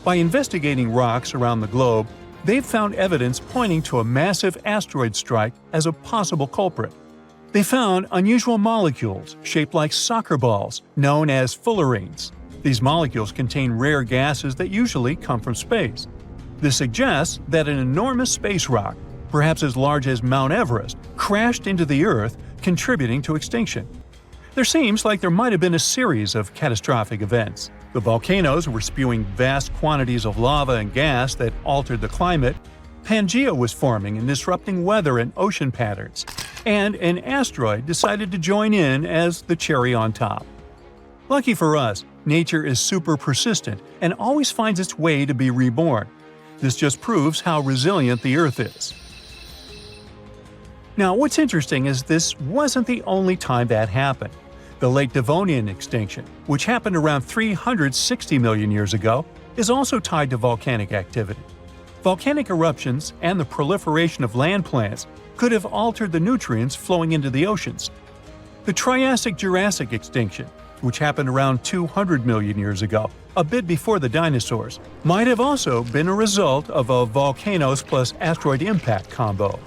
By investigating rocks around the globe, they've found evidence pointing to a massive asteroid strike as a possible culprit. They found unusual molecules shaped like soccer balls, known as fullerenes. These molecules contain rare gases that usually come from space. This suggests that an enormous space rock, perhaps as large as Mount Everest, crashed into the Earth, contributing to extinction. There seems like there might have been a series of catastrophic events. The volcanoes were spewing vast quantities of lava and gas that altered the climate, Pangea was forming and disrupting weather and ocean patterns, and an asteroid decided to join in as the cherry on top. Lucky for us, nature is super persistent and always finds its way to be reborn. This just proves how resilient the Earth is. Now, what's interesting is this wasn't the only time that happened. The Late Devonian extinction, which happened around 360 million years ago, is also tied to volcanic activity. Volcanic eruptions and the proliferation of land plants could have altered the nutrients flowing into the oceans. The Triassic-Jurassic extinction, which happened around 200 million years ago, a bit before the dinosaurs, might have also been a result of a volcanoes plus asteroid impact combo.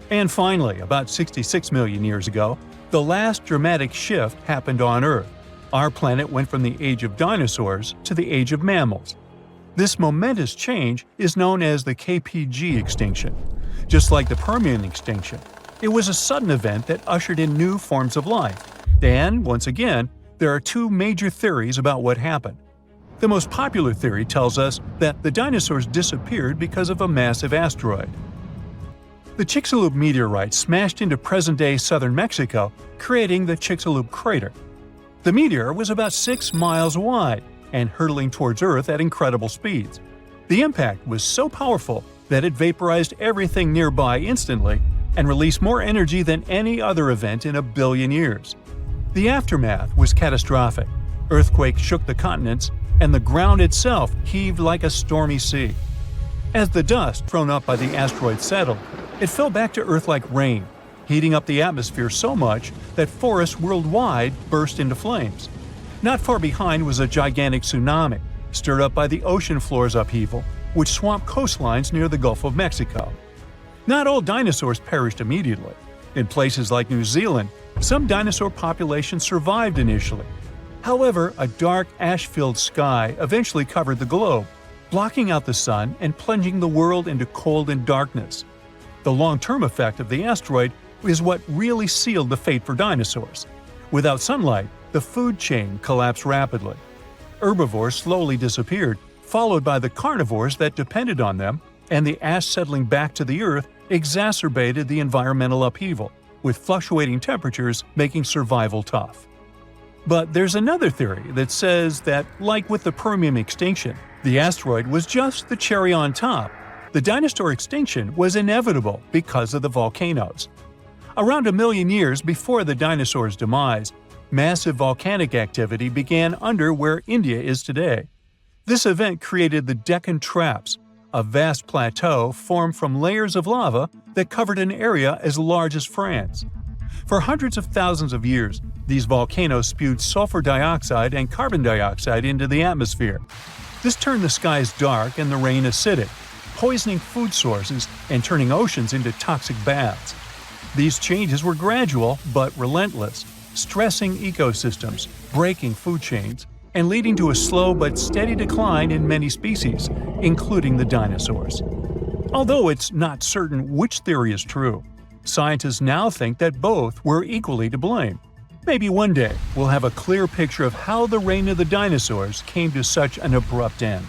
And finally, about 66 million years ago, the last dramatic shift happened on Earth. Our planet went from the age of dinosaurs to the age of mammals. This momentous change is known as the KPG extinction. Just like the Permian extinction, it was a sudden event that ushered in new forms of life. And, once again, there are two major theories about what happened. The most popular theory tells us that the dinosaurs disappeared because of a massive asteroid. The Chicxulub meteorite smashed into present-day southern Mexico, creating the Chicxulub crater. The meteor was about 6 miles wide and hurtling towards Earth at incredible speeds. The impact was so powerful that it vaporized everything nearby instantly and released more energy than any other event in a billion years. The aftermath was catastrophic. Earthquakes shook the continents, and the ground itself heaved like a stormy sea. As the dust thrown up by the asteroid settled, it fell back to Earth like rain, heating up the atmosphere so much that forests worldwide burst into flames. Not far behind was a gigantic tsunami, stirred up by the ocean floor's upheaval, which swamped coastlines near the Gulf of Mexico. Not all dinosaurs perished immediately. In places like New Zealand, some dinosaur populations survived initially. However, a dark, ash-filled sky eventually covered the globe, blocking out the sun and plunging the world into cold and darkness. The long-term effect of the asteroid is what really sealed the fate for dinosaurs. Without sunlight, the food chain collapsed rapidly. Herbivores slowly disappeared, followed by the carnivores that depended on them, and the ash settling back to the Earth exacerbated the environmental upheaval, with fluctuating temperatures making survival tough. But there's another theory that says that, like with the Permian extinction, the asteroid was just the cherry on top. The dinosaur extinction was inevitable because of the volcanoes. Around 1 million years before the dinosaurs' demise, massive volcanic activity began under where India is today. This event created the Deccan Traps, a vast plateau formed from layers of lava that covered an area as large as France. For hundreds of thousands of years, these volcanoes spewed sulfur dioxide and carbon dioxide into the atmosphere. This turned the skies dark and the rain acidic, poisoning food sources and turning oceans into toxic baths. These changes were gradual but relentless, stressing ecosystems, breaking food chains, and leading to a slow but steady decline in many species, including the dinosaurs. Although it's not certain which theory is true, scientists now think that both were equally to blame. Maybe one day we'll have a clear picture of how the reign of the dinosaurs came to such an abrupt end.